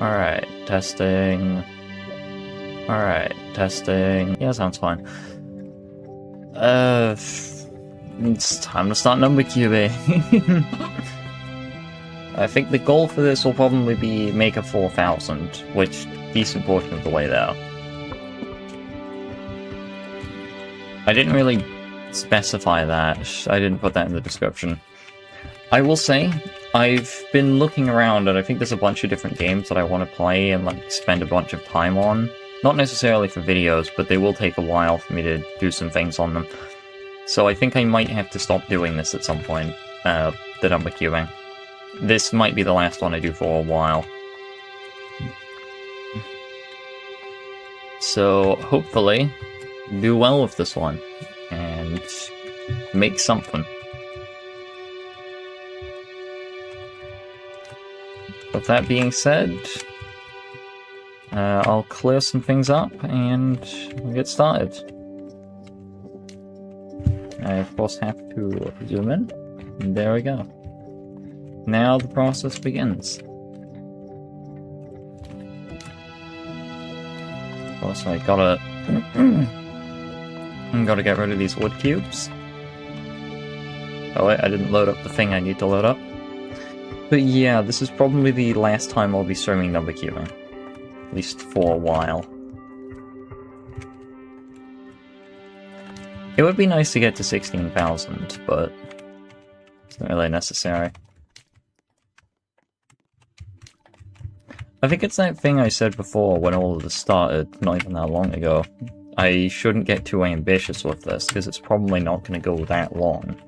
Alright, testing. Alright, testing. Yeah, sounds fine. It's time to start number cubing. I think the goal for this will probably be make a 4,000, which decent portion of the way there. I didn't really specify that. I didn't put that in the description. I will say, I've been looking around and I think there's a bunch of different games that I want to play and like spend a bunch of time on. Not necessarily for videos, but they will take a while for me to do some things on them. So I think I might have to stop doing this at some point, the number cubing. This might be the last one I do for a while. So hopefully, do well with this one, and make something. With that being said, I'll clear some things up and we'll get started. I of course have to zoom in, and there we go. Now the process begins. Of course, I gotta get rid of these wood cubes. Oh wait, I didn't load up the thing I need to load up. But yeah, this is probably the last time I'll be streaming number cubing. At least for a while. It would be nice to get to 16,000, but it's not really necessary. I think it's that thing I said before when all of this started, not even that long ago. I shouldn't get too ambitious with this, because it's probably not going to go that long.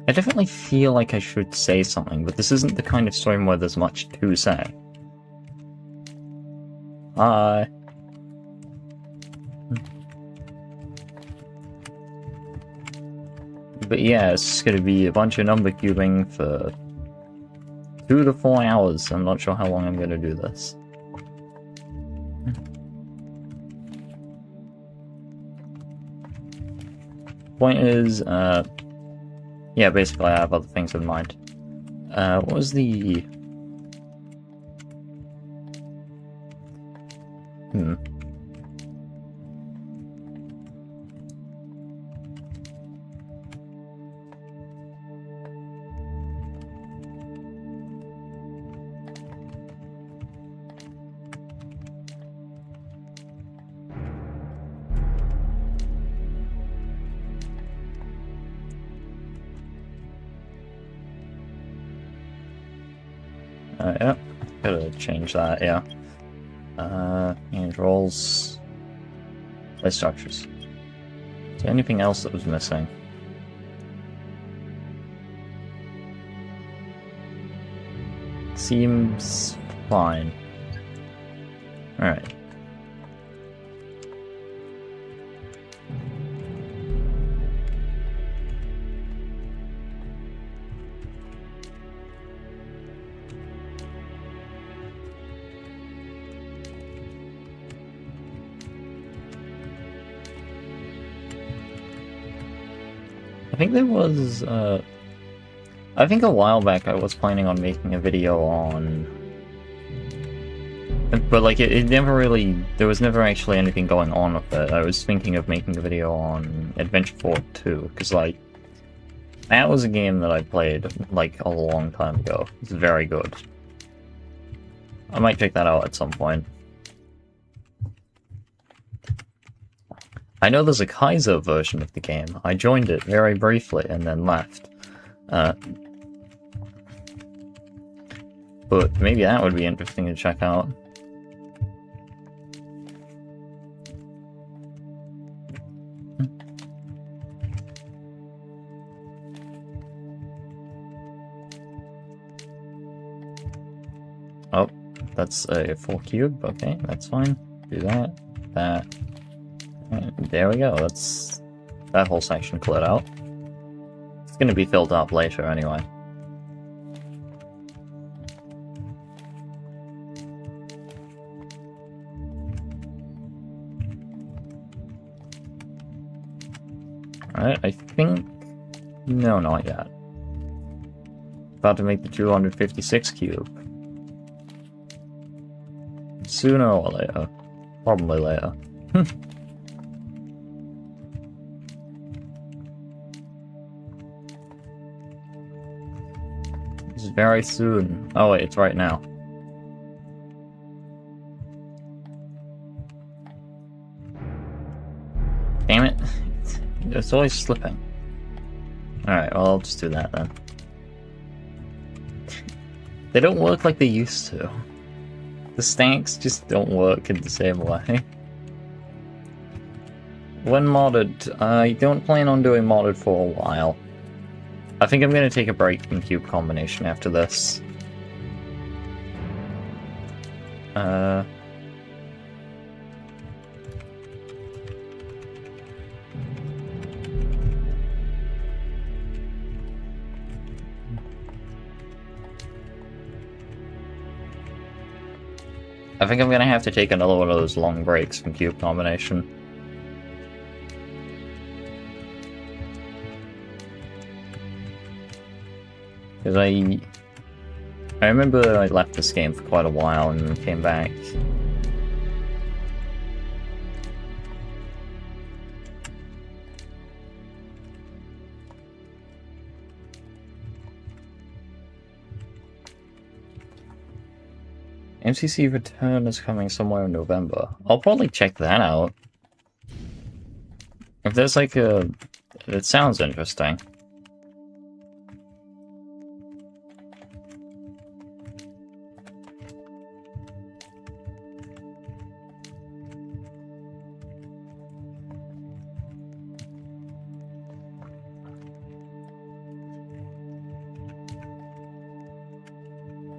I definitely feel like I should say something, but this isn't the kind of stream where there's much to say. Hi. But yeah, it's gonna be a bunch of number cubing for 2 to 4 hours. I'm not sure how long I'm gonna do this. Point is, yeah, basically I have other things in mind. What was the... yeah, gotta change that, yeah. And roles, play structures. Is there anything else that was missing? Seems fine. Alright. I think there was, I think a while back I was planning on making a video on... But, like, it never really... There was never actually anything going on with it. I was thinking of making a video on Adventure 4 2, because, like, that was a game that I played, like, a long time ago. It's very good. I might check that out at some point. I know there's a Kaiser version of the game. I joined it very briefly and then left. But maybe that would be interesting to check out. Oh, that's a 4 cube. Okay, that's fine. Do that. That. And there we go. That's that whole section cleared out. It's going to be filled up later anyway. Alright, I think... No, not yet. About to make the 256 cube. Sooner or later. Probably later. This is very soon. Oh wait, it's right now. Damn it. It's always slipping. Alright, well I'll just do that then. They don't work like they used to. The stacks just don't work in the same way. When modded, I don't plan on doing modded for a while. I think I'm going to take a break from cube combination after this. I think I'm gonna have to take another one of those long breaks from cube combination. Because I remember I left this game for quite a while and then came back. MCC Return is coming somewhere in November. I'll probably check that out. If there's like a... It sounds interesting.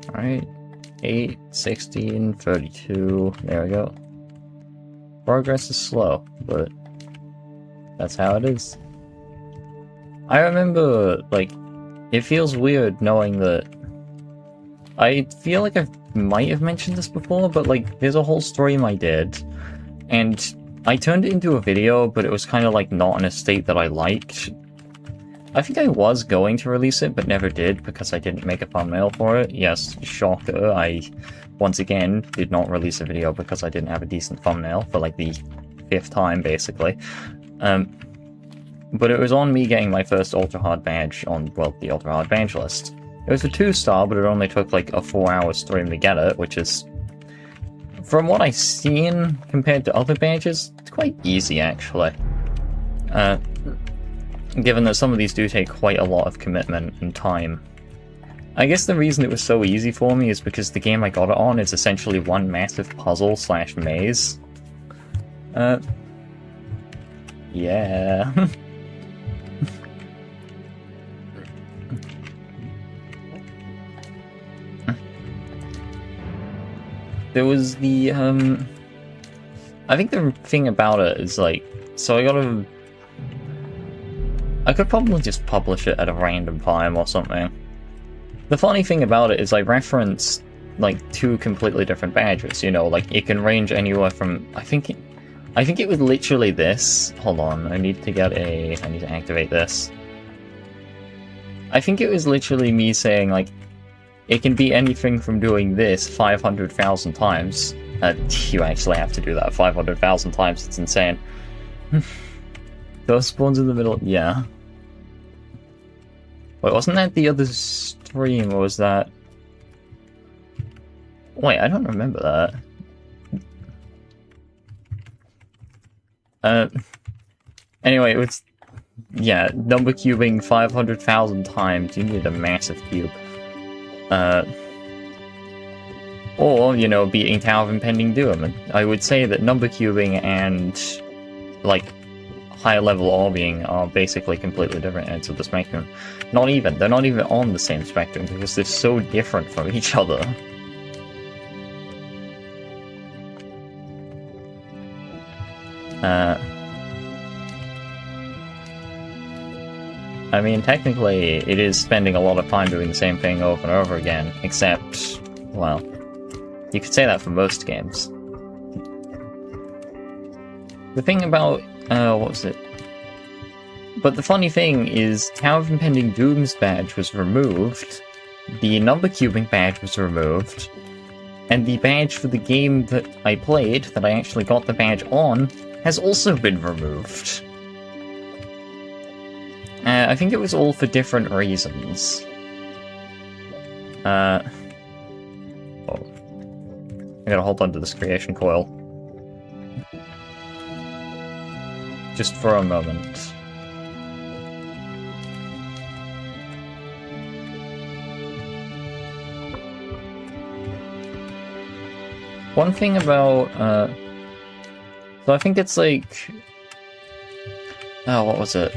Alright. 8, 16, 32, there we go. Progress is slow, but that's how it is. I remember, like, it feels weird knowing that... I feel like I might have mentioned this before, but like, there's a whole stream I did, and I turned it into a video, but it was kind of like not in a state that I liked. I think I was going to release it, but never did because I didn't make a thumbnail for it. Yes, shocker, I, once again, did not release a video because I didn't have a decent thumbnail for like the 5th time, basically. But it was on me getting my first Ultra Hard badge on, well, the Ultra Hard badge list. It was a 2-star, but it only took like a 4-hour stream to get it, which is, from what I've seen compared to other badges, it's quite easy, actually. Given that some of these do take quite a lot of commitment and time. I guess the reason it was so easy for me is because the game I got it on is essentially one massive puzzle / maze. Yeah. There was the, I think the thing about it is, like, so I could probably just publish it at a random time or something. The funny thing about it is I referenced, like, 2 completely different badges, you know, like, it can range anywhere from, I think it was literally this. Hold on, I need to activate this. I think it was literally me saying, like, it can be anything from doing this 500,000 times. You actually have to do that 500,000 times, it's insane. Those spawns in the middle, yeah. Wait, wasn't that the other stream, or was that... Wait, I don't remember that. Anyway, it was... Yeah, number cubing 500,000 times, you need a massive cube. Or, you know, beating Tower of Impending Doom. I would say that number cubing and, like, higher level orbing are basically completely different ends of the spectrum. They're not even on the same spectrum because they're so different from each other. I mean, technically, it is spending a lot of time doing the same thing over and over again, except, well, you could say that for most games. The thing about, what was it? But the funny thing is, Tower of Impending Doom's badge was removed, the number cubing badge was removed, and the badge for the game that I played, that I actually got the badge on, has also been removed. I think it was all for different reasons. Oh. I gotta hold on to this creation coil. Just for a moment. One thing about, so I think it's like, oh, what was it?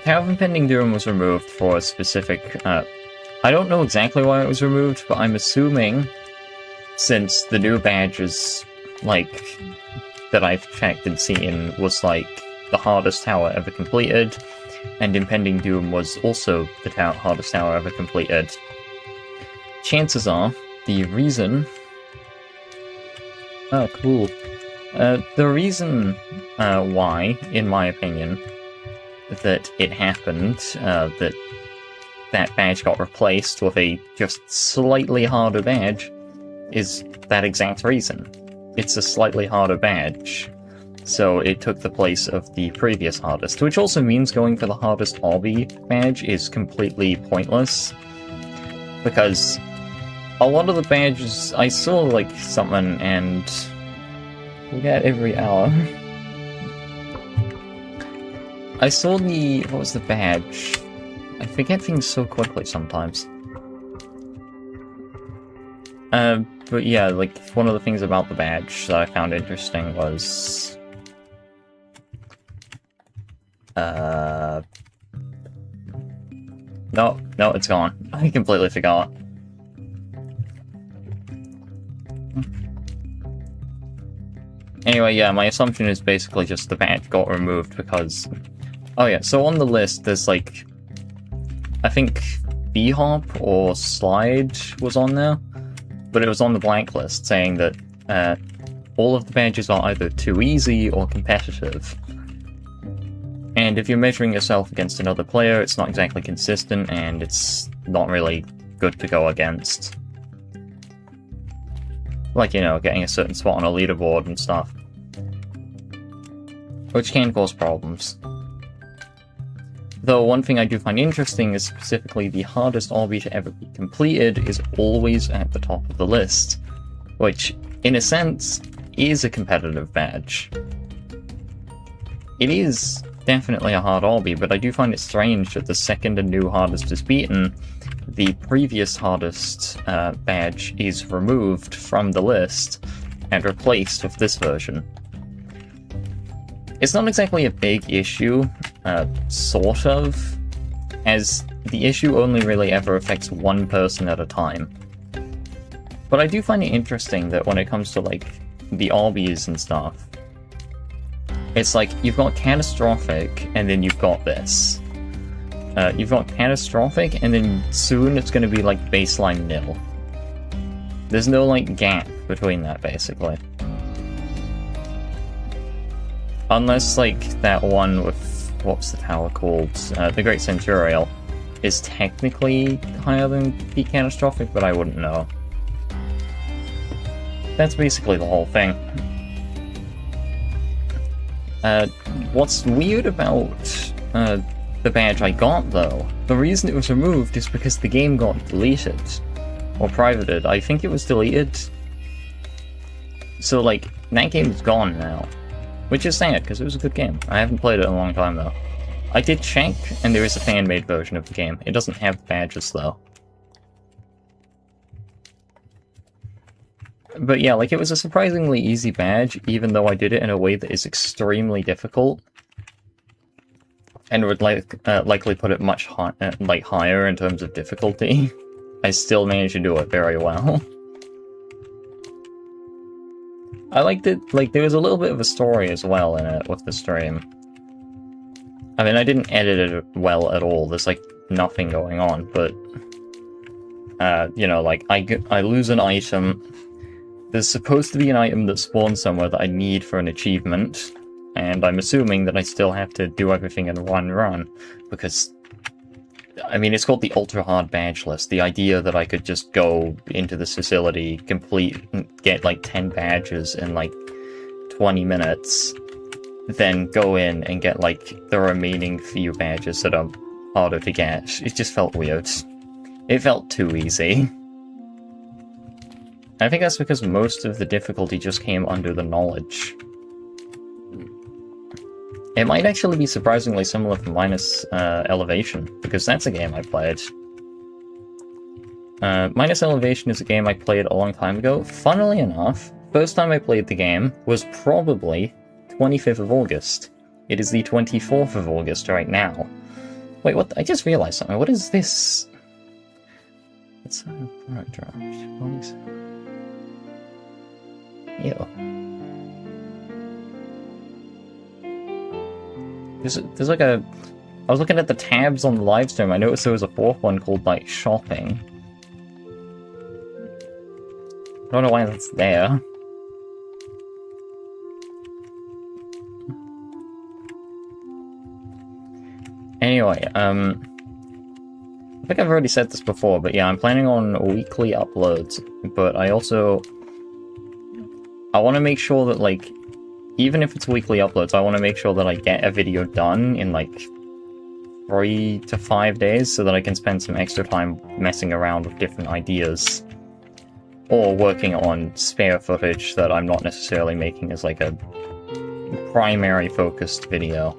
Tower of Impending Doom was removed for a specific, I don't know exactly why it was removed, but I'm assuming, since the new badges, like, that I've checked and seen was, like, the hardest tower ever completed, and Impending Doom was also the hardest tower ever completed. Chances are, the reason... Oh, cool. The reason why, in my opinion, that it happened, that badge got replaced with a just slightly harder badge, is that exact reason. It's a slightly harder badge, so it took the place of the previous hardest, which also means going for the hardest obby badge is completely pointless, because a lot of the badges, I saw like something and we get every hour. I saw the, what was the badge? I forget things so quickly sometimes. But yeah, like, one of the things about the badge that I found interesting was... No, it's gone. I completely forgot. Anyway, yeah, my assumption is basically just the badge got removed because... Oh yeah, so on the list there's like... I think B-Hop or Slide was on there, but it was on the blacklist saying that all of the badges are either too easy or competitive. And if you're measuring yourself against another player, it's not exactly consistent and it's not really good to go against. Like, you know, getting a certain spot on a leaderboard and stuff. Which can cause problems. Though one thing I do find interesting is specifically the hardest obby to ever be completed is always at the top of the list. Which, in a sense, is a competitive badge. It is definitely a hard obby, but I do find it strange that the second a new hardest is beaten, the previous hardest badge is removed from the list and replaced with this version. It's not exactly a big issue, sort of, as the issue only really ever affects one person at a time. But I do find it interesting that when it comes to, like, the obbies and stuff, it's like, you've got Catastrophic, and then you've got this. You've got Catastrophic, and then soon it's gonna be, like, Baseline nil. There's no, like, gap between that, basically. Unless, like, that one with, what's the tower called? The Great Centurial is technically higher than the Catastrophic, but I wouldn't know. That's basically the whole thing. What's weird about the badge I got, though, the reason it was removed is because the game got deleted. Or privated. I think it was deleted. So, like, that game's gone now. Which is sad, because it was a good game. I haven't played it in a long time, though. I did check, and there is a fan-made version of the game. It doesn't have badges, though. But yeah, like, it was a surprisingly easy badge, even though I did it in a way that is extremely difficult. And would, likely put it much higher in terms of difficulty. I still managed to do it very well. I liked it, like, there was a little bit of a story as well in it with the stream. I mean, I didn't edit it well at all, there's, like, nothing going on, but... you know, like, I lose an item. There's supposed to be an item that spawns somewhere that I need for an achievement. and I'm assuming that I still have to do everything in one run, because, I mean, it's called the Ultra Hard Badge List. The idea that I could just go into this facility, get like 10 badges in like 20 minutes, then go in and get like the remaining few badges that are harder to get. It just felt weird. It felt too easy. I think that's because most of the difficulty just came under the knowledge. It might actually be surprisingly similar for Minus Elevation, because that's a game I played. Minus Elevation is a game I played a long time ago. Funnily enough, first time I played the game was probably 25th of August. It is the 24th of August right now. Wait, what? I just realized something. What is this? It's a product draft. Ew. There's like a... I was looking at the tabs on the livestream. I noticed there was a fourth one called, like, shopping. I don't know why that's there. Anyway, I think I've already said this before, but yeah, I'm planning on weekly uploads, but I also... I want to make sure that, like, even if it's weekly uploads, I want to make sure that I get a video done in, like, 3 to 5 days, so that I can spend some extra time messing around with different ideas. Or working on spare footage that I'm not necessarily making as, like, a primary focused video.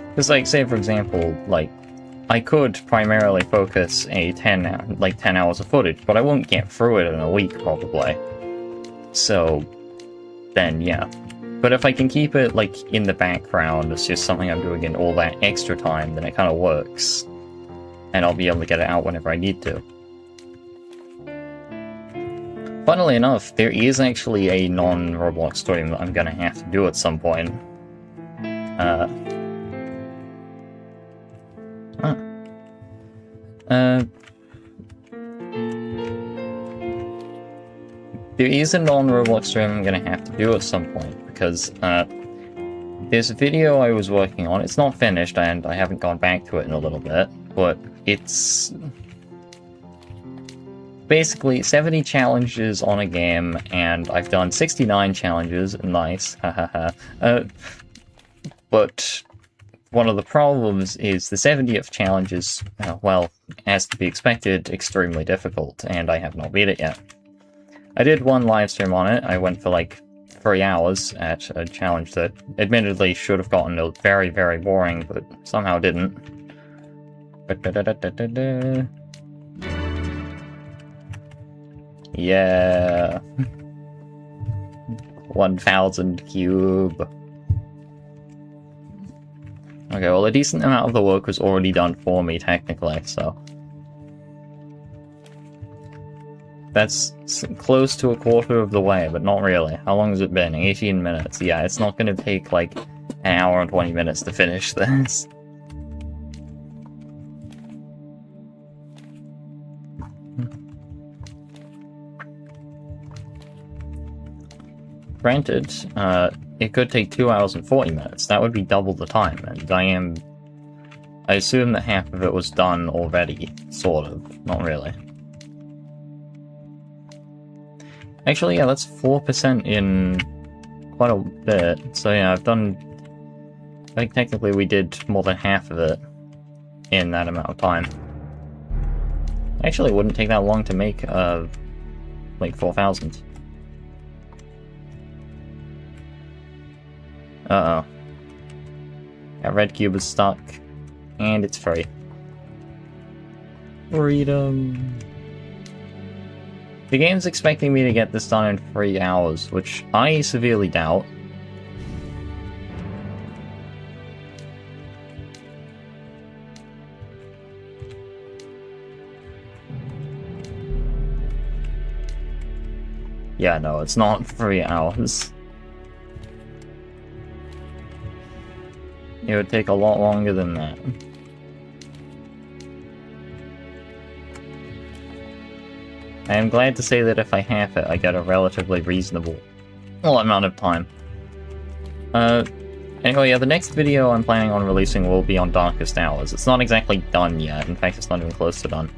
Because, like, say for example, like, I could primarily focus a 10 hours of footage, but I won't get through it in a week, probably. So, then, yeah. But if I can keep it, like, in the background, it's just something I'm doing in all that extra time, then it kind of works. And I'll be able to get it out whenever I need to. Funnily enough, there is actually a non-Roblox stream that I'm gonna have to do at some point. There is a non-Roblox stream I'm gonna have to do at some point, because, there's a video I was working on. It's not finished, and I haven't gone back to it in a little bit, but it's... basically 70 challenges on a game, and I've done 69 challenges. Nice, hahaha. But one of the problems is the 70th challenge is, well, as to be expected, extremely difficult, and I have not beat it yet. I did one live stream on it. I went for like 3 hours at a challenge that admittedly should have gotten very, very boring, but somehow didn't. Yeah. 1000 cube. Okay, well, a decent amount of the work was already done for me, technically, so... That's close to a quarter of the way, but not really. How long has it been? 18 minutes. Yeah, it's not going to take, like, an hour and 20 minutes to finish this. Granted, it could take 2 hours and 40 minutes. That would be double the time, and I assume that half of it was done already, sort of. Not really. Actually, yeah, that's 4% in quite a bit. So yeah, I think technically we did more than half of it in that amount of time. Actually, it wouldn't take that long to make, like 4,000. Uh-oh. That red cube is stuck. And it's free. Freedom. The game's expecting me to get this done in 3 hours, which I severely doubt. Yeah, no, it's not 3 hours. It would take a lot longer than that. I am glad to say that if I have it, I get a relatively reasonable amount of time. Anyway, yeah, the next video I'm planning on releasing will be on Darkest Hours. It's not exactly done yet, in fact it's not even close to done.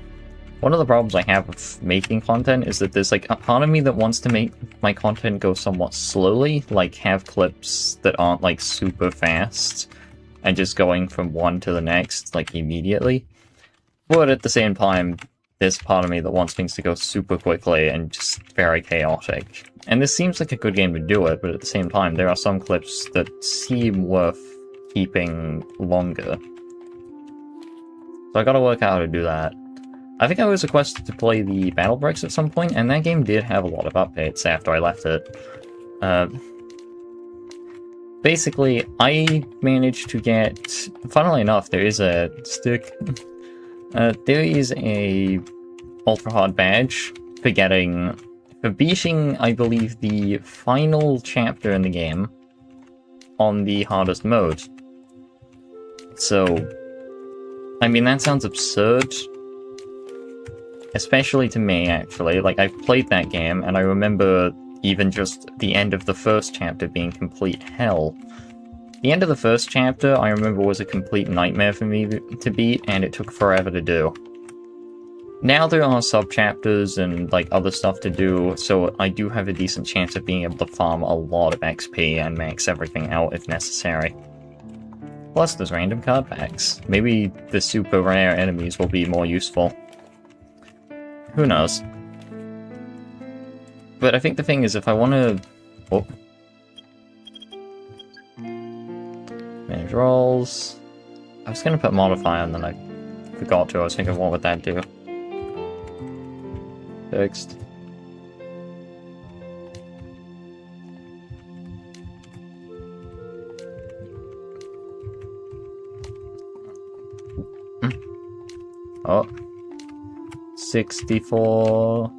One of the problems I have with making content is that there's like a part of me that wants to make my content go somewhat slowly, like have clips that aren't like super fast, and just going from one to the next, like immediately. But at the same time, there's part of me that wants things to go super quickly and just very chaotic. And this seems like a good game to do it, but at the same time, there are some clips that seem worth keeping longer. So I gotta work out how to do that. I think I was requested to play the Battle Bricks at some point, and that game did have a lot of updates after I left it. Basically, I managed to get... Funnily enough, there is a stick... there is a ultra hard badge for beating, I believe, the final chapter in the game on the hardest mode. So, I mean, that sounds absurd. Especially to me, actually. Like, I've played that game, and I remember even just the end of the first chapter being complete hell. The end of the first chapter, I remember, was a complete nightmare for me to beat, and it took forever to do. Now there are sub-chapters and, like, other stuff to do, so I do have a decent chance of being able to farm a lot of XP and max everything out if necessary. Plus, there's random card packs. Maybe the super rare enemies will be more useful. Who knows? But I think the thing is, if I want to... Oh. Manage rolls. I was going to put modify and then I forgot to. I was thinking, what would that do? Fixed. Oh. 64.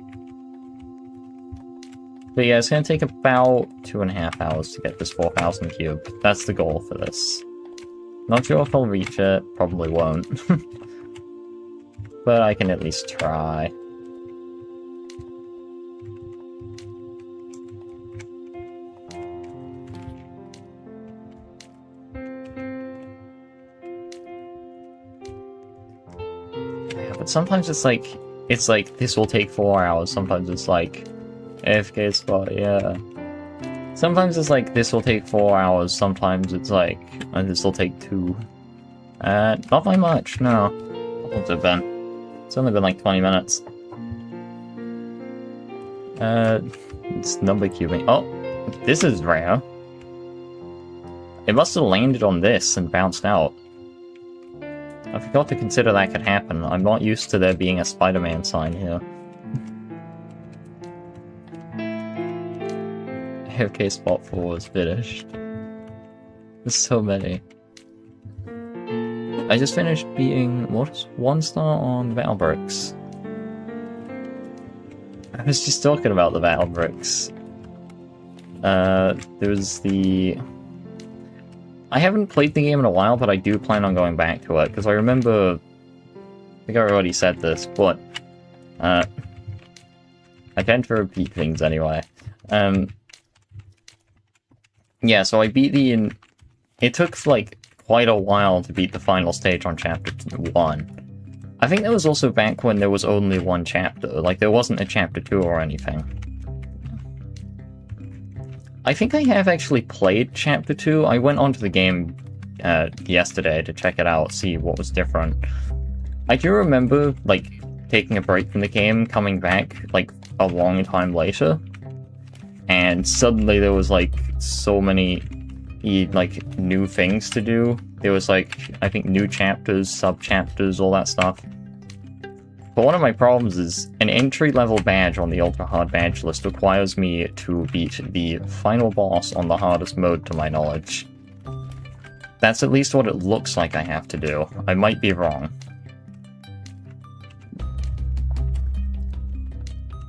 But yeah, it's going to take about 2.5 hours to get this 4,000 cube. That's the goal for this. Not sure if I'll reach it, probably won't. But I can at least try. Yeah, but sometimes it's like, this will take 4 hours, sometimes it's like, AFK spot, yeah. Sometimes it's like, this will take 4 hours, sometimes it's like, this will take 2. Not by much, no. What's it been? It's only been like 20 minutes. It's number cubing. Oh, this is rare. It must have landed on this and bounced out. I forgot to consider that could happen. I'm not used to there being a Spider-Man sign here. AFK spot 4 is finished. There's so many. I just finished beating, what? 1 star on Battle Bricks. I was just talking about the Battle Bricks. There was the... I haven't played the game in a while, but I do plan on going back to it, because I remember... I think I already said this, but... I tend to repeat things anyway. Yeah, so I beat the... It took, like, quite a while to beat the final stage on Chapter 1. I think that was also back when there was only 1 chapter, like, there wasn't a Chapter 2 or anything. I think I have actually played Chapter 2. I went onto the game yesterday to check it out, see what was different. I do remember, like, taking a break from the game, coming back, like, a long time later, and suddenly there was, like, so many, like, new things to do. There was, like, I think new chapters, sub-chapters, all that stuff. But one of my problems is an entry-level badge on the ultra-hard badge list requires me to beat the final boss on the hardest mode, to my knowledge. That's at least what it looks like I have to do. I might be wrong.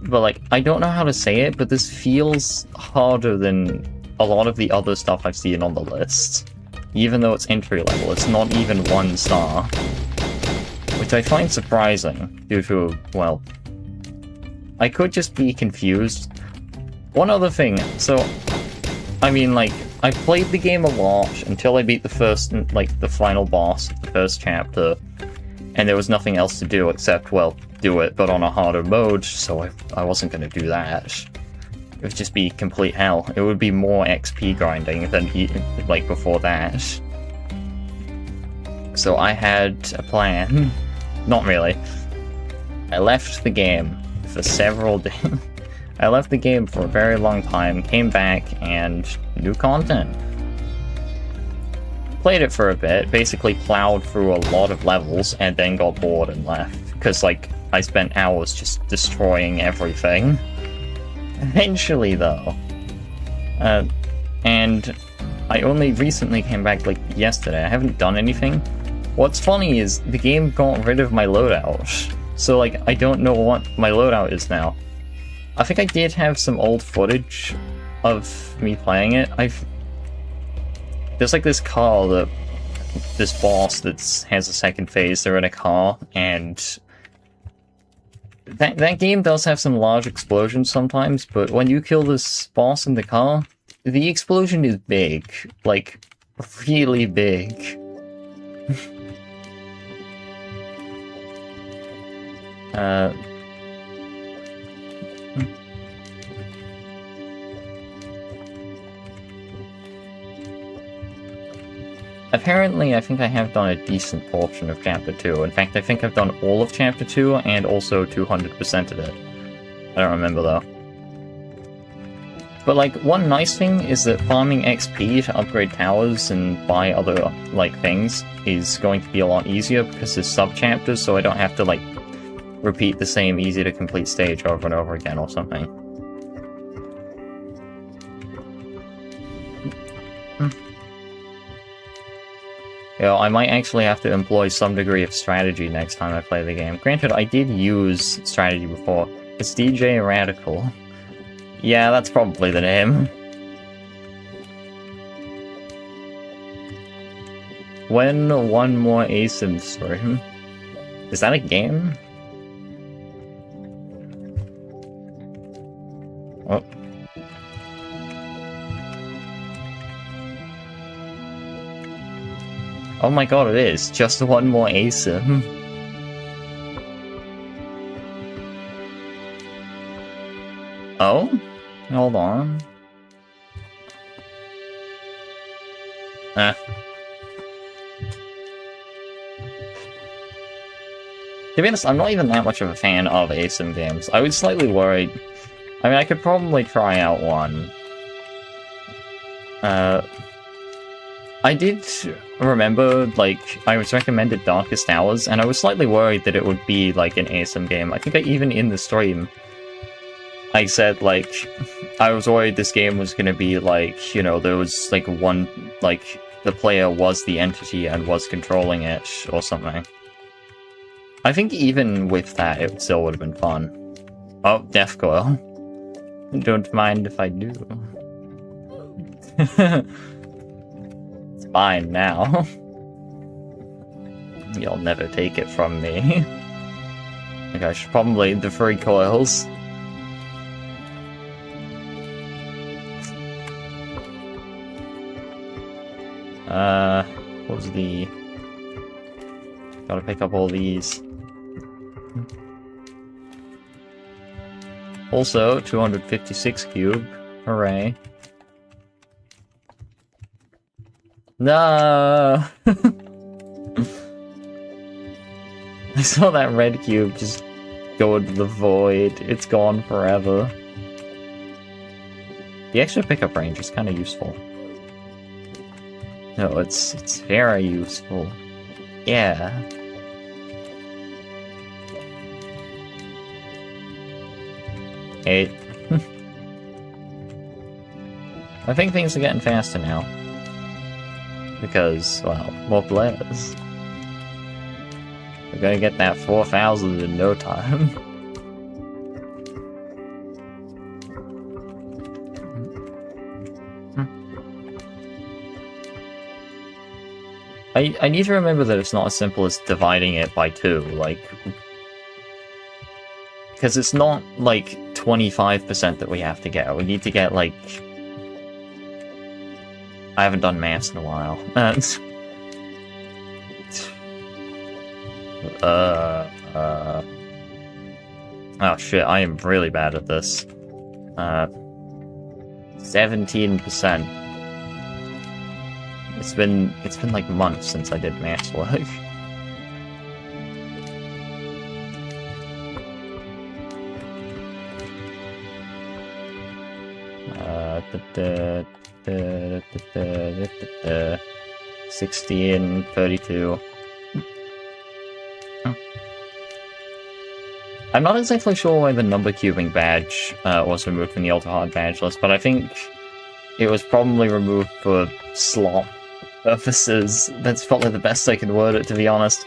But, like, I don't know how to say it, but this feels harder than a lot of the other stuff I've seen on the list. Even though it's entry-level, it's not even 1 star. Which I find surprising, due to, well... I could just be confused. One other thing, so, I mean, like, I played the game a lot until I beat the first, like, the final boss of the first chapter, and there was nothing else to do except, well, do it, but on a harder mode, so I wasn't gonna do that. It would just be complete hell. It would be more XP grinding than, like, before that. So I had a plan. Not really. I left the game for several days. I left the game for a very long time, came back, and new content. Played it for a bit, basically plowed through a lot of levels, and then got bored and left. Because, like, I spent hours just destroying everything. Eventually, though. And I only recently came back, like, yesterday. I haven't done anything. What's funny is, the game got rid of my loadout. So, like, I don't know what my loadout is now. I think I did have some old footage of me playing it. There's like this car this boss that has a second phase. They're in a car, and that game does have some large explosions sometimes, but when you kill this boss in the car, the explosion is big. Like, really big. Apparently, I think I have done a decent portion of Chapter 2. In fact, I think I've done all of Chapter 2 and also 200% of it. I don't remember, though. But, like, one nice thing is that farming XP to upgrade towers and buy other, like, things is going to be a lot easier because there's sub-chapters, so I don't have to, like, repeat the same easy-to-complete stage over and over again or something. You know, I might actually have to employ some degree of strategy next time I play the game. Granted, I did use strategy before. It's DJ Radical. Yeah, that's probably the name. When one more ASIM stream? Is that a game? Oh. Oh my god, it is. Just one more ASIM. Oh? Hold on. To be honest, I'm not even that much of a fan of ASIM games. I was slightly worried. I mean, I could probably try out one. I did remember, like, I was recommended Darkest Hours, and I was slightly worried that it would be, like, an ASIM game. I think even in the stream, I said, like, I was worried this game was gonna be, like, you know, there was, like, one, like, the player was the entity and was controlling it, or something. I think even with that, it still would have been fun. Oh, Death Coil. Don't mind if I do. It's mine now. You'll never take it from me. Okay, I should probably the free coils. What was the... Gotta pick up all these. Also, 256 cube. Hooray. No! I saw that red cube just go into the void. It's gone forever. The extra pickup range is kind of useful. No, it's very useful. Yeah. Eight. I think things are getting faster now. Because, well, more players. We're gonna get that 4,000 in no time. I need to remember that it's not as simple as dividing it by 2, like... Because it's not, like, 25% that we have to get. We need to get, like... I haven't done maths in a while. Oh shit, I am really bad at this. 17%. It's been like months since I did maths work. Uh, 16, 32. I'm not exactly sure why the number cubing badge was removed from the ultra hard badge list, but I think it was probably removed for slot purposes. That's probably the best I can word it, to be honest.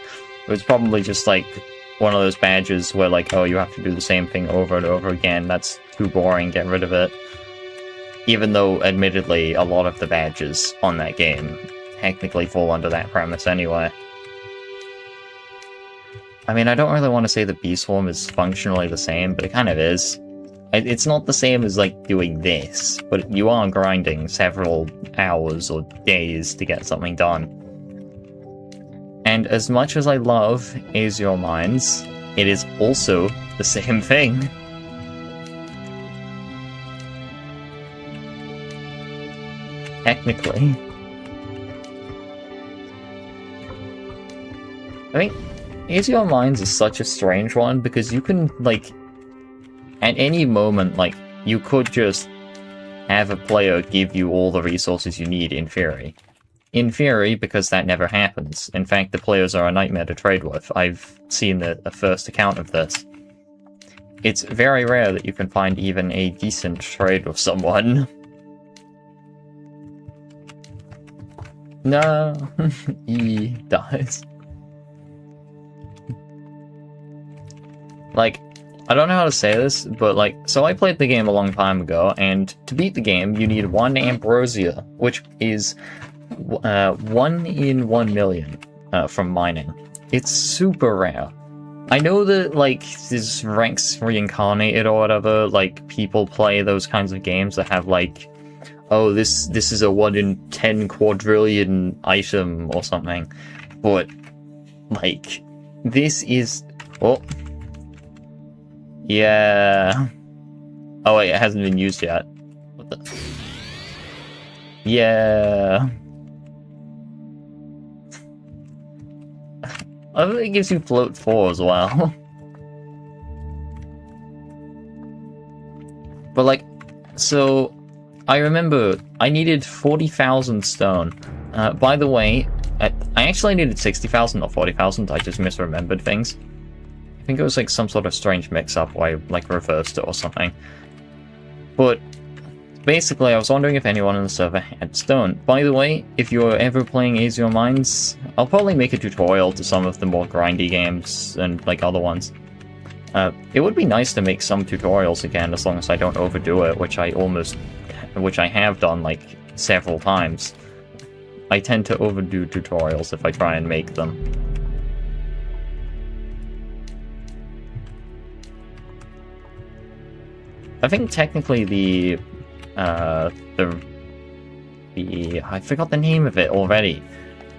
It was probably just like one of those badges where like, oh, you have to do the same thing over and over again. That's too boring, get rid of it. Even though, admittedly, a lot of the badges on that game technically fall under that premise anyway. I mean, I don't really want to say that B-Swarm is functionally the same, but it kind of is. It's not the same as, like, doing this, but you are grinding several hours or days to get something done. And as much as I love Ease Your Minds, it is also the same thing. Technically. I think Ease Your Minds is such a strange one, because you can, like, at any moment, like, you could just have a player give you all the resources you need, in theory. In theory, because that never happens. In fact, the players are a nightmare to trade with. I've seen the first account of this. It's very rare that you can find even a decent trade with someone. No, he dies. Like, I don't know how to say this, but like, so I played the game a long time ago, and to beat the game, you need 1 Ambrosia, which is 1 in 1 million from mining. It's super rare. I know that, like, this ranks reincarnated or whatever, like, people play those kinds of games that have, like, oh, this is a 1 in 10 quadrillion item or something. But, like, this is... Oh. Yeah. Oh wait, it hasn't been used yet. What the... Yeah. I think it gives you float 4 as well. But like, so... I remember I needed 40,000 stone. By the way, I actually needed 60,000, not 40,000. I just misremembered things. I think it was like some sort of strange mix-up where I like reversed it or something. But basically, I was wondering if anyone on the server had stone. By the way, if you're ever playing Ease Your Minds, I'll probably make a tutorial to some of the more grindy games and like other ones. It would be nice to make some tutorials again, as long as I don't overdo it, which I have done like several times. I tend to overdo tutorials if I try and make them. I think technically the I forgot the name of it already.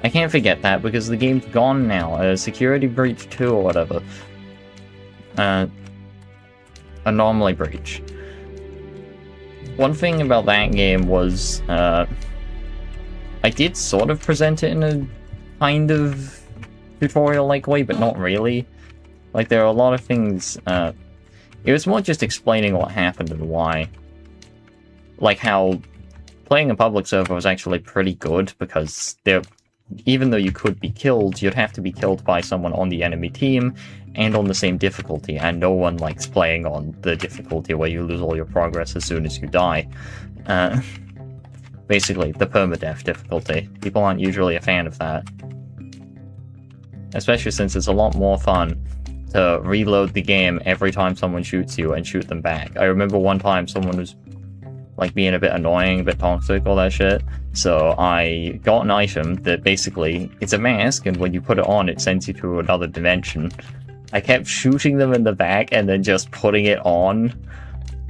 I can't forget that because the game's gone now. Security Breach 2 or whatever. Anomaly Breach. One thing about that game was, I did sort of present it in a kind of tutorial-like way, but not really. Like, there are a lot of things, it was more just explaining what happened and why. Like how playing a public server was actually pretty good, because even though you could be killed, you'd have to be killed by someone on the enemy team, and on the same difficulty, and no one likes playing on the difficulty where you lose all your progress as soon as you die. Basically, the permadeath difficulty. People aren't usually a fan of that. Especially since it's a lot more fun to reload the game every time someone shoots you and shoot them back. I remember one time someone was like being a bit annoying, a bit toxic, all that shit. So I got an item that basically, it's a mask, and when you put it on, it sends you to another dimension. I kept shooting them in the back and then just putting it on.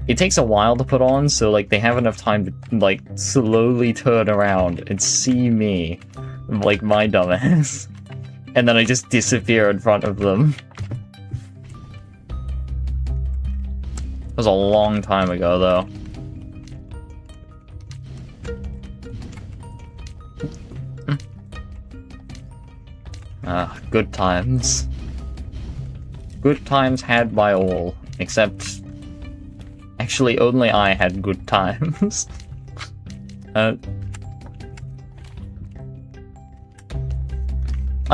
It takes a while to put on, so like they have enough time to like slowly turn around and see me, like my dumbass. And then I just disappear in front of them. It was a long time ago, though. Good times. Good times had by all, except... Actually, only I had good times. I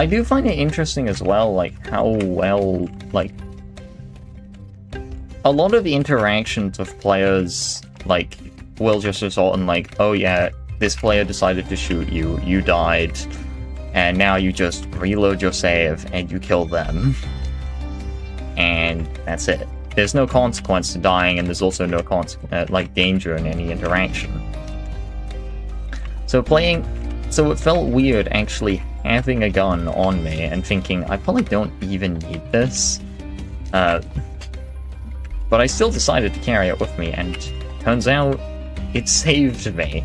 do find it interesting as well, like, how well, like... A lot of the interactions of players, like, will just result in, like, oh yeah, this player decided to shoot you, you died, and now you just reload your save and you kill them. And that's it. There's no consequence to dying, and there's also no like danger in any interaction. So it felt weird actually having a gun on me and thinking, I probably don't even need this. But I still decided to carry it with me, and turns out it saved me.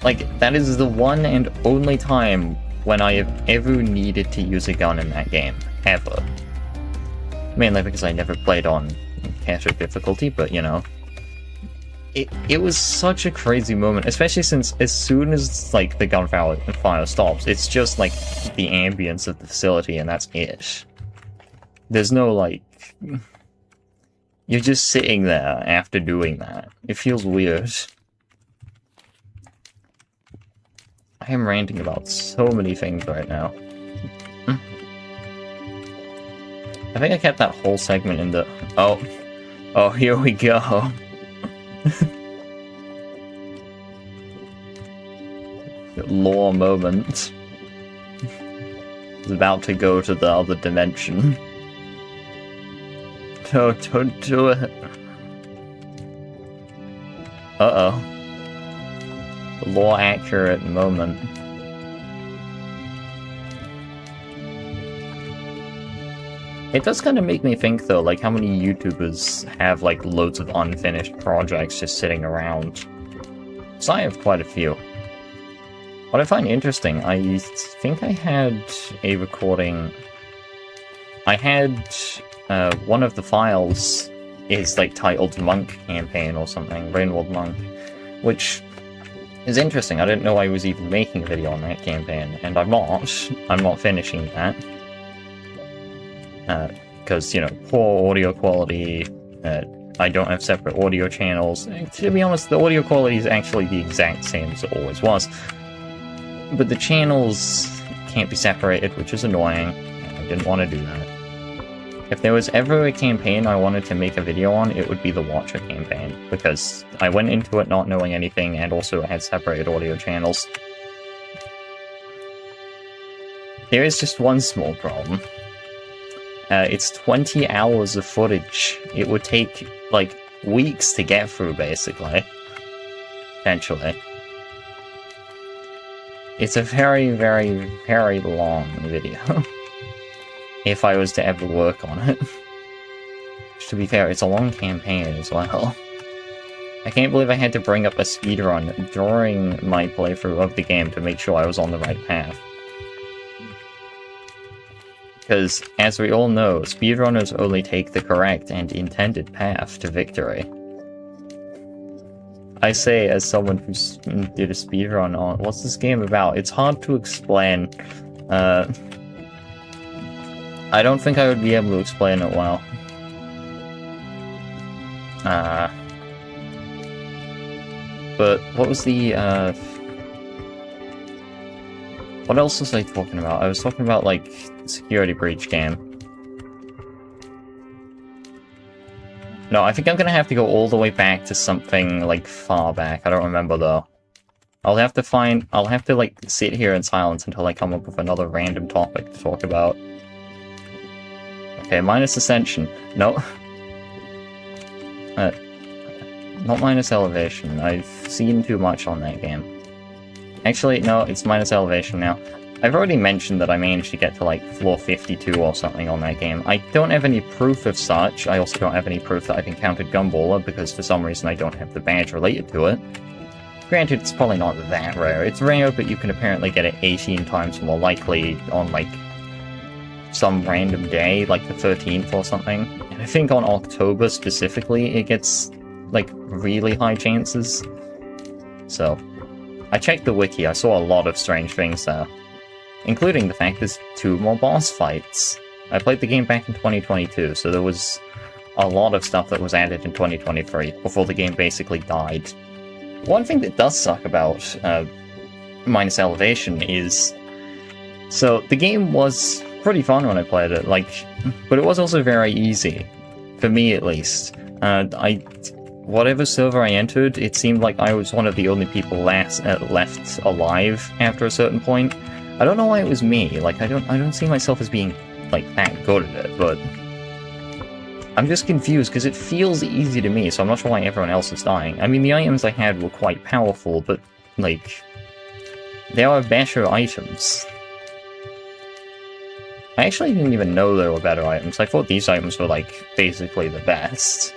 Like, that is the one and only time when I have ever needed to use a gun in that game. Ever. Mainly because I never played on casual difficulty, but you know. It was such a crazy moment, especially since as soon as like the gunfire stops, it's just like the ambience of the facility and that's it. There's no like... You're just sitting there after doing that. It feels weird. I am ranting about so many things right now. I think I kept that whole segment in the... Oh, here we go. Lore moment. It's about to go to the other dimension. Don't do it. Uh-oh. The lore accurate moment. It does kind of make me think, though, like, how many YouTubers have, like, loads of unfinished projects just sitting around. So I have quite a few. What I find interesting, I think I had a recording... I had, one of the files is, like, titled Monk Campaign or something, Rainworld Monk, which is interesting. I didn't know I was even making a video on that campaign, and I'm not finishing that. Because, you know, poor audio quality, I don't have separate audio channels. To be honest, the audio quality is actually the exact same as it always was. But the channels can't be separated, which is annoying. I didn't want to do that. If there was ever a campaign I wanted to make a video on, it would be the Watcher campaign, because I went into it not knowing anything, and also it had separated audio channels. There is just one small problem. It's 20 hours of footage. It would take, like, weeks to get through, basically. Potentially. It's a very, very, very long video. If I was to ever work on it. Which, to be fair, it's a long campaign as well. I can't believe I had to bring up a speedrun during my playthrough of the game to make sure I was on the right path. Because, as we all know, speedrunners only take the correct and intended path to victory. I say as someone who did a speedrun on... What's this game about? It's hard to explain. I don't think I would be able to explain it well. But what was the... What else was I talking about? I was talking about, like, security breach game. No, I think I'm gonna have to go all the way back to something, like, far back. I don't remember, though. I'll have to, like, sit here in silence until I come up with another random topic to talk about. Okay, minus Ascension. No. Not minus Elevation. I've seen too much on that game. Actually, no, it's minus Elevation now. I've already mentioned that I managed to get to like floor 52 or something on that game. I don't have any proof of such. I also don't have any proof that I've encountered Gumballer, because for some reason I don't have the badge related to it. Granted, it's probably not that rare. It's rare, but you can apparently get it 18 times more likely on like some random day, like the 13th or something. And I think on October specifically, it gets like really high chances. So, I checked the wiki, I saw a lot of strange things there. Including the fact there's 2 more boss fights. I played the game back in 2022, so there was a lot of stuff that was added in 2023, before the game basically died. One thing that does suck about Minus Elevation is... So, the game was pretty fun when I played it, but it was also very easy. For me, at least. Whatever server I entered, it seemed like I was one of the only people left alive after a certain point. I don't know why it was me. Like, I don't see myself as being like that good at it, but I'm just confused because it feels easy to me, so I'm not sure why everyone else is dying. I mean, the items I had were quite powerful, but like, there are better items. I actually didn't even know there were better items. I thought these items were like basically the best.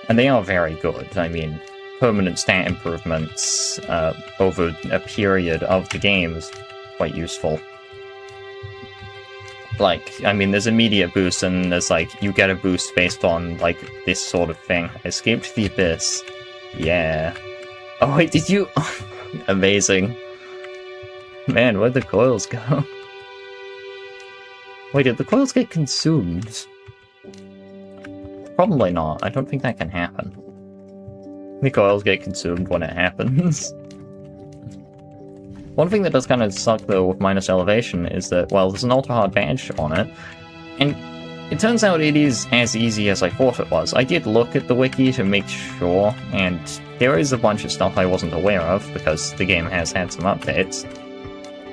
And they are very good. I mean, permanent stat improvements over a period of the game is quite useful. Like, I mean, there's immediate boost, and there's like, you get a boost based on like this sort of thing. I escaped the abyss. Yeah. Oh wait, did you? Amazing. Man, where'd the coils go? Wait, did the coils get consumed? Probably not. I don't think that can happen. The coils get consumed when it happens. One thing that does kind of suck, though, with Minus Elevation is that, well, there's an ultra-hard badge on it, and it turns out it is as easy as I thought it was. I did look at the wiki to make sure, and there is a bunch of stuff I wasn't aware of, because the game has had some updates.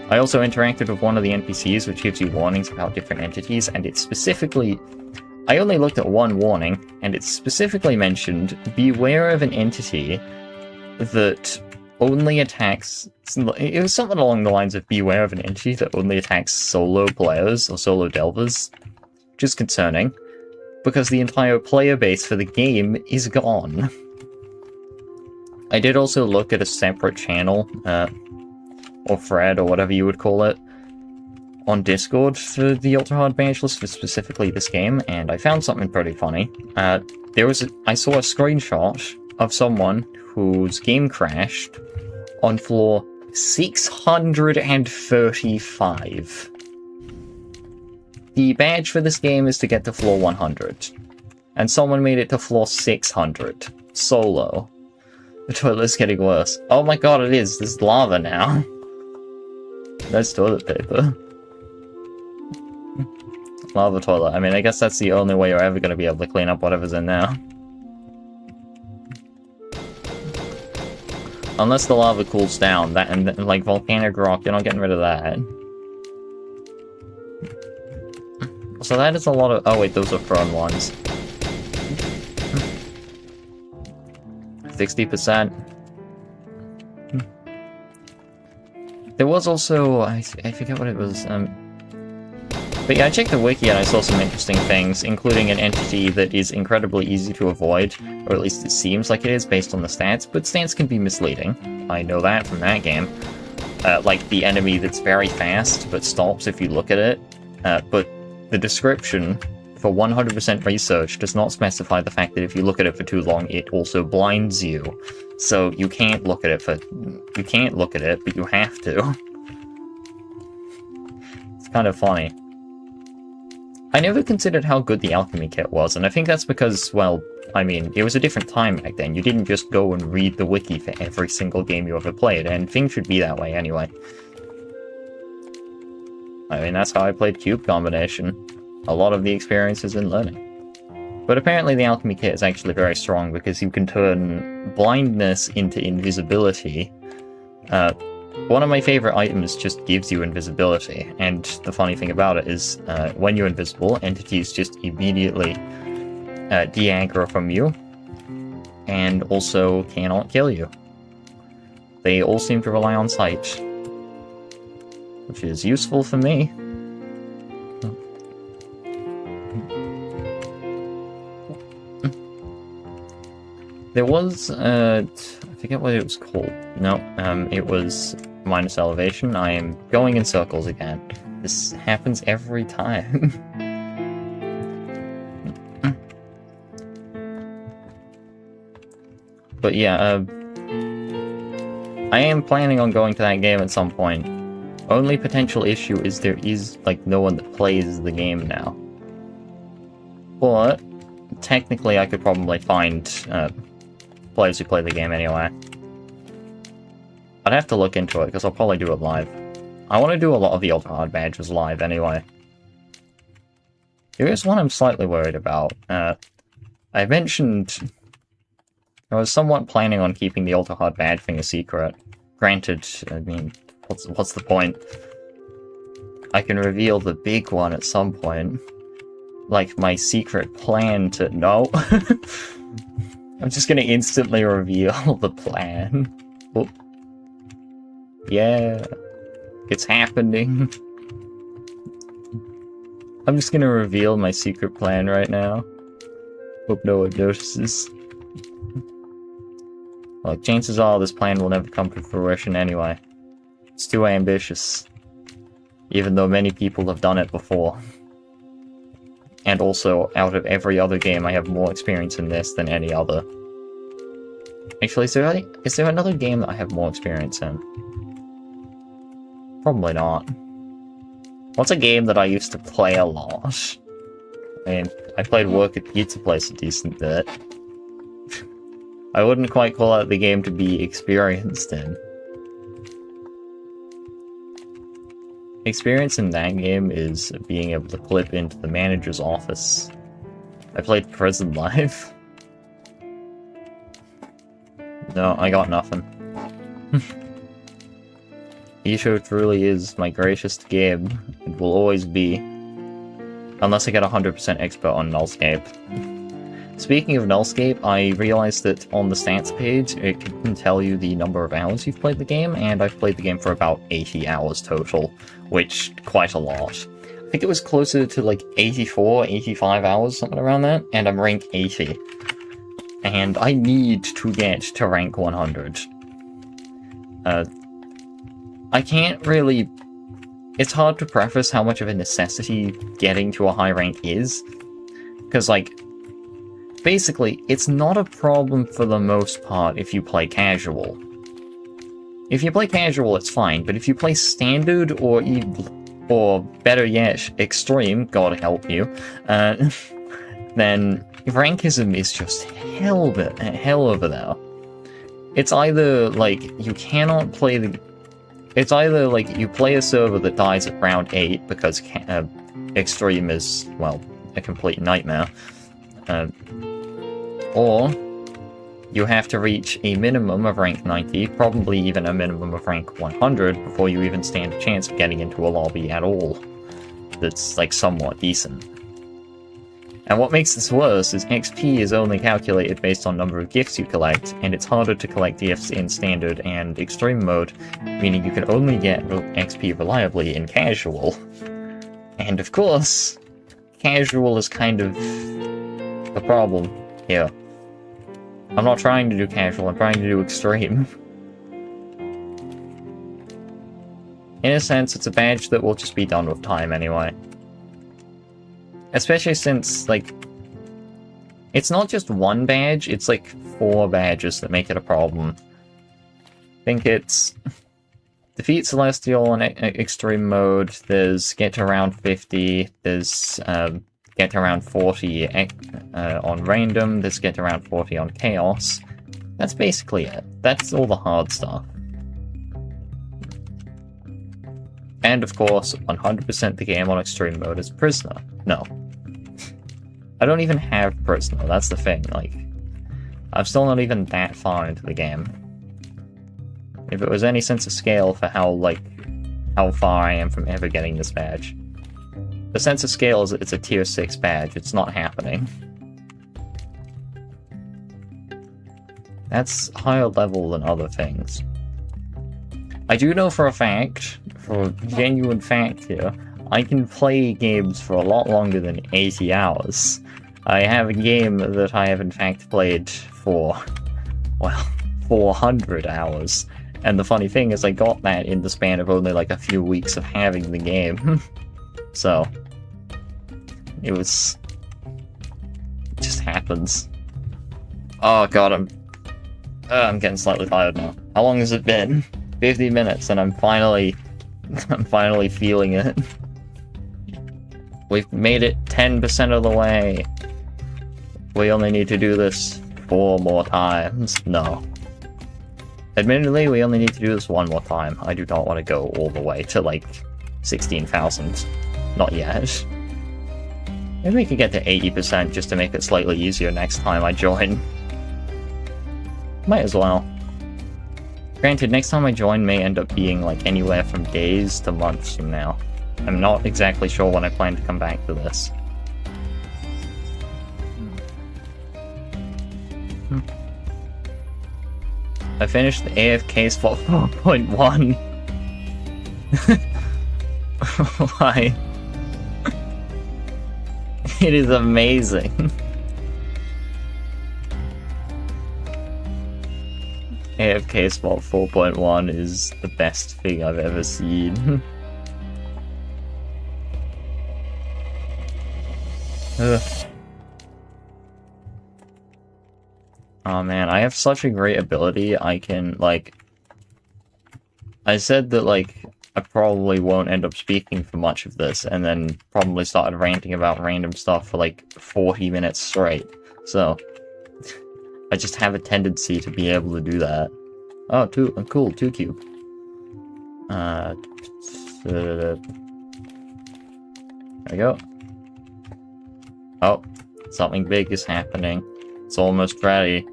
I also interacted with one of the NPCs, which gives you warnings about different entities, and it specifically... I only looked at one warning, and it specifically mentioned, beware of an entity that only attacks... It was something along the lines of, beware of an entity that only attacks solo players, or solo delvers, which is concerning, because the entire player base for the game is gone. I did also look at a separate channel, or thread, or whatever you would call it, on Discord for the Ultra Hard badge list for specifically this game, and I found something pretty funny. I saw a screenshot of someone whose game crashed on floor 635. The badge for this game is to get to floor 100, and someone made it to floor 600, solo. The toilet's getting worse. Oh my god, it is! There's lava now. There's toilet paper. Lava toilet. I mean, I guess that's the only way you're ever going to be able to clean up whatever's in there. Unless the lava cools down, that and like volcanic rock, you're not getting rid of that. So that is a lot of... Oh wait, those are thrown ones. 60%. There was also... I forget what it was, But yeah, I checked the wiki and I saw some interesting things, including an entity that is incredibly easy to avoid, or at least it seems like it is based on the stats, but stats can be misleading. I know that from that game. Like the enemy that's very fast, but stops if you look at it. But the description for 100% research does not specify the fact that if you look at it for too long, it also blinds you. So you can't look at it you can't look at it, but you have to. It's kind of funny. I never considered how good the alchemy kit was, and I think that's because, well, I mean, it was a different time back then. You didn't just go and read the wiki for every single game you ever played, and things should be that way anyway. I mean, that's how I played Cube Combination. A lot of the experiences in learning. But apparently the alchemy kit is actually very strong because you can turn blindness into invisibility. One of my favorite items just gives you invisibility, and the funny thing about it is, when you're invisible, entities just immediately de-aggro from you, and also cannot kill you. They all seem to rely on sight. which is useful for me. There was, I forget what it was called. No, it was minus elevation. I am going in circles again. This happens every time. But yeah, I am planning on going to that game at some point. Only potential issue is there is, like, no one that plays the game now. But, technically I could probably find, players who play the game anyway. I'd have to look into it, because I'll probably do it live. I want to do a lot of the Ultra Hard badges live anyway. There is one I'm slightly worried about. I mentioned I was somewhat planning on keeping the Ultra Hard badge thing a secret. Granted, I mean, what's the point? I can reveal the big one at some point. Like, my secret plan to... No! I'm just gonna instantly reveal the plan. Oh. Yeah. It's happening. I'm just gonna reveal my secret plan right now. Hope no one notices. Well, chances are this plan will never come to fruition anyway. It's too ambitious. Even though many people have done it before. And also, out of every other game, I have more experience in this than any other. Actually, is there another game that I have more experience in? Probably not. What's a game that I used to play a lot? I mean, I played Work at Pizza Place a decent bit. I wouldn't quite call out the game to be experienced in. Experience in that game is being able to clip into the manager's office. I played Prison Life. No, I got nothing. Isho truly is my greatest game, and will always be. Unless I get 100% expert on Nullscape. Speaking of Nullscape, I realized that on the stats page, it can tell you the number of hours you've played the game, and I've played the game for about 80 hours total, which, quite a lot. I think it was closer to like 84, 85 hours, something around that, and I'm rank 80. And I need to get to rank 100. I can't really... It's hard to preface how much of a necessity getting to a high rank is, because, like, basically, it's not a problem for the most part if you play casual. If you play casual, it's fine, but if you play standard, or better yet, extreme, God help you, then rankism is just hell over there. It's either, like, you cannot play the... It's either, like, you play a server that dies at round 8 because extreme is, well, a complete nightmare. Or you have to reach a minimum of rank 90, probably even a minimum of rank 100, before you even stand a chance of getting into a lobby at all that's, like, somewhat decent. And what makes this worse is XP is only calculated based on number of gifts you collect, and it's harder to collect gifts in standard and extreme mode, meaning you can only get XP reliably in casual. And of course, casual is kind of the problem here. I'm not trying to do casual, I'm trying to do extreme. In a sense, it's a badge that will just be done with time anyway. Especially since, like, it's not just one badge, it's like 4 badges that make it a problem. I think it's Defeat Celestial in extreme mode, there's get to around 50, there's get to around 40 on random, there's get to around 40 on chaos. That's basically it. That's all the hard stuff. And of course, 100% the game on extreme mode is Prisoner. No. I don't even have Prisoner, that's the thing, like... I'm still not even that far into the game. If it was any sense of scale for how far I am from ever getting this badge. The sense of scale is it's a tier 6 badge, it's not happening. That's higher level than other things. I do know for a fact, for genuine fact here, I can play games for a lot longer than 80 hours. I have a game that I have in fact played for, well, 400 hours. And the funny thing is I got that in the span of only like a few weeks of having the game. So, it just happens. Oh god, I'm getting slightly tired now. How long has it been? 50 minutes, and I'm finally feeling it. We've made it 10% of the way. We only need to do this 4 more times. No. Admittedly, we only need to do this 1 more time. I do not want to go all the way to, like, 16,000. Not yet. Maybe we could get to 80% just to make it slightly easier next time I join. Might as well. Granted, next time I join may end up being, like, anywhere from days to months from now. I'm not exactly sure when I plan to come back to this. I finished the AFK spot 4.1. Why? It is amazing. AFK spot 4.1 is the best thing I've ever seen. Oh man, I have such a great ability. I can, like... I said that, like, I probably won't end up speaking for much of this, and then probably started ranting about random stuff for, like, 40 minutes straight. So, I just have a tendency to be able to do that. Oh, cool, 2 cube. There we go. Oh, something big is happening. It's almost ready.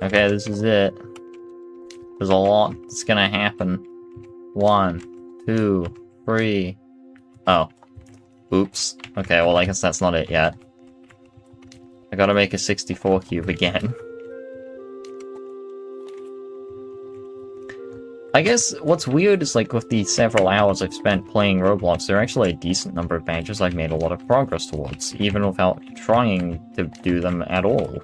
Okay, this is it. There's a lot that's gonna happen. 1, 2, 3. Oh. Oops. Okay, well I guess that's not it yet. I gotta make a 64 cube again. I guess what's weird is, like, with the several hours I've spent playing Roblox, there are actually a decent number of badges I've made a lot of progress towards, even without trying to do them at all.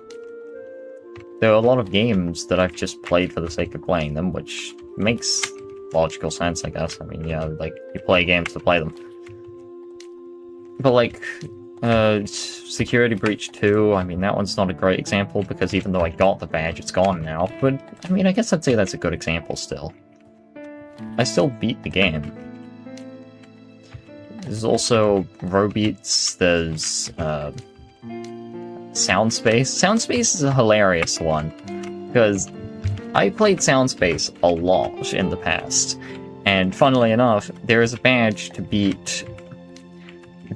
There are a lot of games that I've just played for the sake of playing them, which makes logical sense, I guess. I mean, yeah, like, you play games to play them. But, like, Security Breach 2, I mean, that one's not a great example, because even though I got the badge, it's gone now. But, I mean, I guess I'd say that's a good example still. I still beat the game. There's also Robeats, there's, Soundspace. Soundspace is a hilarious one, because I played Soundspace a lot in the past, and funnily enough, there is a badge to beat.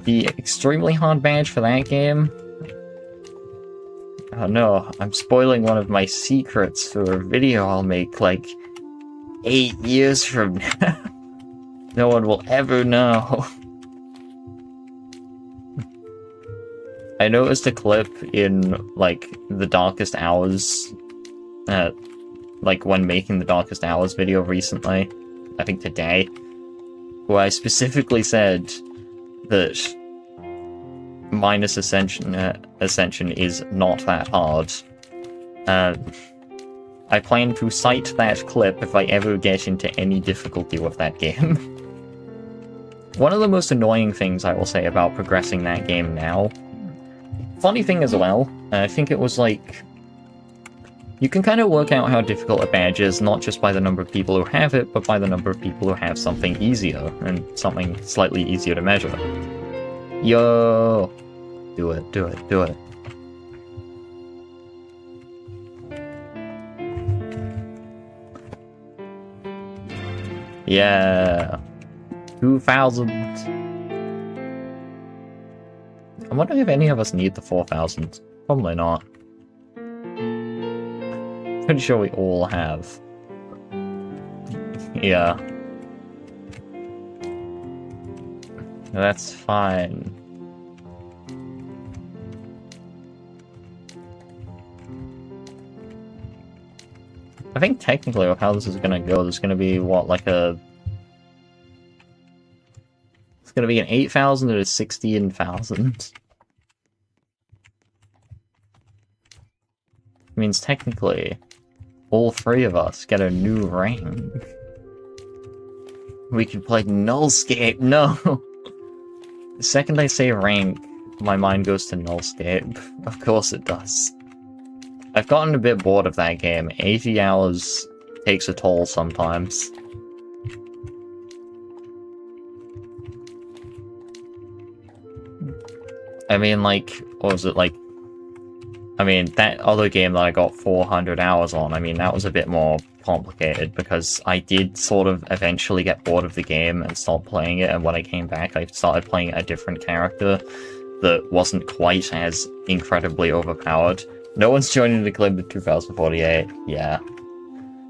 The extremely hard badge for that game. Oh no, I'm spoiling one of my secrets for a video I'll make, like, 8 years from now. No one will ever know. I noticed a clip in, like, the Darkest Hours, like, when making the Darkest Hours video recently, I think today, where I specifically said that minus Ascension is not that hard. I plan to cite that clip if I ever get into any difficulty with that game. One of the most annoying things I will say about progressing that game now, funny thing as well, I think it was like, you can kind of work out how difficult a badge is, not just by the number of people who have it, but by the number of people who have something easier, and something slightly easier to measure. Yo! Do it, do it, do it. Yeah! 2,000! I'm wondering if any of us need the 4,000. Probably not. Pretty sure we all have. Yeah. That's fine. I think technically of how this is gonna go, there's gonna be, what, like a... It's gonna be an 8,000 and a 16,000. Means technically, all three of us get a new rank. We can play Nullscape. No! The second I say rank, my mind goes to Nullscape. Of course it does. I've gotten a bit bored of that game. 80 hours takes a toll sometimes. I mean, like, what was it, like... I mean, that other game that I got 400 hours on, I mean, that was a bit more complicated, because I did sort of eventually get bored of the game and stop playing it, and when I came back, I started playing a different character that wasn't quite as incredibly overpowered. No one's joining the club in 2048. Yeah.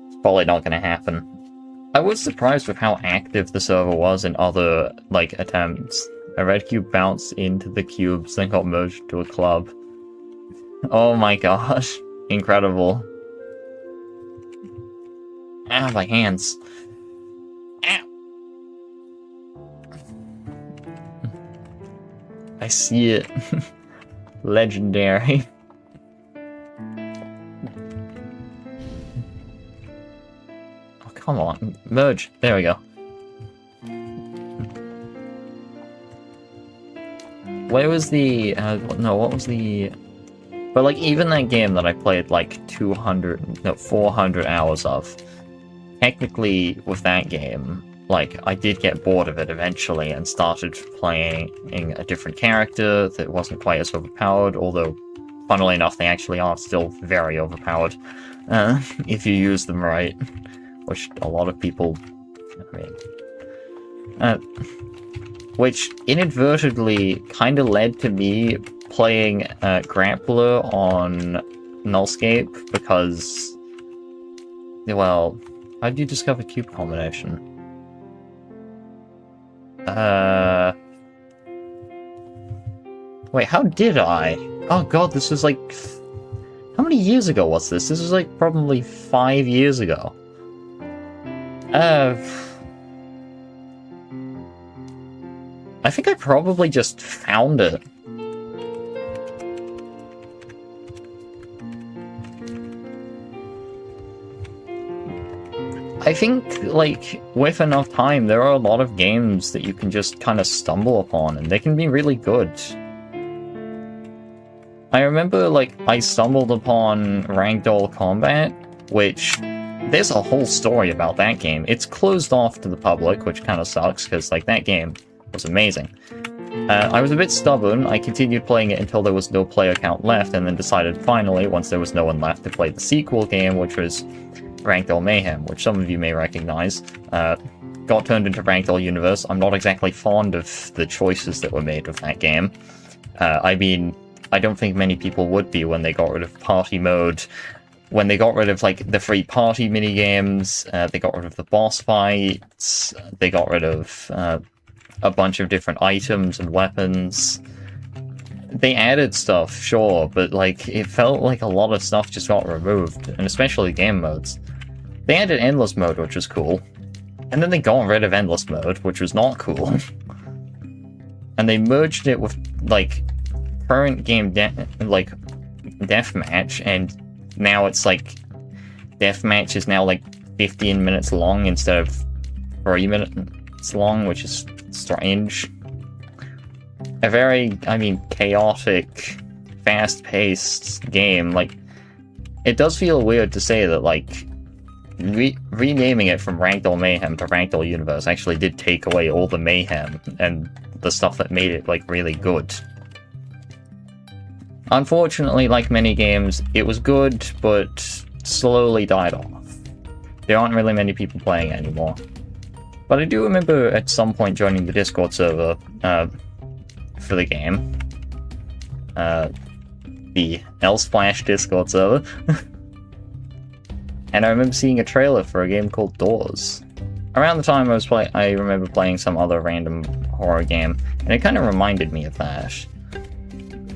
It's probably not gonna happen. I was surprised with how active the server was in other, like, attempts. A red cube bounced into the cubes, then got merged into a club. Oh my gosh. Incredible. Ow, my hands. Ow! I see it. Legendary. Oh, come on. Merge. There we go. Where was the... no, what was the... But, like, even that game that I played, like, 400 hours of, technically, with that game, like, I did get bored of it eventually and started playing a different character that wasn't quite as overpowered, although, funnily enough, they actually are still very overpowered, if you use them right, which a lot of people, I mean... which inadvertently kind of led to me playing Grappler on Nullscape, because, well, how did you discover cube combination? Wait, how did I? Oh god, this was like... How many years ago was this? This was like probably 5 years ago. I think I probably just found it. I think, like, with enough time, there are a lot of games that you can just kind of stumble upon, and they can be really good. I remember, like, I stumbled upon Ragdoll Combat, which... There's a whole story about that game. It's closed off to the public, which kind of sucks, because, like, that game was amazing. I was a bit stubborn. I continued playing it until there was no player count left, and then decided finally, once there was no one left, to play the sequel game, which was Ragdoll Mayhem, which some of you may recognize. Got turned into Ragdoll Universe. I'm not exactly fond of the choices that were made with that game. I mean, I don't think many people would be when they got rid of party mode. When they got rid of, like, the free party minigames, they got rid of the boss fights, they got rid of a bunch of different items and weapons. They added stuff, sure, but, like, it felt like a lot of stuff just got removed, and especially game modes. They added endless mode, which was cool, and then they got rid of endless mode, which was not cool. And they merged it with, like, current game, deathmatch, and now it's, like, deathmatch is now, like, 15 minutes long instead of 3 minutes long, which is strange. A very, I mean, chaotic, fast-paced game. Like, it does feel weird to say that, like, renaming it from Ragdoll Mayhem to Ragdoll Universe actually did take away all the mayhem and the stuff that made it, like, really good. Unfortunately, like many games, it was good, but slowly died off. There aren't really many people playing it anymore. But I do remember at some point joining the Discord server for the game. The L-Splash Discord server. And I remember seeing a trailer for a game called Doors. Around the time I remember playing some other random horror game, and it kind of reminded me of that.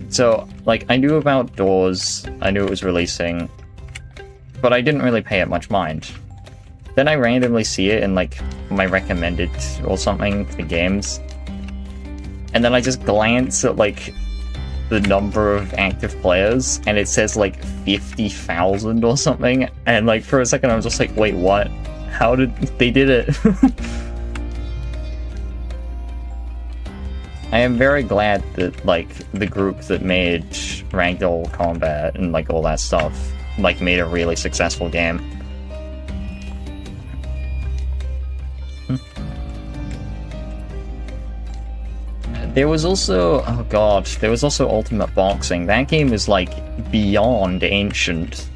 So, like, I knew about Doors, I knew it was releasing, but I didn't really pay it much mind. Then I randomly see it in, like, my recommended or something for games. And then I just glance at, like, the number of active players, and it says, like, 50,000 or something. And, like, for a second I was just like, wait, what? How did... they did it? I am very glad that, like, the group that made Ragdoll Combat and, like, all that stuff, like, made a really successful game. There was also, oh god, there was also Ultimate Boxing. That game is, like, beyond ancient.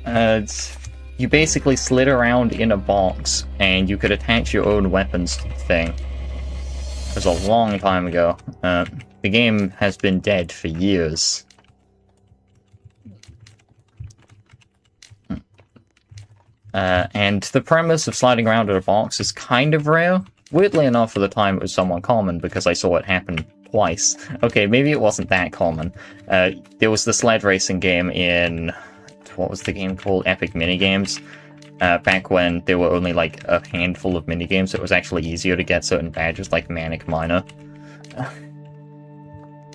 You basically slid around in a box, and you could attach your own weapons to the thing. It was a long time ago. The game has been dead for years. And the premise of sliding around in a box is kind of rare. Weirdly enough, for the time, it was somewhat common, because I saw it happen twice. Okay, maybe it wasn't that common. There was the sled racing game in... what was the game called? Epic Minigames. Back when there were only, like, a handful of minigames, so it was actually easier to get certain badges, like Manic Miner.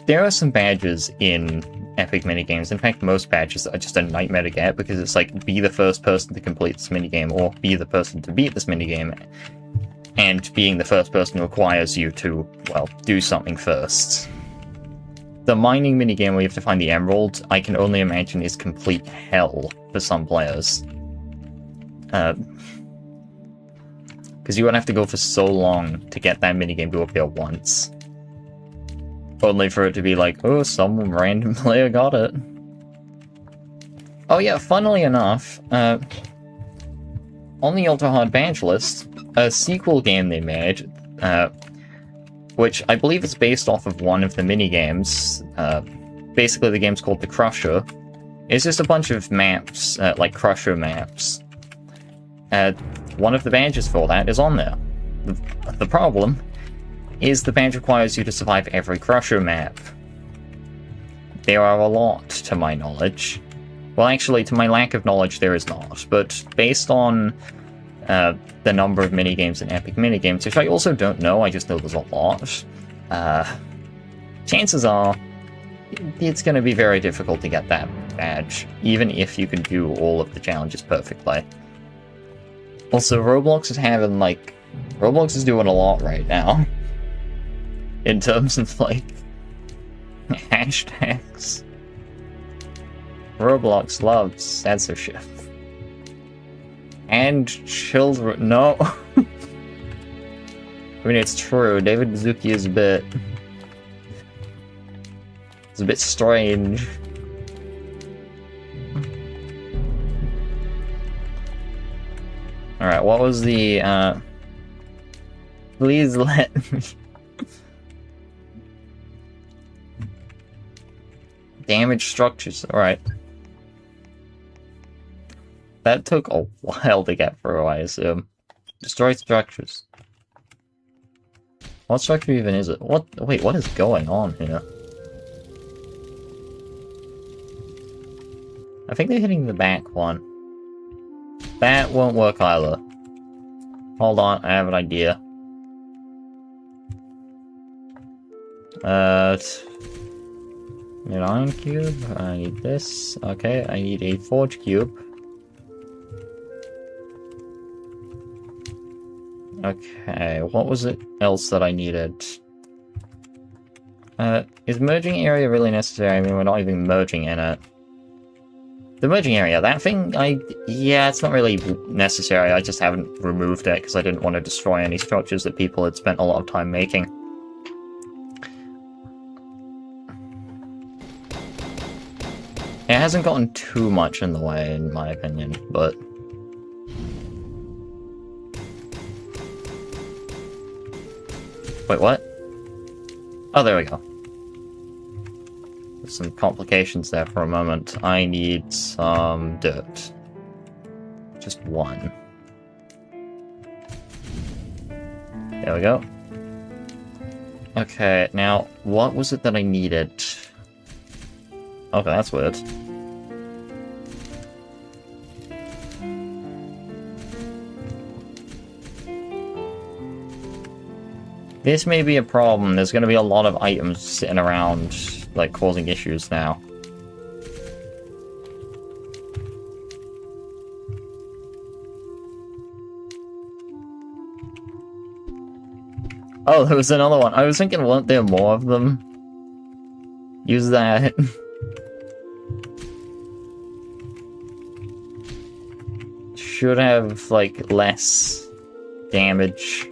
There are some badges in Epic Minigames. In fact, most badges are just a nightmare to get, because it's like, be the first person to complete this minigame, or be the person to beat this minigame. And being the first person requires you to, well, do something first. The mining minigame where you have to find the emerald, I can only imagine is complete hell for some players. Because you would have to go for so long to get that minigame to appear once. Only for it to be like, oh, some random player got it. Oh yeah, funnily enough, on the Ultra Hard badge list, a sequel game they made, which I believe is based off of one of the minigames. Basically, the game's called The Crusher. It's just a bunch of maps, like Crusher maps. One of the badges for that is on there. The problem is the badge requires you to survive every Crusher map. There are a lot, to my knowledge. Well, actually, to my lack of knowledge, there is not. But based on the number of minigames in Epic Minigames, which I also don't know, I just know there's a lot, chances are it's going to be very difficult to get that badge, even if you can do all of the challenges perfectly. Also, Roblox is having, like... Roblox is doing a lot right now. In terms of, like... hashtags. Roblox loves censorship. And children... No! I mean, it's true. David Baszucki is a bit... It's a bit strange. Alright, what was the, Please let me... Damage structures, alright. That took a while to get through, I assume. Destroy structures. What structure even is it? What? Wait, what is going on here? I think they're hitting the back one. That won't work either. Hold on, I have an idea. Need iron cube, I need this. Okay, I need a forge cube. Okay, what was it else that I needed? Is merging area really necessary? I mean, we're not even merging in it. The merging area, that thing, yeah, it's not really necessary. I just haven't removed it because I didn't want to destroy any structures that people had spent a lot of time making. It hasn't gotten too much in the way, in my opinion, but... Wait, what? Oh, there we go. There's some complications there for a moment. I need some dirt. Just one. There we go. Okay, now, what was it that I needed? Okay, that's weird. This may be a problem. There's going to be a lot of items sitting around, like, causing issues now. Oh, there was another one. I was thinking, weren't there more of them? Use that. Should have, like, less damage.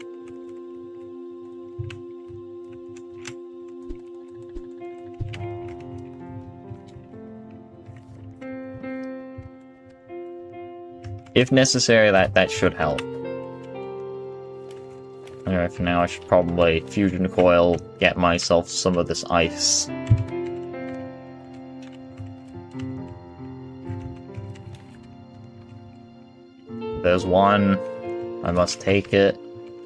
If necessary, that should help. Anyway, for now I should probably fusion coil, get myself some of this ice. There's one. I must take it,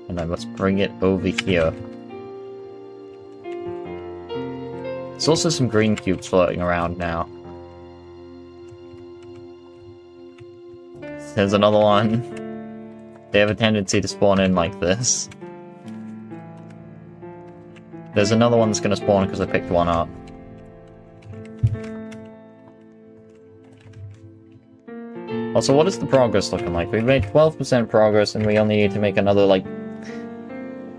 and I must bring it over here. There's also some green cubes floating around now. There's another one. They have a tendency to spawn in like this. There's another one that's gonna spawn because I picked one up. Also, what is the progress looking like? We've made 12% progress and we only need to make another, like...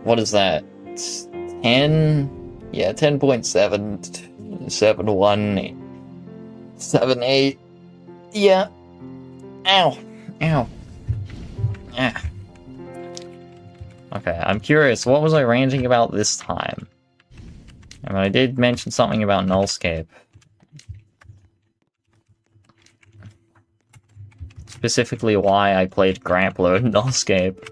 What is that? 10? Yeah, 10.7... 71... 78... Yeah. Ow. Ow. Ah. Okay, I'm curious, what was I ranting about this time? I mean, I did mention something about Nullscape. Specifically why I played Grappler in Nullscape.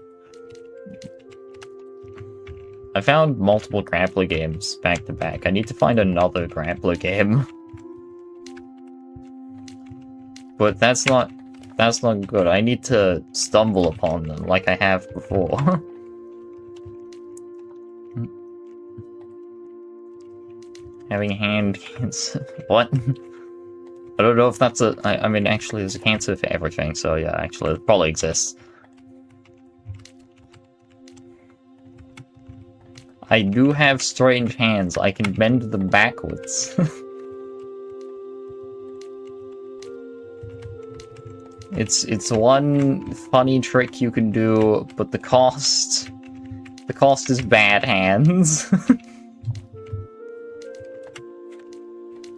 I found multiple Grappler games back to back. I need to find another Grappler game. But that's not good. I need to stumble upon them like I have before. Having hand cancer. What? I don't know if that's a... I mean, actually, there's a cancer for everything, so yeah, actually, it probably exists. I do have strange hands. I can bend them backwards. It's one funny trick you can do, but the cost is bad hands.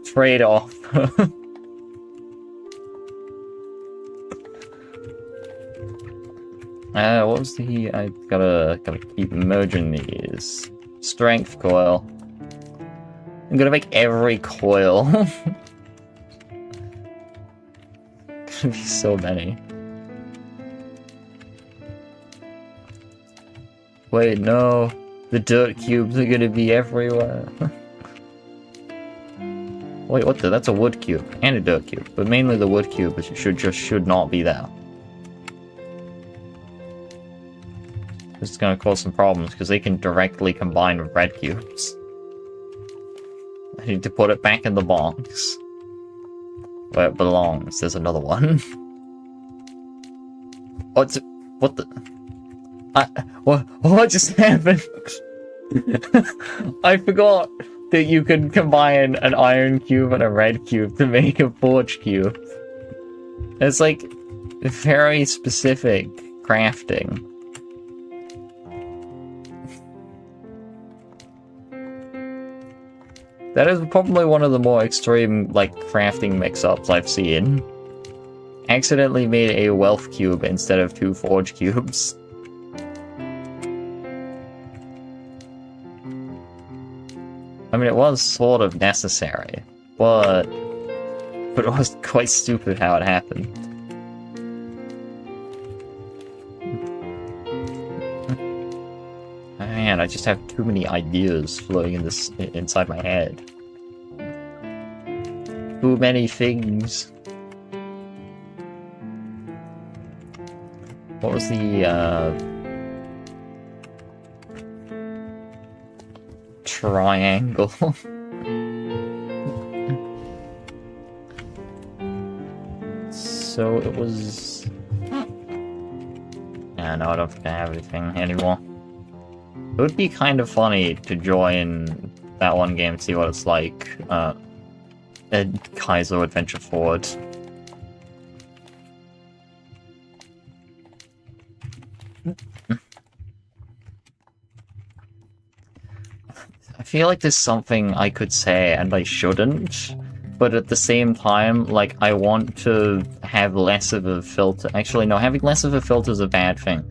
Trade-off. What was the... I gotta keep merging these. Strength coil. I'm gonna make every coil. Gonna be so many. Wait, no. The dirt cubes are gonna be everywhere. Wait, what the? That's a wood cube and a dirt cube, but mainly the wood cube, which should not be there. This is gonna cause some problems because they can directly combine with red cubes. I need to put it back in the box where it belongs. There's another one. What the? What just happened? I forgot that you can combine an iron cube and a red cube to make a forge cube. It's like very specific crafting. That is probably one of the more extreme, like, crafting mix-ups I've seen. Accidentally made a wealth cube instead of 2 forge cubes. I mean, it was sort of necessary, but it was quite stupid how it happened. Man, I just have too many ideas floating inside my head. Too many things. What was the triangle? So it was... Yeah, no, I don't think I have anything anymore. would be kind of funny to join that one game, see what it's like. Kaizo Adventure Forward. I feel like there's something I could say and I shouldn't, but at the same time, like, I want to have less of a filter. Actually, no, having less of a filter is a bad thing.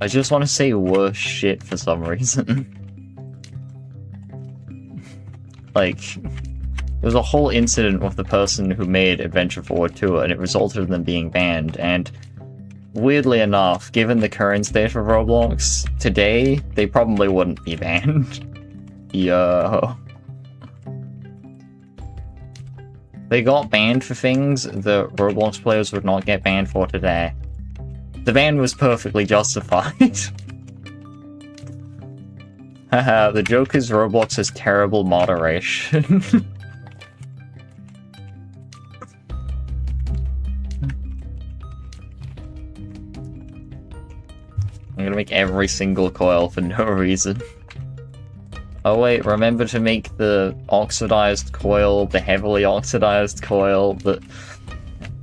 I just want to say worse shit for some reason. Like, there was a whole incident with the person who made Adventure Forward 2, and it resulted in them being banned, and weirdly enough, given the current state of Roblox, today, they probably wouldn't be banned. Yo. They got banned for things that Roblox players would not get banned for today. The ban was perfectly justified. Haha, the joke is Roblox has terrible moderation. I'm gonna make every single coil for no reason. Oh wait, remember to make the oxidized coil, the heavily oxidized coil,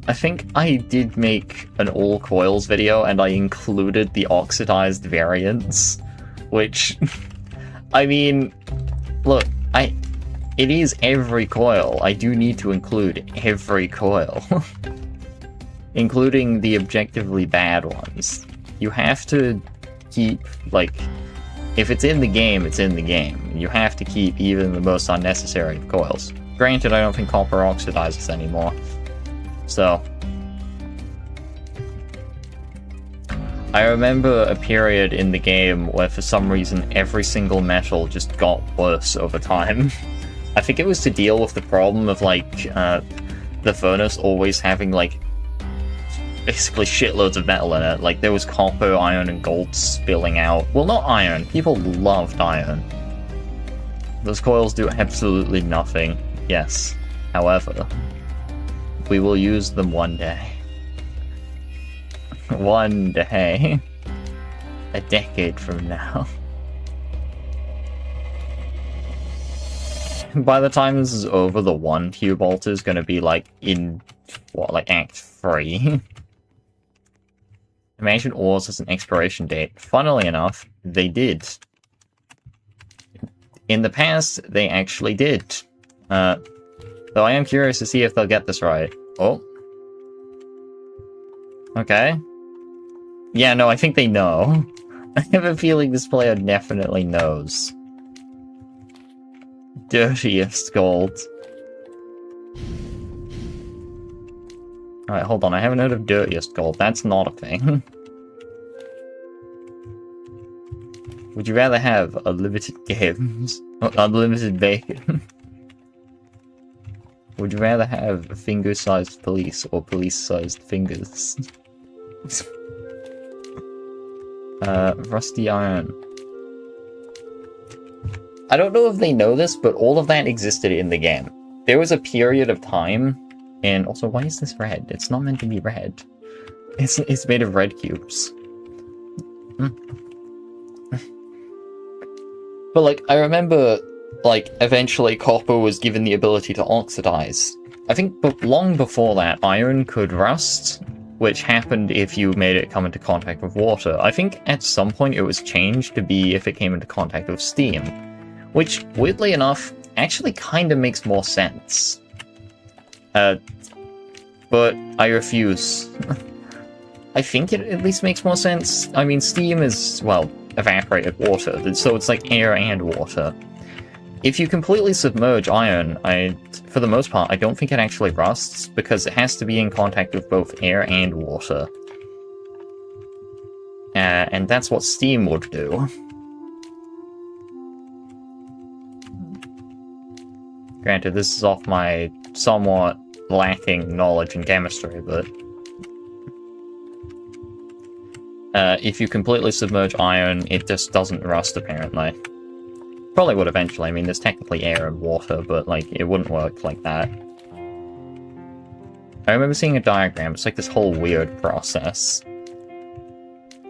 I think I did make an all coils video and I included the oxidized variants, which, I mean, look, it is every coil. I do need to include every coil, including the objectively bad ones. You have to keep, like, if it's in the game, it's in the game. You have to keep even the most unnecessary of coils. Granted, I don't think copper oxidizes anymore. So, I remember a period in the game where for some reason every single metal just got worse over time. I think it was to deal with the problem of, like, the furnace always having, like, basically shitloads of metal in it. Like, there was copper, iron, and gold spilling out. Well, not iron. People loved iron. Those coils do absolutely nothing. Yes. However, we will use them one day. One day. A decade from now. By the time this is over, the one tube altar is going to be, like, in, what, like, Act 3? Imagine ores as an expiration date. Funnily enough, they did. In the past, they actually did. Though I am curious to see if they'll get this right. Oh. Okay. Yeah, no, I think they know. I have a feeling this player definitely knows. Dirtiest gold. Alright, hold on, I haven't heard of dirtiest gold. That's not a thing. Would you rather have unlimited games? Or unlimited bacon? Would you rather have finger-sized police or police-sized fingers? Rusty iron. I don't know if they know this, but all of that existed in the game. There was a period of time, and also, why is this red? It's not meant to be red. It's made of red cubes. But, like, I remember, like, eventually copper was given the ability to oxidize. I think long before that, iron could rust, which happened if you made it come into contact with water. I think at some point it was changed to be if it came into contact with steam, which, weirdly enough, actually kind of makes more sense. But I refuse. I think it at least makes more sense. I mean, steam is, well, evaporated water, so it's like air and water. If you completely submerge iron, for the most part, I don't think it actually rusts, because it has to be in contact with both air and water. And that's what steam would do. Granted, this is off my somewhat lacking knowledge in chemistry, but if you completely submerge iron, it just doesn't rust, apparently. Probably would eventually. I mean, there's technically air and water, but, like, it wouldn't work like that. I remember seeing a diagram. It's like this whole weird process.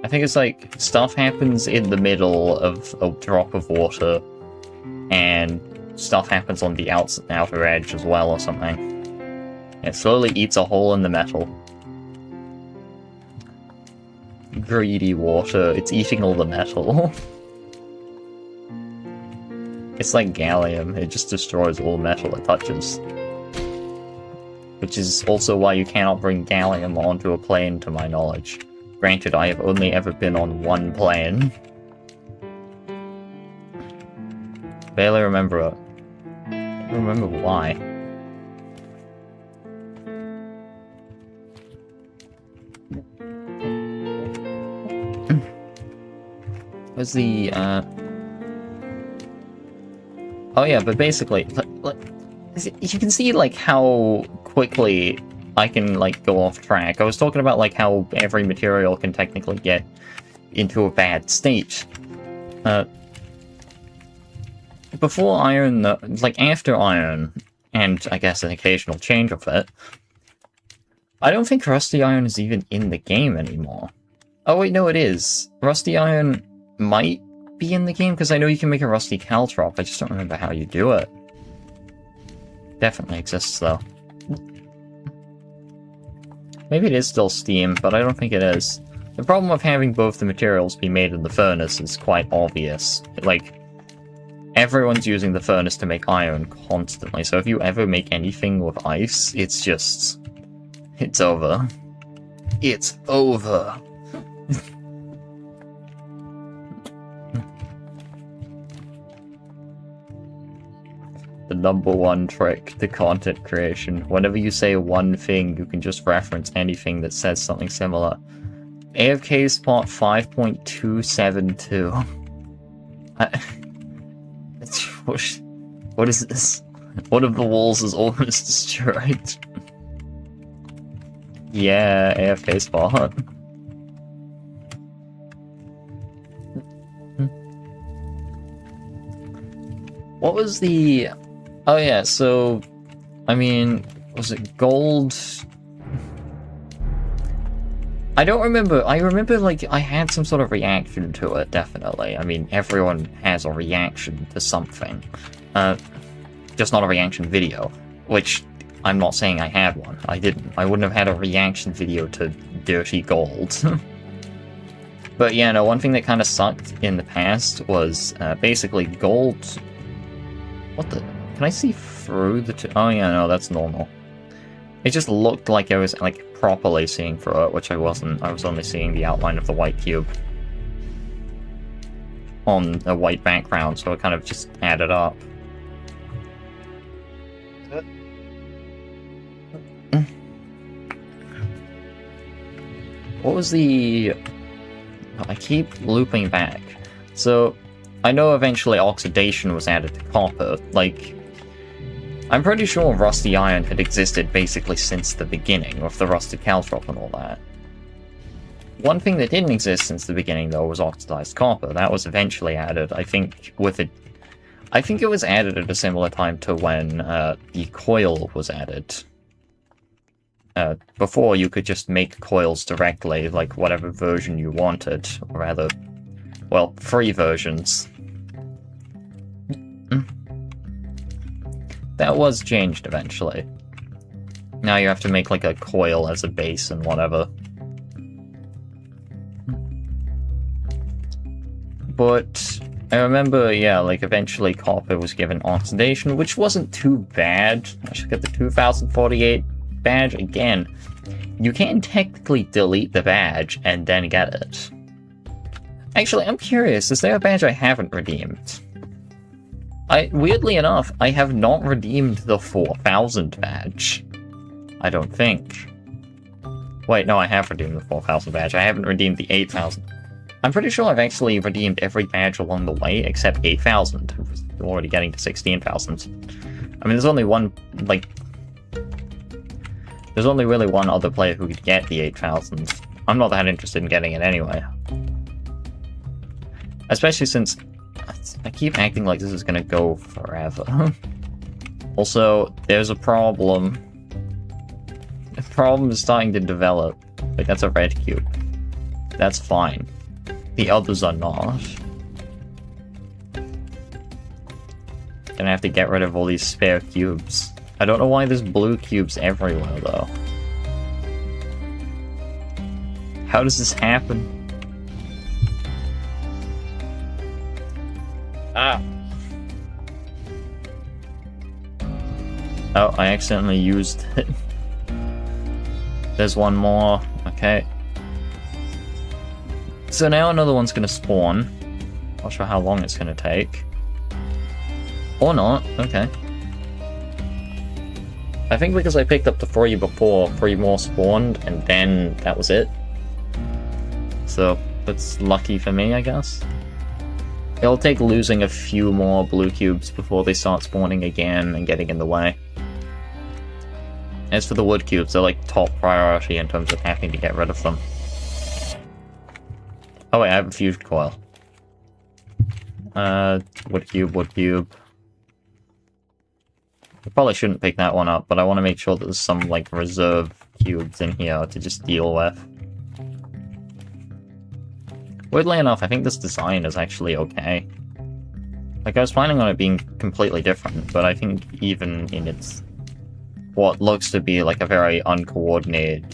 I think it's like stuff happens in the middle of a drop of water, and stuff happens on the outer edge as well or something. It slowly eats a hole in the metal. Greedy water, it's eating all the metal. It's like gallium, it just destroys all metal it touches. Which is also why you cannot bring gallium onto a plane, to my knowledge. Granted, I have only ever been on one plane. Barely remember it. I don't remember why. Where's the, Oh yeah, but basically, you can see, like, how quickly I can, like, go off track. I was talking about, like, how every material can technically get into a bad state. Before iron, like, after iron, and I guess an occasional change of it, I don't think rusty iron is even in the game anymore. Oh wait, no it is. Rusty iron might be in the game, because I know you can make a rusty caltrop, I just don't remember how you do it. Definitely exists, though. Maybe it is still steam, but I don't think it is. The problem of having both the materials be made in the furnace is quite obvious. Like, everyone's using the furnace to make iron constantly, so if you ever make anything with ice, it's just... it's over. It's over! The #1 trick to content creation. Whenever you say one thing, you can just reference anything that says something similar. AFK spot 5.272. What is this? One of the walls is almost destroyed. Yeah, AFK spot. What was the... Oh yeah, so, I mean, was it gold? I don't remember. I remember, like, I had some sort of reaction to it, definitely. I mean, everyone has a reaction to something. Just not a reaction video, which I'm not saying I had one. I didn't. I wouldn't have had a reaction video to Dirty Gold. But yeah, no, one thing that kind of sucked in the past was, basically gold... What the... Can I see through the oh yeah, no, that's normal. It just looked like I was, like, properly seeing through it, which I wasn't. I was only seeing the outline of the white cube on a white background, so it kind of just added up. What was the... I keep looping back. So, I know eventually oxidation was added to copper, like... I'm pretty sure rusty iron had existed basically since the beginning, with the rusted caltrop and all that. One thing that didn't exist since the beginning, though, was oxidized copper. That was eventually added, I think, with it... I think it was added at a similar time to when the coil was added. Before, you could just make coils directly, like whatever version you wanted, or rather, well, 3 versions. That was changed eventually. Now you have to make like a coil as a base and whatever. But I remember, yeah, like eventually copper was given oxidation, which wasn't too bad. I should get the 2048 badge again. You can technically delete the badge and then get it. Actually, I'm curious, is there a badge I haven't redeemed? Weirdly enough, I have not redeemed the 4000 badge. I don't think. Wait, no, I have redeemed the 4000 badge. I haven't redeemed the 8000. I'm pretty sure I've actually redeemed every badge along the way except 8000. I'm already getting to 16,000. I mean, there's only one, like... There's only really one other player who could get the 8000. I'm not that interested in getting it anyway. Especially since... I keep acting like this is gonna go forever. Also, there's a problem. The problem is starting to develop. Like, that's a red cube. That's fine. The others are not. Gonna have to get rid of all these spare cubes. I don't know why there's blue cubes everywhere, though. How does this happen? Ah! Oh, I accidentally used it. There's one more. Okay. So now another one's gonna spawn. Not sure how long it's gonna take. Or not. Okay. I think because I picked up the 3 before, 3 more spawned, and then that was it. So, that's lucky for me, I guess. It'll take losing a few more blue cubes before they start spawning again and getting in the way. As for the wood cubes, they're like top priority in terms of having to get rid of them. Oh wait, I have a fusion coil. Wood cube, wood cube. I probably shouldn't pick that one up, but I want to make sure that there's some, like, reserve cubes in here to just deal with. Weirdly enough, I think this design is actually okay. Like, I was planning on it being completely different, but I think even in its... what looks to be, like, a very uncoordinated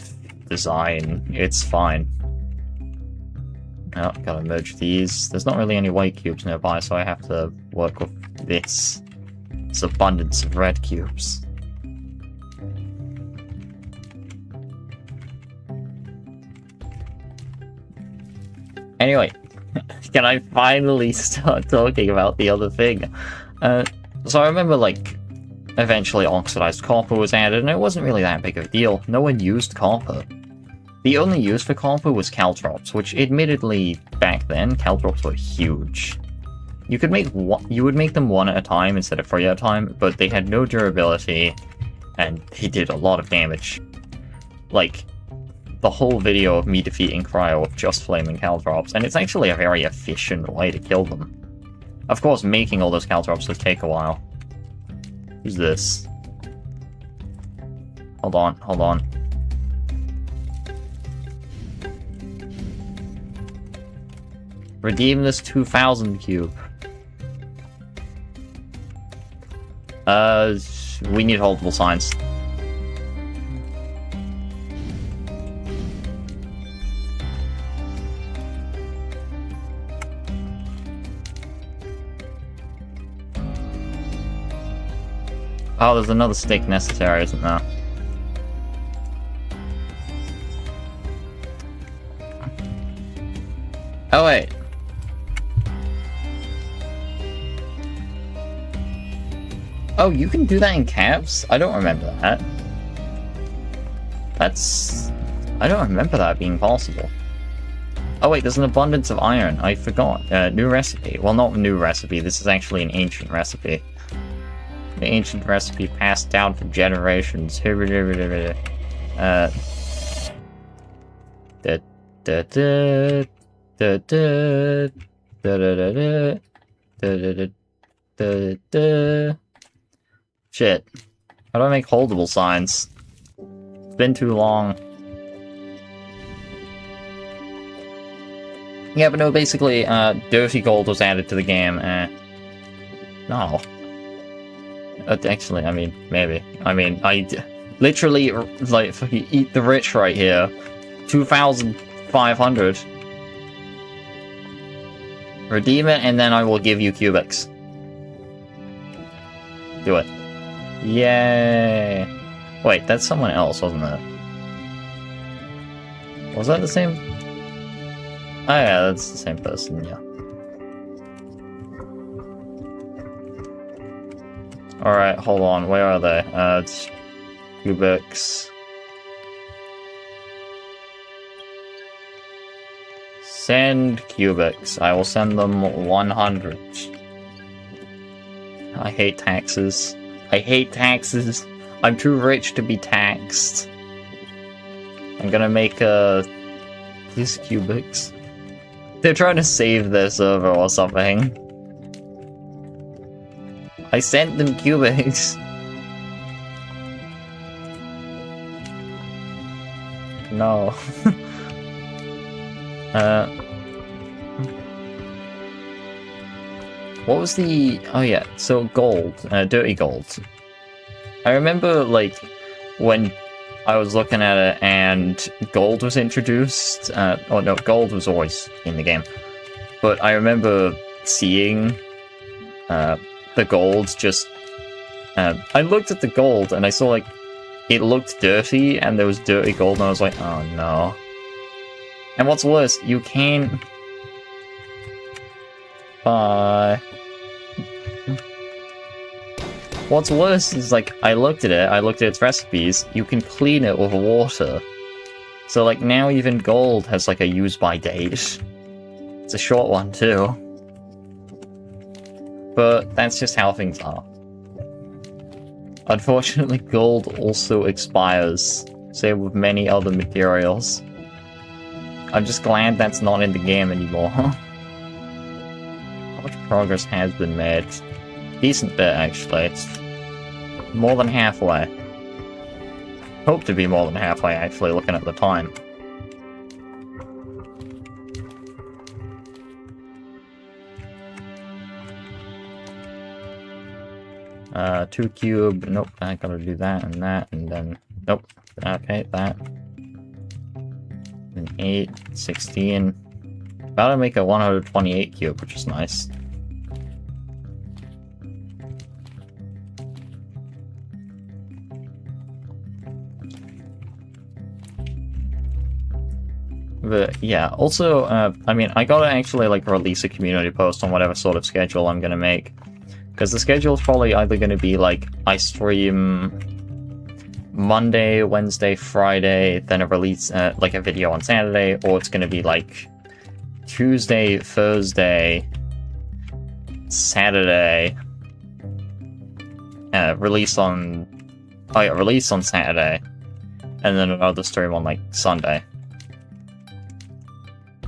design, it's fine. Oh, gotta merge these. There's not really any white cubes nearby, so I have to work with this abundance of red cubes. Anyway, can I finally start talking about the other thing? So I remember, like, eventually oxidized copper was added, and it wasn't really that big of a deal. No one used copper. The only use for copper was caltrops, which admittedly, back then, caltrops were huge. You would make them 1 at a time instead of 3 at a time, but they had no durability, and they did a lot of damage. Like, the whole video of me defeating Cryo with just flaming caltrops, and it's actually a very efficient way to kill them. Of course, making all those caltrops would take a while. Who's this? Hold on, hold on. Redeem this 2000 cube. We need holdable signs. Oh, there's another stick necessary, isn't there? Oh, wait. Oh, you can do that in caps? I don't remember that. I don't remember that being possible. Oh wait, there's an abundance of iron. I forgot. New recipe. Well, not new recipe. This is actually an ancient recipe. The ancient recipe passed down for generations. Shit. How do I make holdable signs? It's been too long. Yeah, but no, basically, dirty gold was added to the game. No. Actually, I mean, maybe. I mean, literally, like, eat the rich right here. 2,500. Redeem it, and then I will give you cubics. Do it. Yay! Wait, that's someone else, wasn't it? Was that the same? Oh yeah, that's the same person, yeah. Alright, hold on, where are they? It's cubics. Send cubics. I will send them 100. I hate taxes. I hate taxes. I'm too rich to be taxed. I'm gonna make these cubics. They're trying to save their server or something. I sent them cubics. No. What was the... Oh yeah, so gold. Dirty gold. I remember, like, when I was looking at it and gold was introduced. Oh no, gold was always in the game. But I remember seeing the gold just... I looked at the gold and I saw, like, it looked dirty and there was dirty gold and I was like, oh no. And what's worse, you can... Bye. What's worse is, like, I looked at its recipes, you can clean it with water. So, like, now even gold has, like, a use-by date. It's a short one, too. But that's just how things are. Unfortunately, gold also expires, same with many other materials. I'm just glad that's not in the game anymore. How much progress has been made? Decent bit, actually. It's more than halfway. Hope to be more than halfway, actually, looking at the time. Two cube, nope, I gotta do that, and then, nope, okay, that. And 8, 16. Gotta make a 128 cube, which is nice. But yeah, also, I mean, I gotta actually, like, release a community post on whatever sort of schedule I'm gonna make. Because the schedule is probably either going to be, like, I stream Monday, Wednesday, Friday, then a release, like, a video on Saturday, or it's going to be, like, Tuesday, Thursday, Saturday, release on Saturday, and then another stream on, like, Sunday.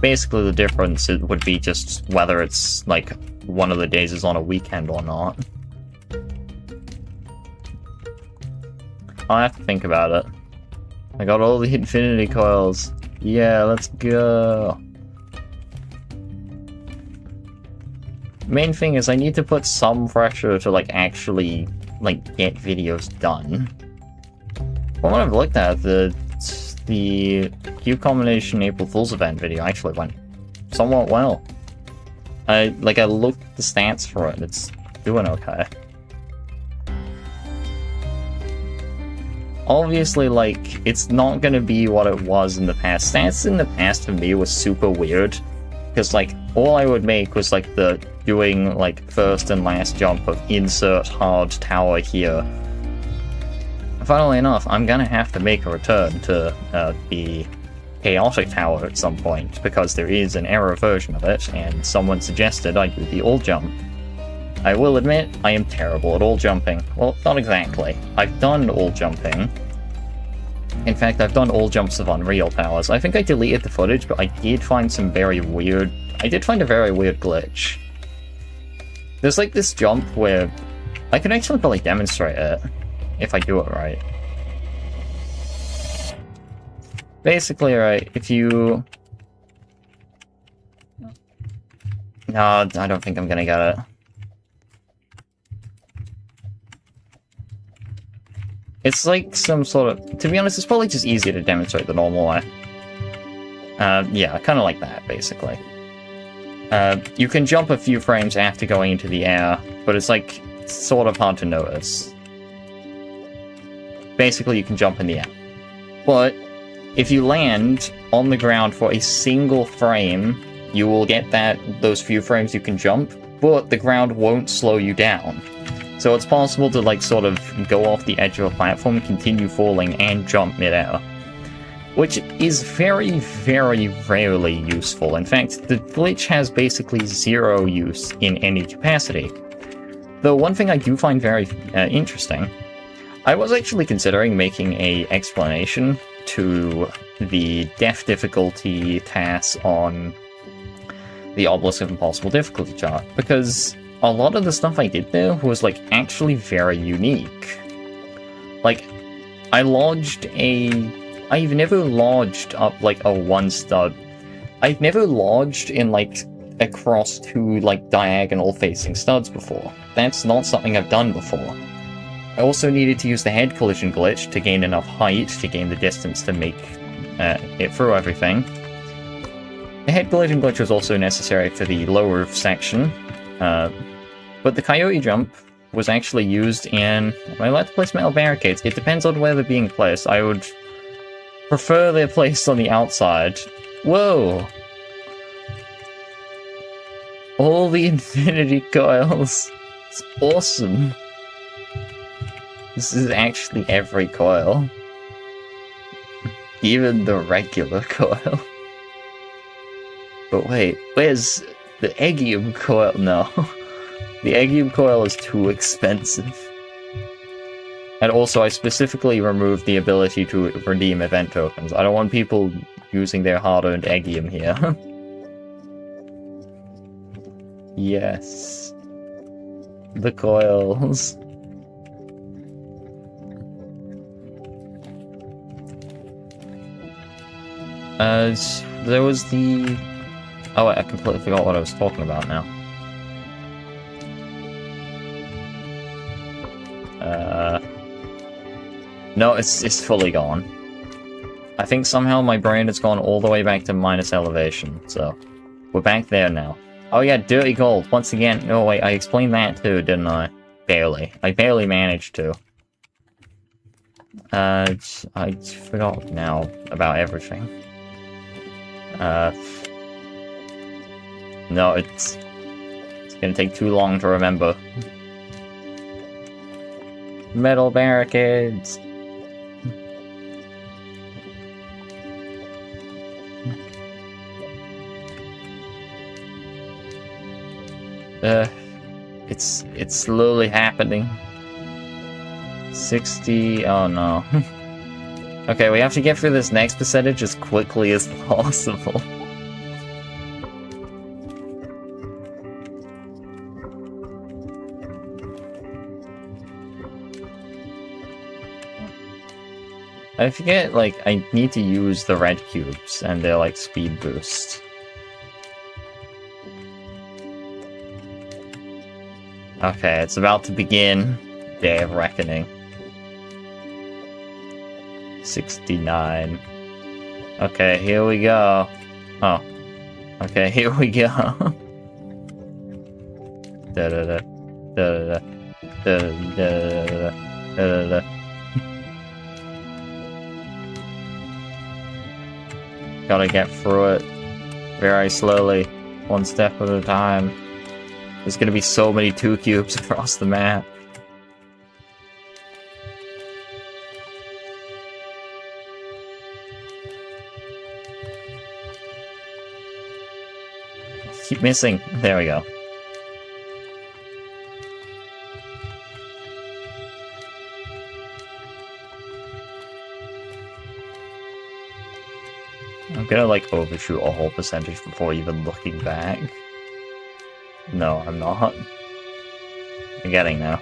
Basically, the difference would be just whether it's, like, one of the days is on a weekend or not. I'll have to think about it. I got all the infinity coils. Yeah, let's go. Main thing is I need to put some pressure to, like, actually, like, get videos done. From what I've looked at, the Cube Combination April Fool's event video actually went somewhat well. I looked at the stats for it, it's doing okay. Obviously, like, it's not gonna be what it was in the past. Stats in the past for me was super weird, because, like, all I would make was, like, the doing, like, first and last jump of insert hard tower here. Funnily enough, I'm gonna have to make a return to the Chaotic Tower at some point, because there is an error version of it, and someone suggested I do the all jump. I will admit, I am terrible at all jumping. Well, not exactly. I've done all jumping. In fact, I've done all jumps of Unreal Towers. I think I deleted the footage, but I did find a very weird glitch. There's, like, this jump where I can actually probably demonstrate it, if I do it right. Basically, right, if you... No, I don't think I'm gonna get it. It's like some sort of... To be honest, it's probably just easier to demonstrate the normal way. Yeah, kind of like that, basically. You can jump a few frames after going into the air, but it's, like, sort of hard to notice. Basically, you can jump in the air. But if you land on the ground for a single frame, you will get those few frames you can jump, but the ground won't slow you down. So it's possible to, like, sort of go off the edge of a platform, continue falling, and jump mid-air. Which is very, very rarely useful. In fact, the glitch has basically zero use in any capacity. Though one thing I do find very interesting, I was actually considering making an explanation to the death difficulty tasks on the Obelisk of Impossible difficulty chart, because a lot of the stuff I did there was, like, actually very unique. Like, I've never lodged up, like, a 1-stud I've never lodged in, like, across two, like, diagonal facing studs before. That's not something I've done before. I also needed to use the head collision glitch to gain enough height to gain the distance to make it through everything. The head collision glitch was also necessary for the lower roof section, but the coyote jump was actually used in... Am I allowed to place metal barricades? It depends on where they're being placed. I would prefer they're placed on the outside. Whoa! All the infinity coils. It's awesome. This is actually every coil. Even the regular coil. But wait, where's the Eggium coil? No. The Eggium coil is too expensive. And also, I specifically removed the ability to redeem event tokens. I don't want people using their hard-earned Eggium here. Yes. The coils. There was the... Oh, I completely forgot what I was talking about now. No, it's fully gone. I think somehow my brain has gone all the way back to minus elevation, so... We're back there now. Oh yeah, dirty gold, once again. No, wait, I explained that too, didn't I? Barely. I barely managed to. I forgot now about everything. No, it's gonna take too long to remember. Metal barricades! It's slowly happening. 60, oh no. Okay, we have to get through this next percentage as quickly as possible. I forget, like, I need to use the red cubes, and they're like speed boost. Okay, it's about to begin. Day of Reckoning. 69. Okay, here we go. Oh. Okay, here we go. Da-da-da. Da-da-da. Da-da-da. Da-da-da. Gotta get through it very slowly, one step at a time. There's gonna be so many 2 cubes across the map. Keep missing. There we go. I'm gonna, like, overshoot a whole percentage before even looking back. No, I'm not. I'm getting there.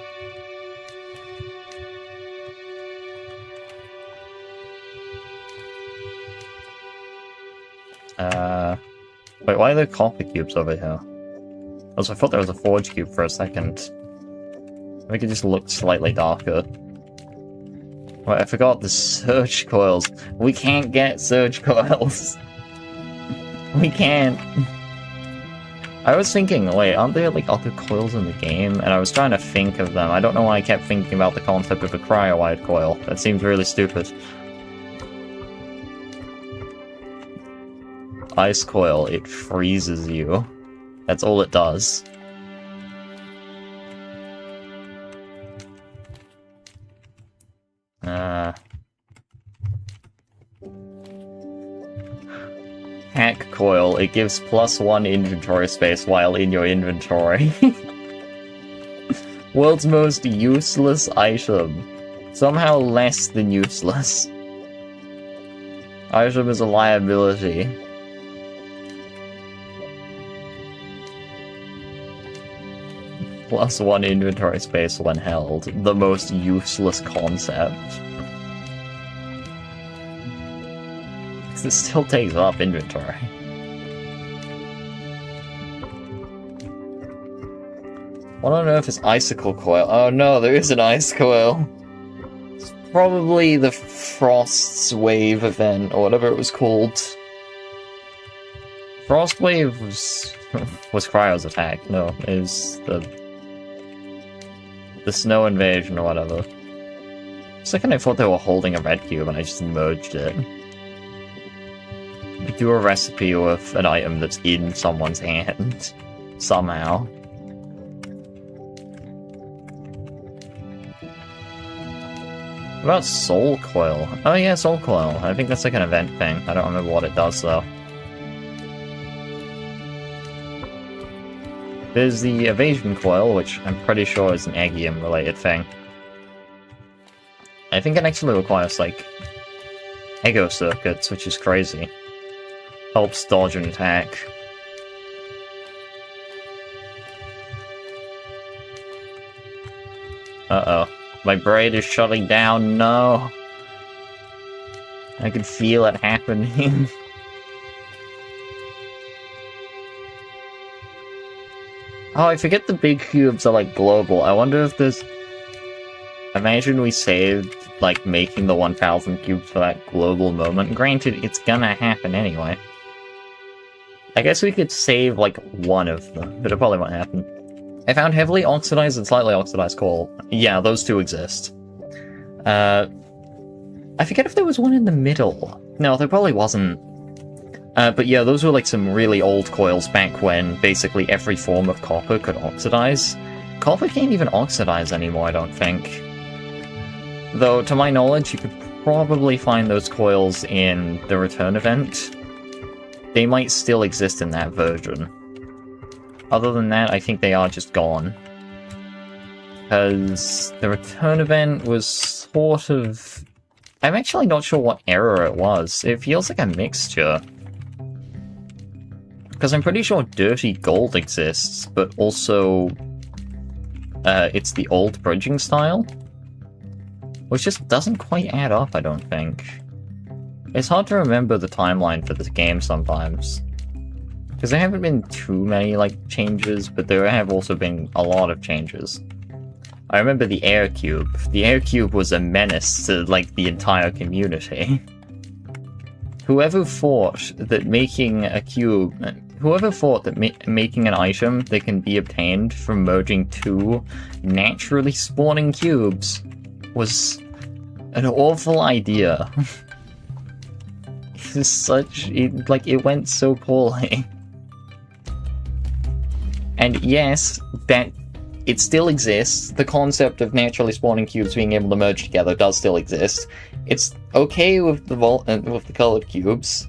Wait, why are there copper cubes over here? Also, I thought there was a forge cube for a second. Make it just look slightly darker. Wait, I forgot the surge coils. We can't get surge coils. We can't. I was thinking, wait, aren't there like other coils in the game? And I was trying to think of them. I don't know why I kept thinking about the concept of a cryo-wide coil. That seems really stupid. Ice coil, it freezes you. That's all it does. Hack coil, it gives +1 inventory space while in your inventory. World's most useless item. Somehow less than useless. Item is a liability. +1 inventory space when held. The most useless concept. Because it still takes up inventory. What on earth is Icicle Coil? Oh no, there is an Ice Coil. It's probably the Frost's Wave event, or whatever it was called. Frost Wave was Cryo's attack. No, it was the Snow Invasion or whatever. Second, I thought they were holding a red cube, and I just merged it. Do a recipe with an item that's in someone's hand somehow. What about Soul Coil? Oh yeah, Soul Coil. I think that's like an event thing. I don't remember what it does though. There's the Evasion Coil, which I'm pretty sure is an Eggium related thing. I think it actually requires like Ego Circuits, which is crazy. Helps dodge and attack. Uh-oh. My braid is shutting down, no! I can feel it happening. Oh, I forget the big cubes are like global. I wonder if there's... Imagine we saved, like, making the 1000 cubes for that global moment. Granted, it's gonna happen anyway. I guess we could save, like, one of them, but it probably won't happen. I found heavily oxidized and slightly oxidized coal. Yeah, those two exist. I forget if there was one in the middle. No, there probably wasn't. But yeah, those were like some really old coils back when basically every form of copper could oxidize. Copper can't even oxidize anymore, I don't think. Though, to my knowledge, you could probably find those coils in the Return event. They might still exist in that version. Other than that, I think they are just gone. Because the Return event was sort of... I'm actually not sure what error it was. It feels like a mixture. Because I'm pretty sure Dirty Gold exists, but also... it's the old bridging style? Which just doesn't quite add up, I don't think. It's hard to remember the timeline for this game sometimes. Because there haven't been too many, like, changes, but there have also been a lot of changes. I remember the Air Cube. The Air Cube was a menace to, like, the entire community. Whoever thought that making a cube... Whoever thought that making an item that can be obtained from merging two naturally spawning cubes was an awful idea. It went so poorly. And yes, that it still exists. The concept of naturally spawning cubes being able to merge together does still exist. It's okay with the colored cubes.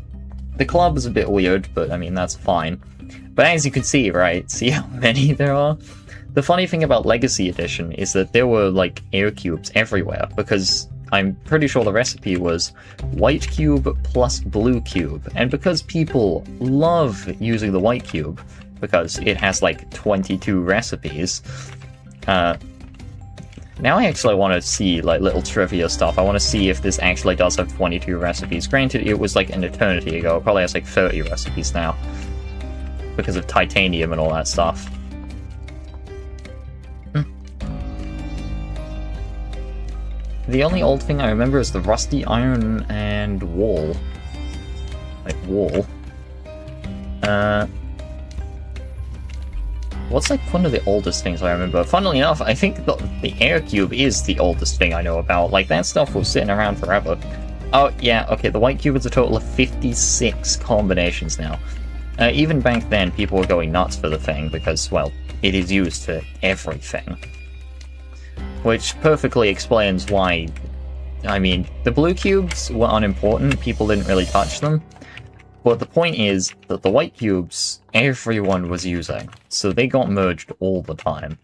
The club is a bit weird, but I mean, that's fine. But as you can see, right, see how many there are? The funny thing about Legacy Edition is that there were, like, air cubes everywhere, because I'm pretty sure the recipe was white cube plus blue cube. And because people love using the white cube, because it has, like, 22 recipes, now I actually want to see, like, little trivia stuff. I want to see if this actually does have 22 recipes. Granted, it was, like, an eternity ago. It probably has, like, 30 recipes now. Because of titanium and all that stuff. The only old thing I remember is the rusty iron and wall. Like, wall. What's, like, one of the oldest things I remember? Funnily enough, I think the air cube is the oldest thing I know about. Like, that stuff was sitting around forever. Oh, yeah, okay, the white cube is a total of 56 combinations now. Even back then, people were going nuts for the thing because, well, it is used for everything. Which perfectly explains why... I mean, the blue cubes were unimportant, people didn't really touch them. But the point is that the white cubes, everyone was using, so they got merged all the time.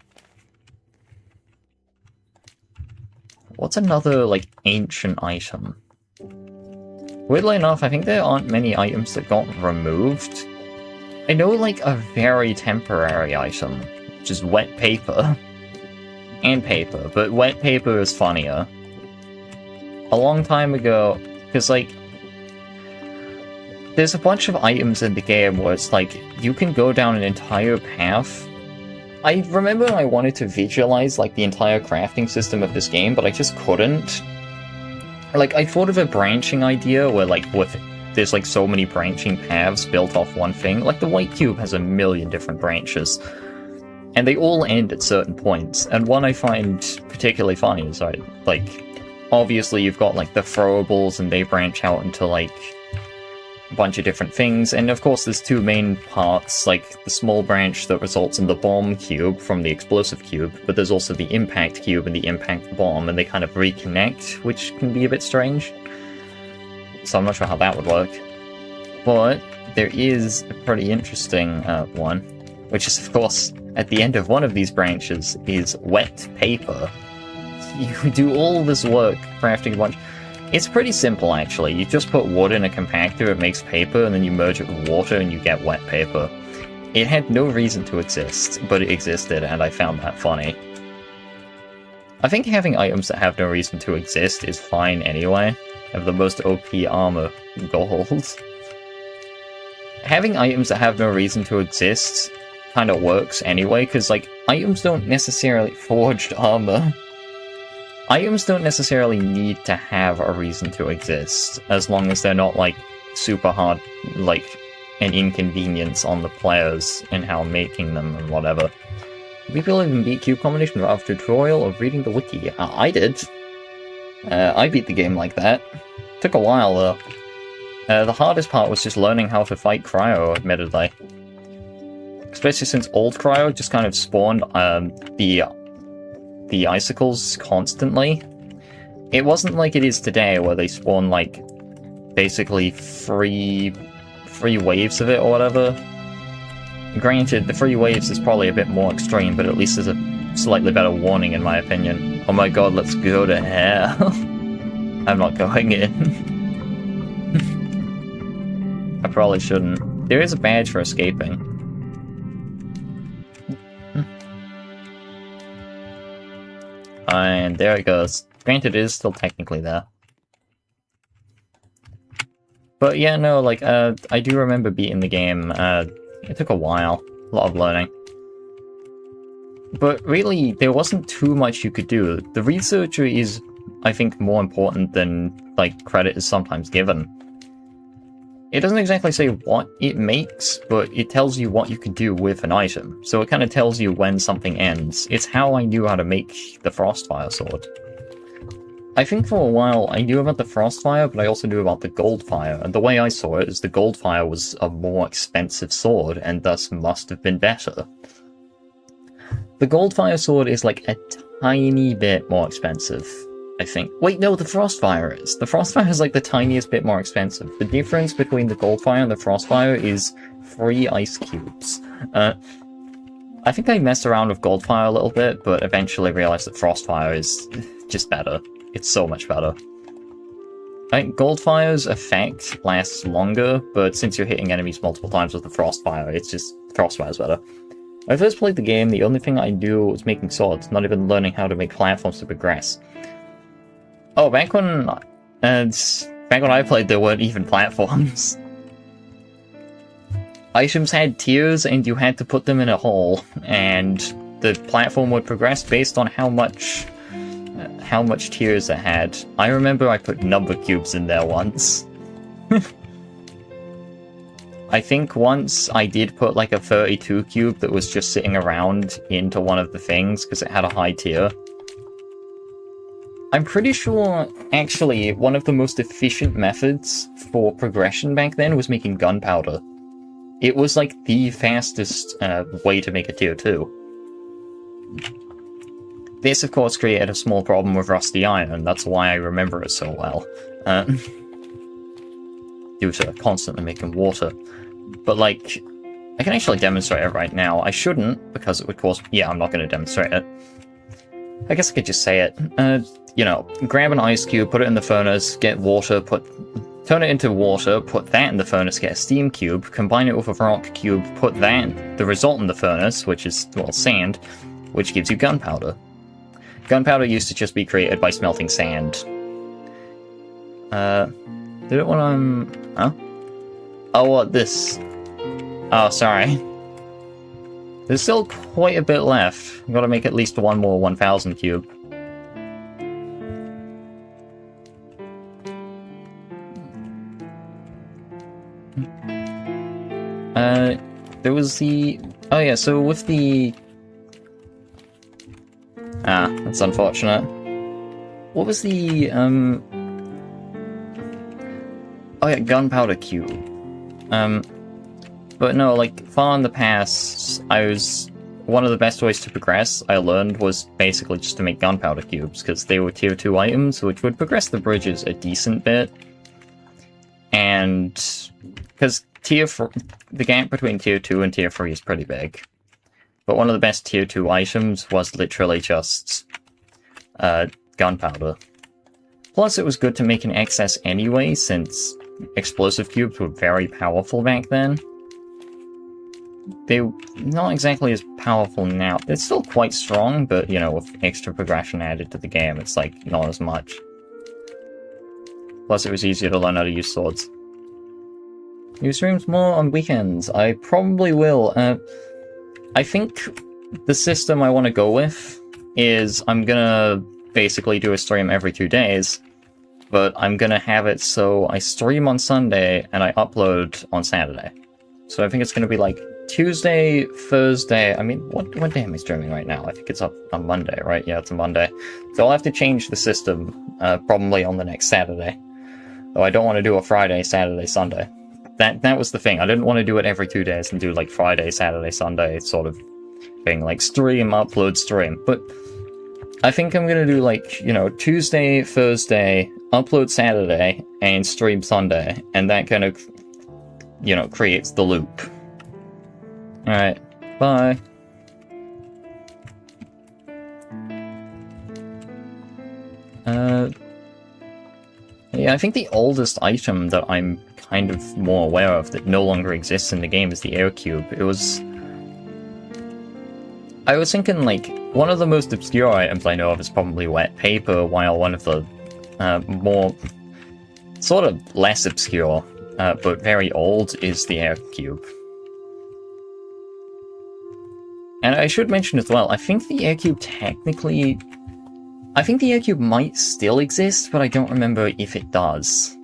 What's another, like, ancient item? Weirdly enough, I think there aren't many items that got removed. I know, like, a very temporary item, which is wet paper. And paper, but wet paper is funnier. A long time ago, because, like, there's a bunch of items in the game where it's like, you can go down an entire path I remember I wanted to visualize, like, the entire crafting system of this game, but I just couldn't. Like, I thought of a branching idea where, like, there's, like, so many branching paths built off one thing. Like, the white cube has a million different branches. And they all end at certain points. And one I find particularly funny is, like, obviously you've got, like, the throwables, and they branch out into, like, a bunch of different things. And, of course, there's two main parts, like, the small branch that results in the bomb cube from the explosive cube, but there's also the impact cube and the impact bomb, and they kind of reconnect, which can be a bit strange. So I'm not sure how that would work. But there is a pretty interesting one, which is, of course, at the end of one of these branches is wet paper. You do all this work crafting a bunch. It's pretty simple, actually. You just put wood in a compactor, it makes paper, and then you merge it with water and you get wet paper. It had no reason to exist, but it existed, and I found that funny. I think having items that have no reason to exist is fine anyway. I have the most OP armor gold. Having items that have no reason to exist kind of works anyway, because, like, items don't necessarily... Forged armor. Items don't necessarily need to have a reason to exist, as long as they're not, like, super hard, like, an inconvenience on the players in how making them and whatever. People even beat Cube Combination without a tutorial or reading the wiki. I did. I beat the game like that. Took a while, though. The hardest part was just learning how to fight Cryo, admittedly. Especially since old Cryo just kind of spawned the icicles constantly. It wasn't like it is today, where they spawn, like, basically free waves of it or whatever. Granted, the free waves is probably a bit more extreme, but at least there's a slightly better warning, in my opinion. Oh my god, let's go to hell. I'm not going in. I probably shouldn't. There is a badge for escaping. And there it goes. Granted, it is still technically there. But yeah, no, like, I do remember beating the game. It took a while. A lot of learning. But really, there wasn't too much you could do. The researcher is, I think, more important than, like, credit is sometimes given. It doesn't exactly say what it makes, but it tells you what you can do with an item. So it kind of tells you when something ends. It's how I knew how to make the Frostfire sword. I think for a while I knew about the Frostfire, but I also knew about the Goldfire, and the way I saw it is the Goldfire was a more expensive sword, and thus must have been better. The Goldfire sword is like a tiny bit more expensive, I think. Wait, no, the Frostfire is. The Frostfire is like the tiniest bit more expensive. The difference between the Goldfire and the Frostfire is 3 ice cubes. I think I messed around with Goldfire a little bit, but eventually realized that Frostfire is just better. It's so much better. I think Goldfire's effect lasts longer, but since you're hitting enemies multiple times with the Frostfire, it's just... Frostfire's better. When I first played the game, the only thing I knew was making swords, not even learning how to make platforms to progress. Oh, back when I played, there weren't even platforms. Items had tiers, and you had to put them in a hole, and the platform would progress based on how much tiers it had. I remember I put number cubes in there once. I think once I did put like a 32 cube that was just sitting around into one of the things because it had a high tier. I'm pretty sure, actually, one of the most efficient methods for progression back then was making gunpowder. It was like the fastest way to make a tier 2. This, of course, created a small problem with rusty iron, that's why I remember it so well. Due to constantly making water. But, like, I can actually demonstrate it right now. I shouldn't, because it would cause... Yeah, I'm not going to demonstrate it. I guess I could just say it. You know, grab an ice cube, put it in the furnace, get water, turn it into water, put that in the furnace, get a steam cube, combine it with a rock cube, put the result in the furnace, which is, well, sand, which gives you gunpowder. Gunpowder used to just be created by smelting sand. Did it when I'm... Huh? Oh, what, this? Oh, sorry. There's still quite a bit left. I've got to make at least one more 1000 cube. There was the... Oh yeah, so with the... Ah, that's unfortunate. What was the, Oh yeah, gunpowder cube. But no, like, far in the past, one of the best ways to progress, I learned, was basically just to make gunpowder cubes, because they were tier 2 items, which would progress the bridges a decent bit. And... because the gap between tier 2 and tier 3 is pretty big. But one of the best tier 2 items was literally just gunpowder. Plus, it was good to make an excess anyway, since explosive cubes were very powerful back then. They're not exactly as powerful now. They're still quite strong, but, you know, with extra progression added to the game, it's, like, not as much. Plus, it was easier to learn how to use swords. New streams more on weekends. I probably will. I think the system I want to go with is I'm gonna basically do a stream every 2 days, but I'm gonna have it so I stream on Sunday and I upload on Saturday. So I think it's gonna be like Tuesday, Thursday. I mean, what day am I streaming right now? I think it's up on Monday, right? Yeah, it's a Monday. So I'll have to change the system probably on the next Saturday. Though I don't want to do a Friday, Saturday, Sunday. That was the thing. I didn't want to do it every 2 days and do like Friday, Saturday, Sunday sort of thing, like stream, upload, stream. But I think I'm gonna do like, you know, Tuesday, Thursday, upload Saturday, and stream Sunday, and that kind of, you know, creates the loop. Alright, bye. Yeah, I think the oldest item that I'm kind of more aware of that no longer exists in the game is the air cube. I was thinking, like, one of the most obscure items I know of is probably wet paper, while one of the more sort of less obscure, but very old, is the air cube. And I should mention as well, I think the air cube technically... I think the air cube might still exist, but I don't remember if it does.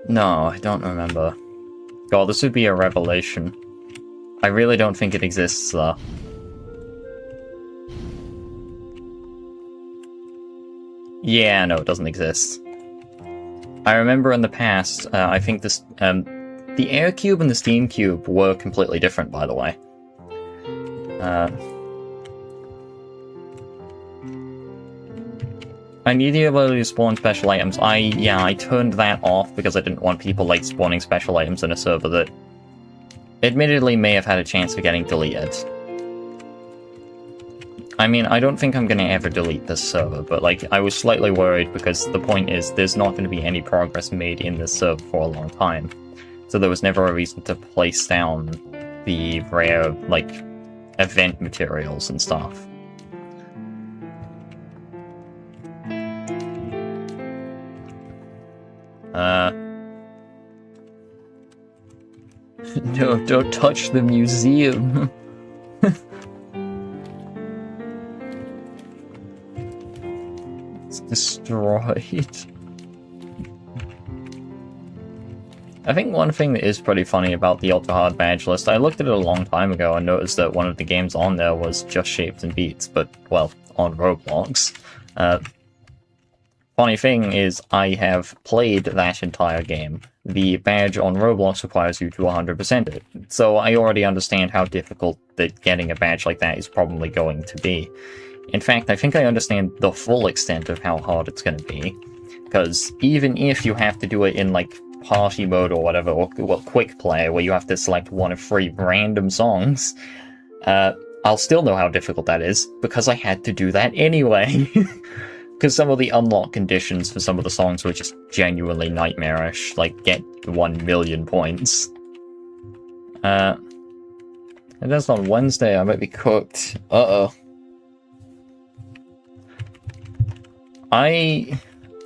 No, I don't remember. God, this would be a revelation. I really don't think it exists, though. Yeah, no, it doesn't exist. I remember in the past, I think this, the air cube and the steam cube were completely different, by the way. I need the ability to spawn special items. I turned that off because I didn't want people, like, spawning special items in a server that admittedly may have had a chance of getting deleted. I mean, I don't think I'm gonna ever delete this server, but, like, I was slightly worried because the point is there's not gonna be any progress made in this server for a long time. So there was never a reason to place down the rare, like, event materials and stuff. No, don't touch the museum. It's destroyed. I think one thing that is pretty funny about the Ultra Hard badge list, I looked at it a long time ago and noticed that one of the games on there was Just Shapes and Beats, but, well, on Roblox. Funny thing is, I have played that entire game. The badge on Roblox requires you to 100% it, so I already understand how difficult that getting a badge like that is probably going to be. In fact, I think I understand the full extent of how hard it's going to be, because even if you have to do it in, like, party mode or whatever, or well, quick play, where you have to select one of 3 random songs, I'll still know how difficult that is, because I had to do that anyway. Because some of the unlock conditions for some of the songs were just genuinely nightmarish, like get 1 million points. And that's on Wednesday, I might be cooked. Uh-oh. I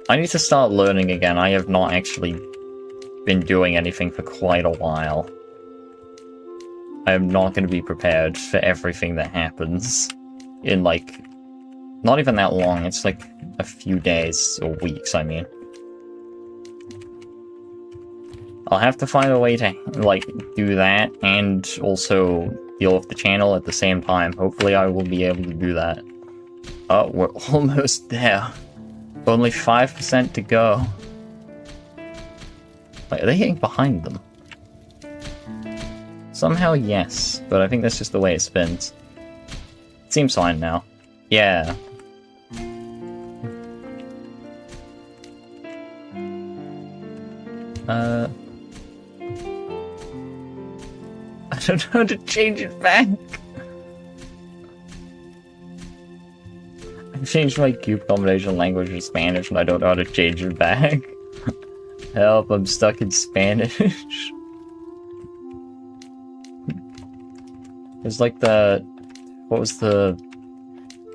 need to start learning again. I have not actually been doing anything for quite a while. I'm not going to be prepared for everything that happens in, like, not even that long. It's like a few days or weeks, I mean. I'll have to find a way to, like, do that and also deal with the channel at the same time. Hopefully I will be able to do that. Oh, we're almost there. Only 5% to go. Wait, are they getting behind them? Somehow, yes, but I think that's just the way it spins. It seems fine now. Yeah. I don't know how to change it back. I changed my cube combination language to Spanish and I don't know how to change it back. Help, I'm stuck in Spanish. There's like the... What was the...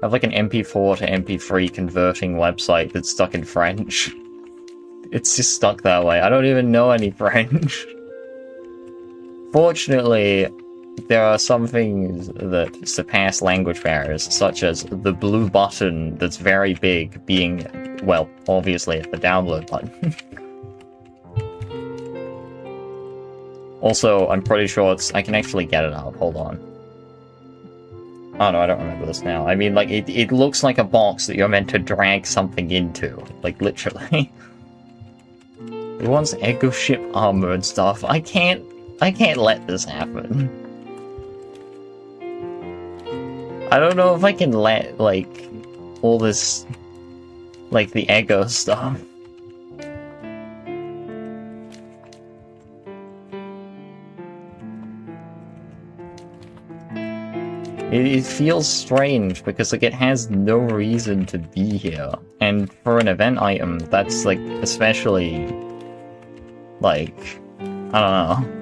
I have like an MP4 to MP3 converting website that's stuck in French. It's just stuck that way. I don't even know any French. Fortunately, there are some things that surpass language barriers, such as the blue button that's very big being, well, obviously the download button. Also, I'm pretty sure I can actually get it up. Hold on. Oh no, I don't remember this now. I mean, like, it looks like a box that you're meant to drag something into. Like, literally. It wants Echo Ship armor and stuff. I can't let this happen. I don't know if I can let, like, all this, like, the Echo stuff. It feels strange because, like, it has no reason to be here. And for an event item, that's, like, especially, like, I don't know.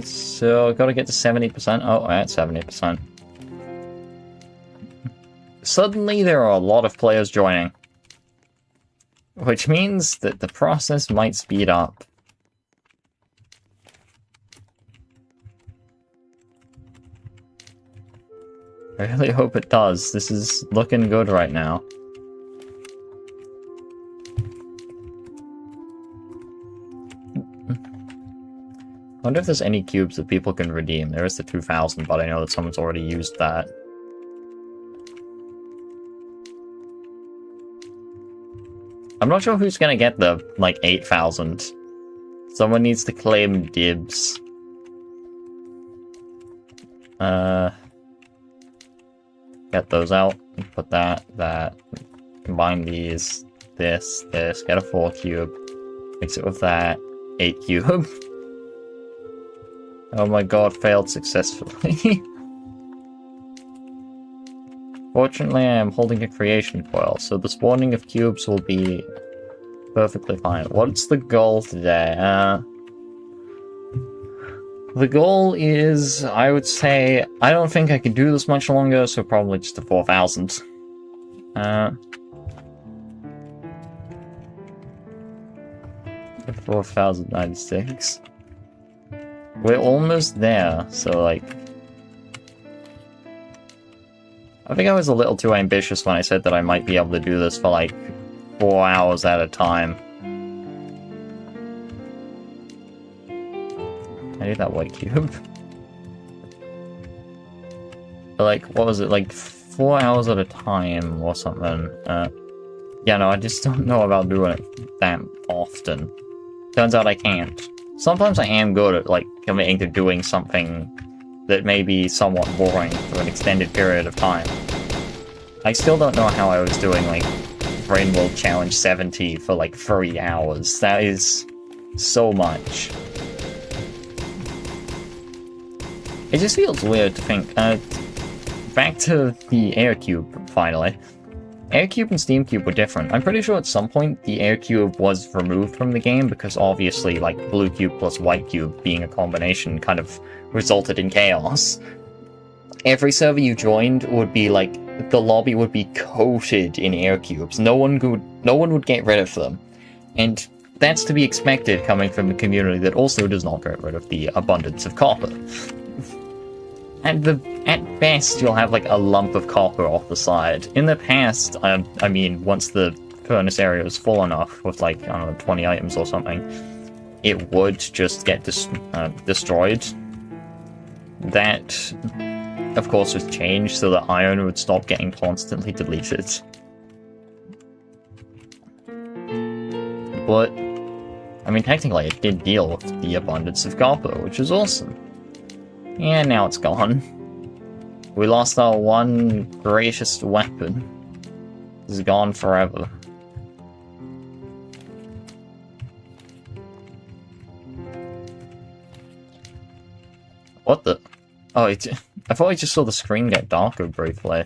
So I've got to get to 70%. Oh, at 70%. Suddenly there are a lot of players joining. Which means that the process might speed up. I really hope it does. This is looking good right now. I wonder if there's any cubes that people can redeem. There is the 2000, but I know that someone's already used that. I'm not sure who's gonna get the, like, 8,000. Someone needs to claim dibs. Get those out. Put that. Combine these. This. Get a 4 cube. Mix it with that. 8 cube. Oh my god, failed successfully. Fortunately, I am holding a creation coil, so the spawning of cubes will be perfectly fine. What's the goal today? The goal is, I would say, I don't think I can do this much longer, so probably just a 4,000. 4,096. We're almost there, so, like... I think I was a little too ambitious when I said that I might be able to do this for, like, 4 hours at a time. I need that white cube. But, like, what was it, like, 4 hours at a time or something? Yeah, no, I just don't know about doing it that often. Turns out I can't. Sometimes I am good at, like, committing to doing something that may be somewhat boring for an extended period of time. I still don't know how I was doing, like, Brain World Challenge 70 for, like, 3 hours. That is so much. It just feels weird to think, back to the Aircube, finally. Aircube and Steamcube were different. I'm pretty sure at some point the Aircube was removed from the game because obviously, like, Blue Cube plus White Cube being a combination kind of resulted in chaos. Every server you joined would be, like, the lobby would be coated in air cubes. No one would get rid of them. And that's to be expected coming from a community that also does not get rid of the abundance of copper. At best, you'll have like a lump of copper off the side. In the past, I mean, once the furnace area was full enough with like, I don't know, 20 items or something, it would just get destroyed. That, of course, was changed so that iron would stop getting constantly deleted. But, I mean, technically it did deal with the abundance of copper, which is awesome. And now it's gone. We lost our one greatest weapon. It's gone forever. What the? Oh, I thought I just saw the screen get darker briefly.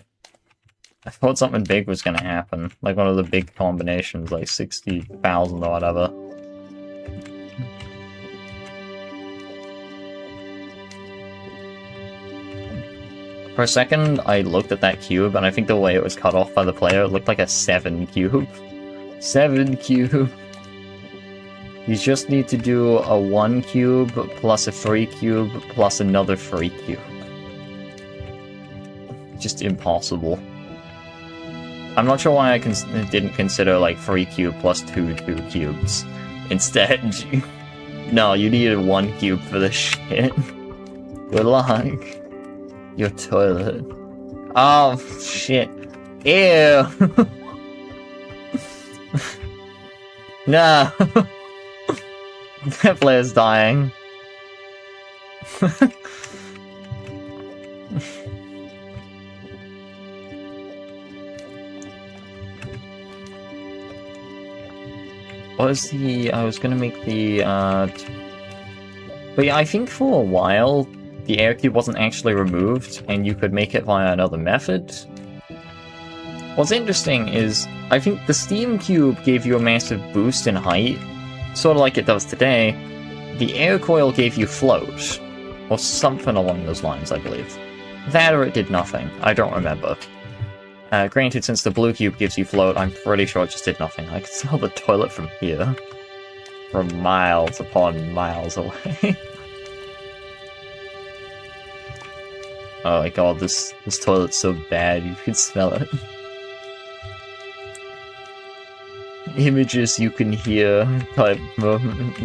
I thought something big was gonna happen. Like one of the big combinations, like 60,000 or whatever. For a second, I looked at that cube, and I think the way it was cut off by the player, it looked like a 7 cube. 7 cube! You just need to do a 1 cube, plus a 3 cube, plus another 3 cube. Just impossible. I'm not sure why I didn't consider, like, 3 cube plus 2 cubes. Instead, no, you needed 1 cube for this shit. Good luck. Your toilet. Oh, shit. Ew! No! That player's dying. What was the... I was gonna make the, But yeah, I think for a while, the air cube wasn't actually removed, and you could make it via another method. What's interesting is, I think the steam cube gave you a massive boost in height, sort of like it does today. The air coil gave you float, or something along those lines, I believe. That or it did nothing, I don't remember. Granted, since the blue cube gives you float, I'm pretty sure it just did nothing. I can smell the toilet from here. From miles upon miles away. Oh my god, this toilet's so bad, you can smell it. Images you can hear type moment.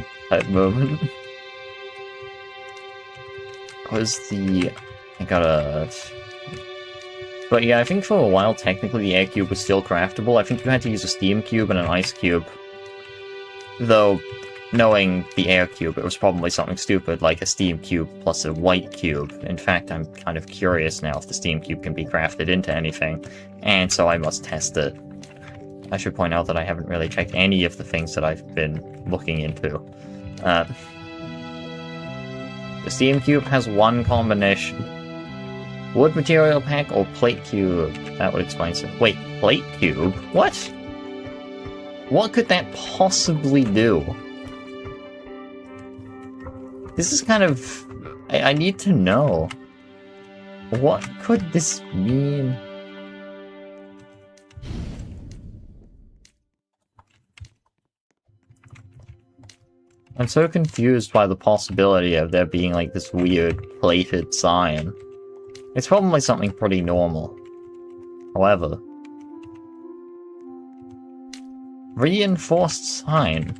Was the... I gotta... But yeah, I think for a while, technically the air cube was still craftable. I think you had to use a steam cube and an ice cube. Though, knowing the air cube, it was probably something stupid, like a steam cube plus a white cube. In fact, I'm kind of curious now if the steam cube can be crafted into anything, and so I must test it. I should point out that I haven't really checked any of the things that I've been looking into. The steam cube has one combination. Wood material pack or plate cube? That would explain it. Wait, plate cube? What? What could that possibly do? This is kind of... I need to know. What could this mean? I'm so confused by the possibility of there being like this weird plated sign. It's probably something pretty normal. However... Reinforced sign?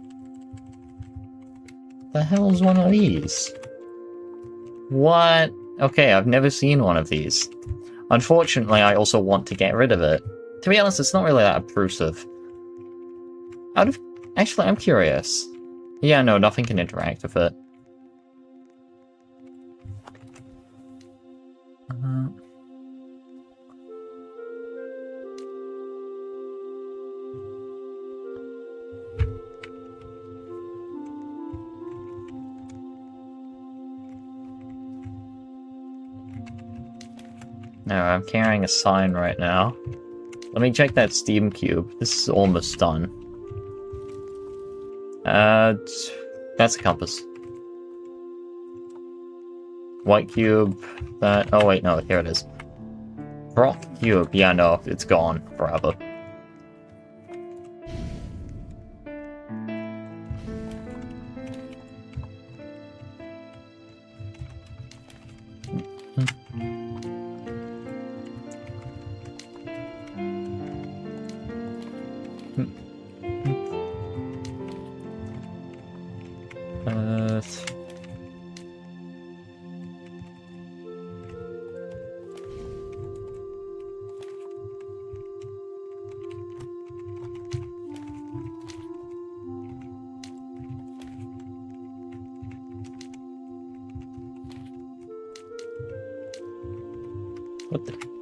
The hell is one of these? What? Okay, I've never seen one of these. Unfortunately, I also want to get rid of it. To be honest, it's not really that obtrusive. Actually, I'm curious. Yeah, no, nothing can interact with it. No, I'm carrying a sign right now. Let me check that steam cube. This is almost done. That's a compass. White cube, that... Oh wait, no, here it is. Rock Cube. Yeah, no, it's gone forever.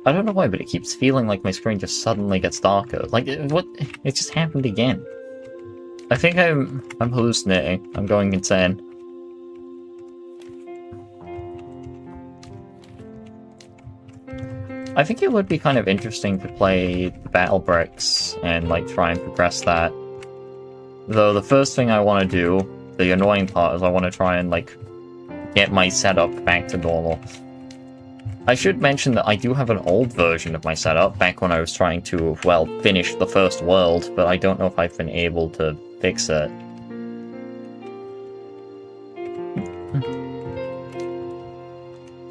I don't know why, but it keeps feeling like my screen just suddenly gets darker. Like, what? It just happened again. I think I'm hallucinating. I'm going insane. I think it would be kind of interesting to play the Battle Bricks and, like, try and progress that. Though the first thing I want to do, the annoying part, is I want to try and, like, get my setup back to normal. I should mention that I do have an old version of my setup, back when I was trying to, well, finish the first world, but I don't know if I've been able to fix it.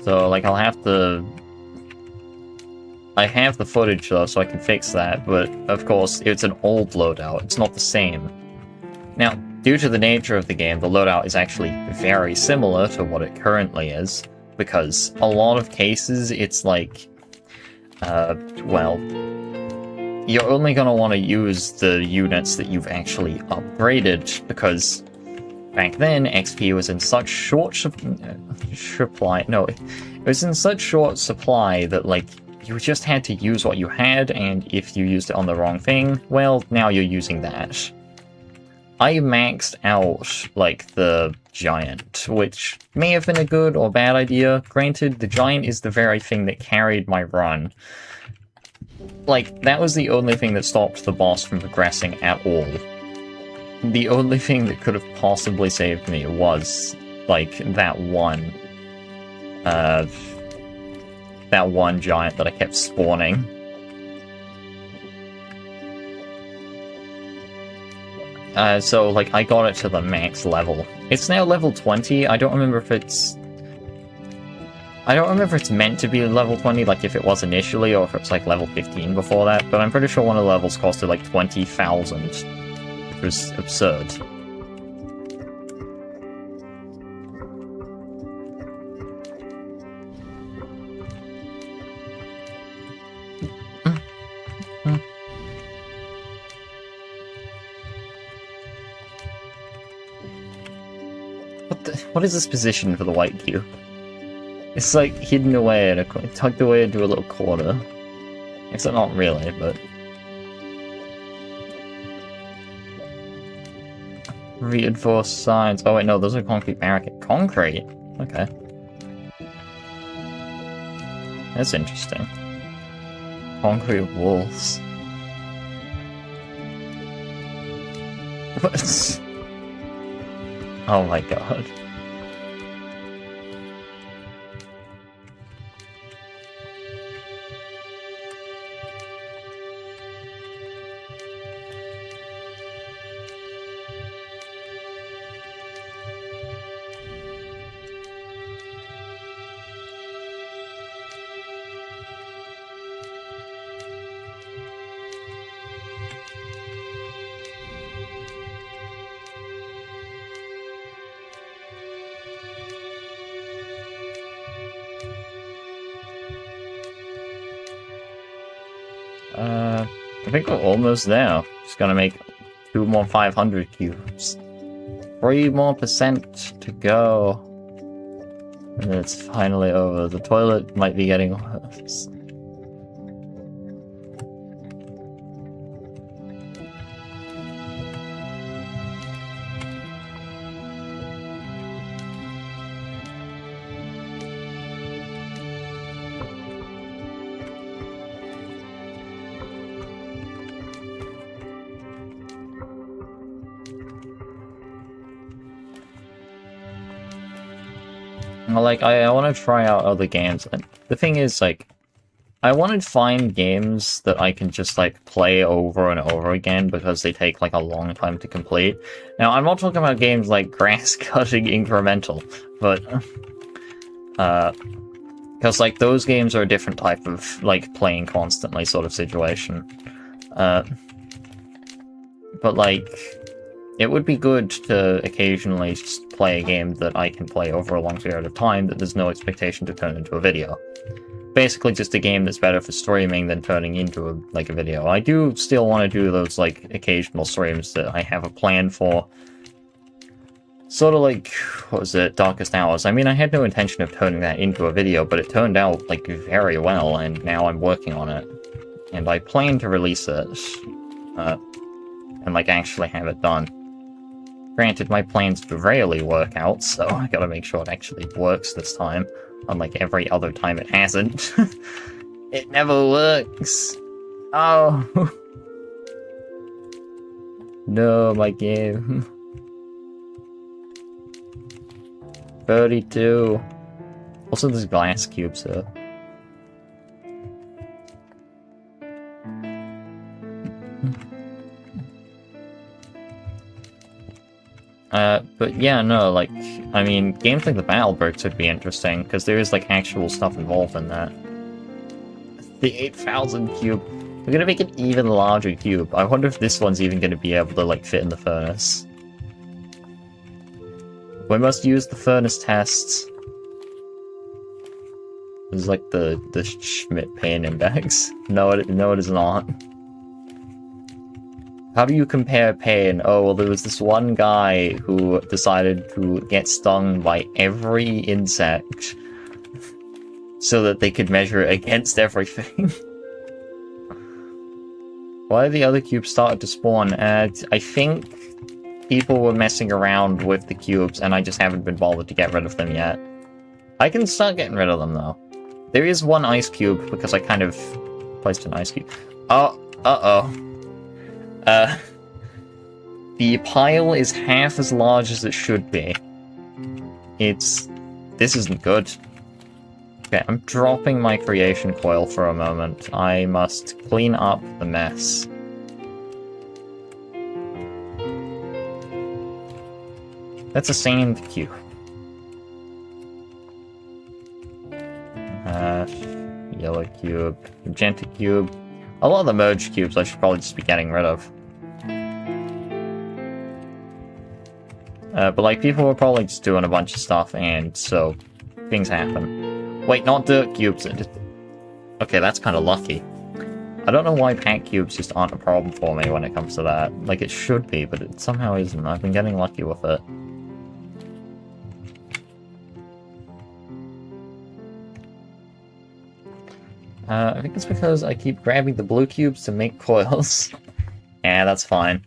So, like, I'll have to... I have the footage, though, so I can fix that, but, of course, it's an old loadout. It's not the same. Now, due to the nature of the game, the loadout is actually very similar to what it currently is, because a lot of cases, it's like, well, you're only going to want to use the units that you've actually upgraded, because back then, XP was in such short supply, no, it was in such short supply that, like, you just had to use what you had, and if you used it on the wrong thing, well, now you're using that. I maxed out, like, the Giant, which may have been a good or bad idea. Granted, the Giant is the very thing that carried my run. Like, that was the only thing that stopped the boss from progressing at all. The only thing that could have possibly saved me was, like, that one Giant that I kept spawning. So, like, I got it to the max level. It's now level 20. I don't remember if it's meant to be level 20, like if it was initially, or if it's like level 15 before that, but I'm pretty sure one of the levels costed like 20,000, which was absurd. What is this position for the white cube? It's like hidden away, tucked away into a little corner. Except not really, but... Reinforced signs. Oh wait, no, those are concrete barricade. Concrete? Okay. That's interesting. Concrete walls. What? Oh my god. I think we're almost there. Just gonna make 2 more 500 cubes. 3 more % to go. And then it's finally over. The toilet might be getting worse. Like, I want to try out other games, and the thing is, like, I want to find games that I can just, like, play over and over again because they take, like, a long time to complete. Now, I'm not talking about games like Grass Cutting Incremental, but, because, like, those games are a different type of, like, playing constantly sort of situation. But, like, it would be good to occasionally just play a game that I can play over a long period of time that there's no expectation to turn into a video. Basically just a game that's better for streaming than turning into a video. I do still want to do those, like, occasional streams that I have a plan for. Sort of like, what was it, Darkest Hours. I mean, I had no intention of turning that into a video, but it turned out, like, very well, and now I'm working on it. And I plan to release it, and, like, actually have it done. Granted, my plans rarely work out, so I gotta make sure it actually works this time. Unlike every other time it hasn't. It never works! Oh! No, my game. 32. Also, there's glass cubes here. But yeah, no, like, I mean, games like the Battlebirds would be interesting, because there is, like, actual stuff involved in that. The 8,000 cube. We're gonna make an even larger cube. I wonder if this one's even gonna be able to, like, fit in the furnace. We must use the furnace tests. This is like the Schmidt pain index. No, it is not. How do you compare pain? Oh, well, there was this one guy who decided to get stung by every insect so that they could measure it against everything. Why have the other cubes started to spawn? I think people were messing around with the cubes and I just haven't been bothered to get rid of them yet. I can start getting rid of them, though. There is one ice cube because I kind of placed an ice cube. Oh, uh-oh. The pile is half as large as it should be. This isn't good. Okay, I'm dropping my creation coil for a moment. I must clean up the mess. That's a sand cube. Yellow cube, magenta cube. A lot of the merge cubes I should probably just be getting rid of. But like, people were probably just doing a bunch of stuff, and so things happen. Wait, not dirt cubes. Okay, that's kind of lucky. I don't know why pack cubes just aren't a problem for me when it comes to that. Like, it should be, but it somehow isn't. I've been getting lucky with it. I think it's because I keep grabbing the blue cubes to make coils. Yeah, that's fine.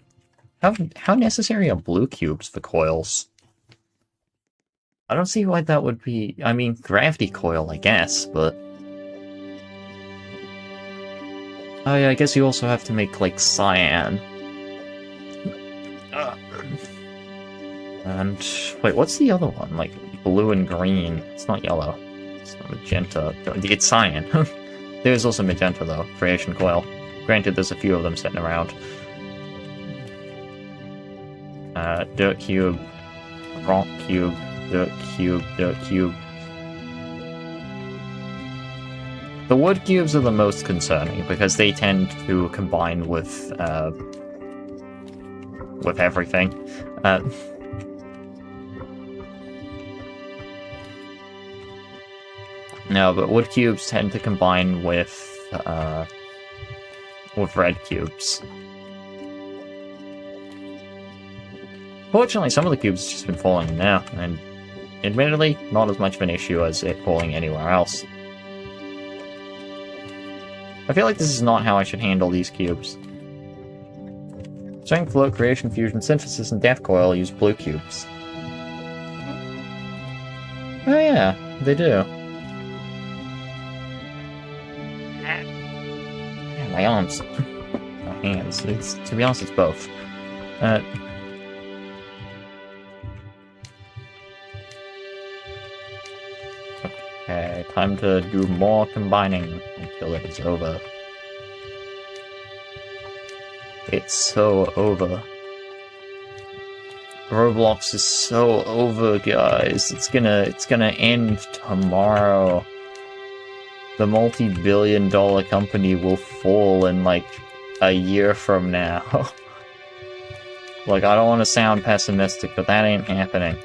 How necessary are blue cubes for coils? I don't see why that would be... I mean, gravity coil, I guess, but... Oh yeah, I guess you also have to make, like, cyan. And... wait, what's the other one? Like, blue and green. It's not yellow. It's not magenta. It's cyan. There's also magenta, though. Creation coil. Granted, there's a few of them sitting around. Dirt cube. Rock cube. Dirt cube. Dirt cube. The wood cubes are the most concerning, because they tend to combine with everything. No, but wood cubes tend to combine with red cubes. Fortunately, some of the cubes have just been falling in now, and admittedly, not as much of an issue as it falling anywhere else. I feel like this is not how I should handle these cubes. Strength, flow, creation, fusion, synthesis, and death coil use blue cubes. Oh yeah, they do. Yeah, my arms. My hands. To be honest, it's both. Okay, time to do more combining until it is over. It's so over. Roblox is so over, guys. It's gonna end tomorrow. The multi-billion-dollar company will fall in like a year from now. Like, I don't want to sound pessimistic, but that ain't happening.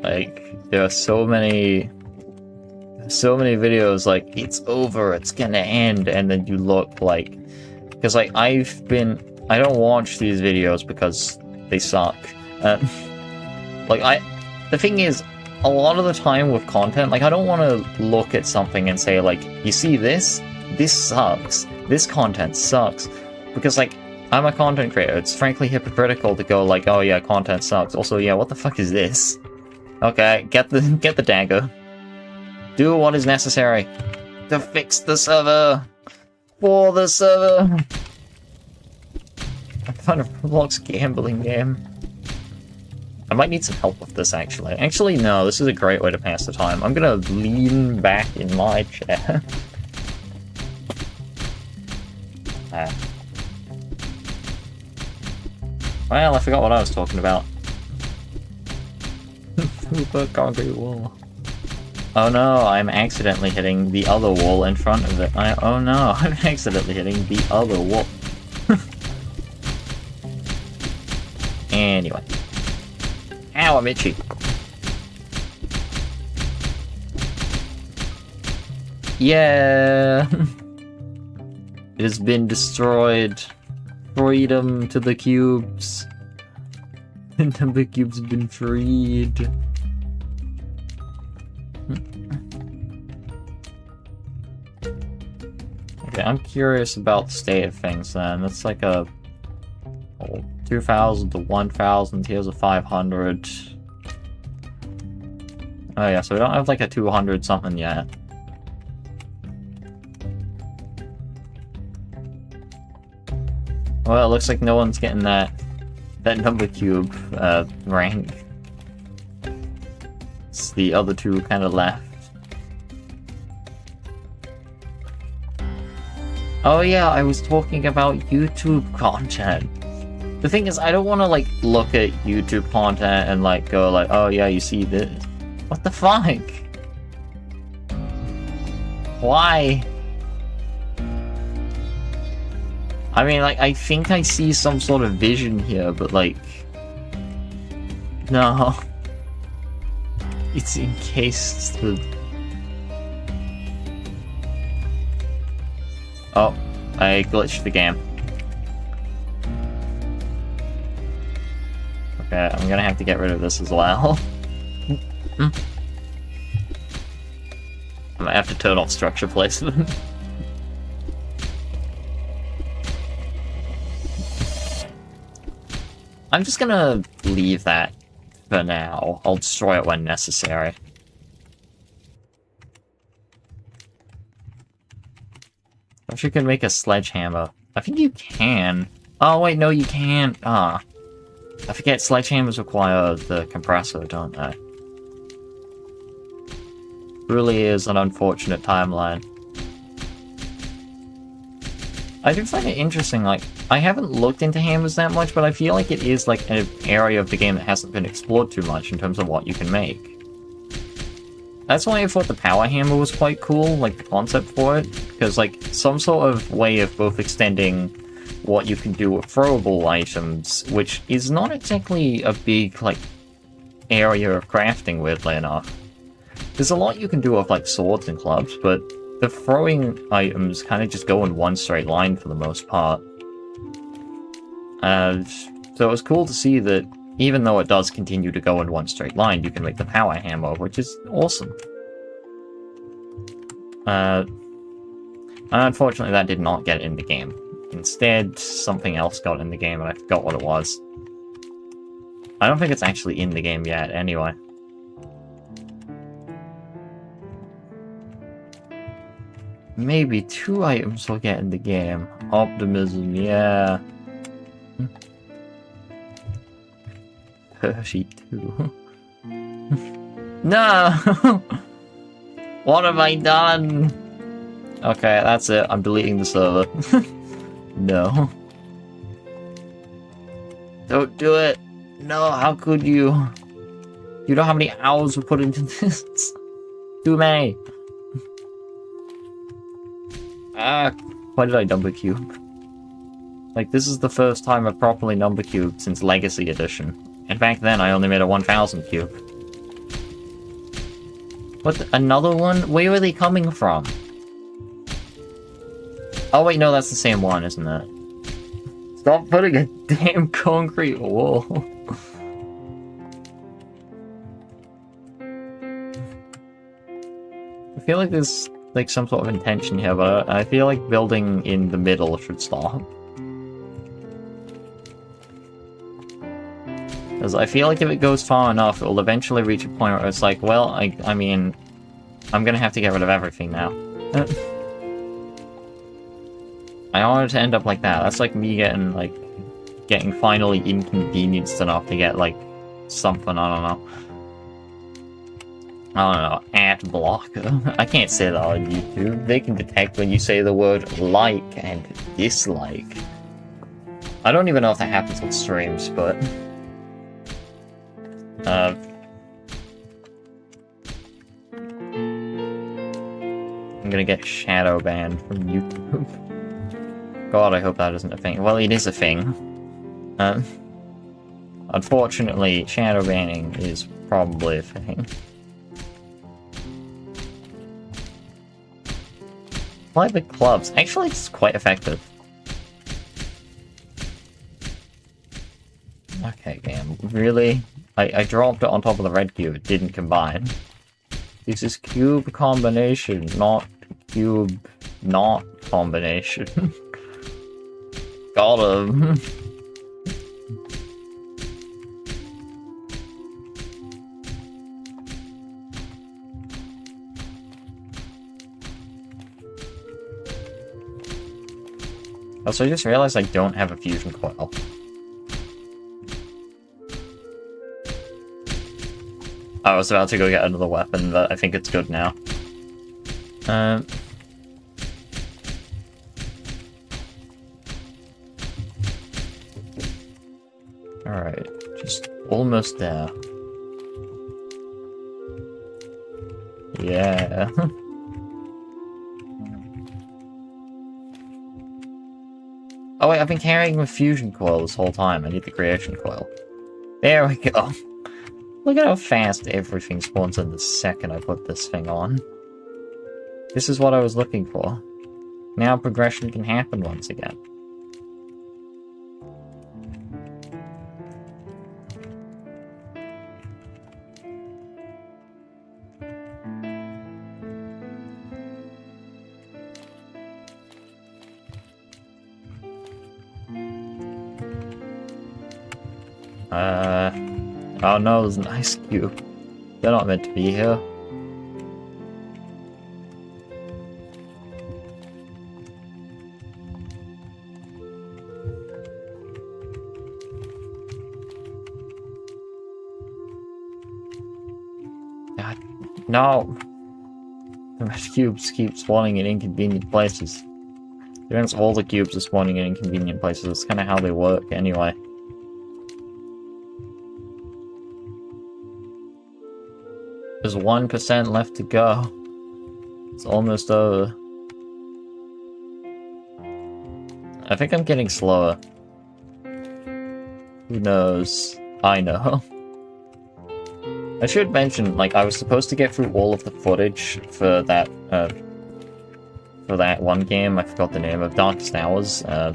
Like, there are so many videos like, it's over, it's gonna end, and then you look like, because like, I don't watch these videos because they suck. The thing is, a lot of the time with content, like, I don't want to look at something and say, like, you see this? This sucks. This content sucks. Because, like, I'm a content creator. It's frankly hypocritical to go like, oh yeah, content sucks. Also, yeah, what the fuck is this? Okay, get the dagger. Do what is necessary to fix the server. For the server. I found a Roblox gambling game. I might need some help with this, actually. Actually, no, this is a great way to pass the time. I'm gonna lean back in my chair. Well, I forgot what I was talking about. Super concrete wall. Oh no, I'm accidentally hitting the other wall in front of it. Oh no, I'm accidentally hitting the other wall. Anyway. Ow, I'm itchy. Yeah! It has been destroyed. Freedom to the cubes. The cubes have been freed. Okay, I'm curious about the state of things then. That's like a 2,000 to 1,000. Here's a 500. Oh yeah, so we don't have like a 200 something yet. Well, it looks like no one's getting that number cube rank. It's the other two kind of left. Oh yeah, I was talking about YouTube content. The thing is, I don't want to like look at YouTube content and like go like, oh yeah, you see this. What the fuck? Why? I mean, like, I think I see some sort of vision here, but, like... No. It's encased the... Oh, I glitched the game. Okay, I'm gonna have to get rid of this as well. I might have to turn off structure placement. I'm just gonna leave that for now. I'll destroy it when necessary. I wish you could make a sledgehammer. I think you can. Oh wait, no you can't. Ah. I forget sledgehammers require the compressor, don't they? Really is an unfortunate timeline. I do find it interesting, like, I haven't looked into hammers that much, but I feel like it is, like, an area of the game that hasn't been explored too much in terms of what you can make. That's why I thought the power hammer was quite cool, like, the concept for it, because, like, some sort of way of both extending what you can do with throwable items, which is not exactly a big, like, area of crafting, weirdly enough. There's a lot you can do with, like, swords and clubs, but the throwing items kind of just go in one straight line for the most part. So it was cool to see that even though it does continue to go in one straight line, you can make the power hammer, which is awesome. Unfortunately, that did not get in the game. Instead, something else got in the game, and I forgot what it was. I don't think it's actually in the game yet, anyway. Maybe 2 items will get in the game. Optimism, yeah. 32. No! What have I done? Okay, that's it. I'm deleting the server. No. Don't do it. No, how could you? You know how many hours we put into this? Too many. Why did I number cube? Like, this is the first time I've properly number cubed since Legacy Edition. And back then I only made a 1000 cube. What? Another one? Where are they coming from? Oh wait, no, that's the same one, isn't it? Stop putting a damn concrete wall. I feel like there's like some sort of intention here, but I feel like building in the middle should stop. Because I feel like if it goes far enough, it will eventually reach a point where it's like, well, I mean, I'm gonna have to get rid of everything now. I don't want it to end up like that. That's like me getting finally inconvenienced enough to get, like, something, I don't know, ad blocker. I can't say that on YouTube. They can detect when you say the word like and dislike. I don't even know if that happens on streams, but... I'm gonna get shadow banned from YouTube. God, I hope that isn't a thing. Well, it is a thing. Unfortunately, shadow banning is probably a thing. Apply the clubs. Actually, it's quite effective. Okay, game. Really? I dropped it on top of the red cube. It didn't combine. This is cube combination, not cube not combination. Got him. Also, I just realized I don't have a fusion coil. I was about to go get another weapon, but I think it's good now. Alright, just almost there. Yeah. Oh wait, I've been carrying the fusion coil this whole time. I need the creation coil. There we go. Look at how fast everything spawns in the second I put this thing on. This is what I was looking for. Now progression can happen once again. Oh no, there's an ice cube. They're not meant to be here. God, no! The red cubes keep spawning in inconvenient places. Against all the cubes are spawning in inconvenient places. That's kind of how they work anyway. There's 1% left to go. It's almost over. I think I'm getting slower. Who knows? I know. I should mention, like, I was supposed to get through all of the footage for that one game. I forgot the name of Darkest Hours. I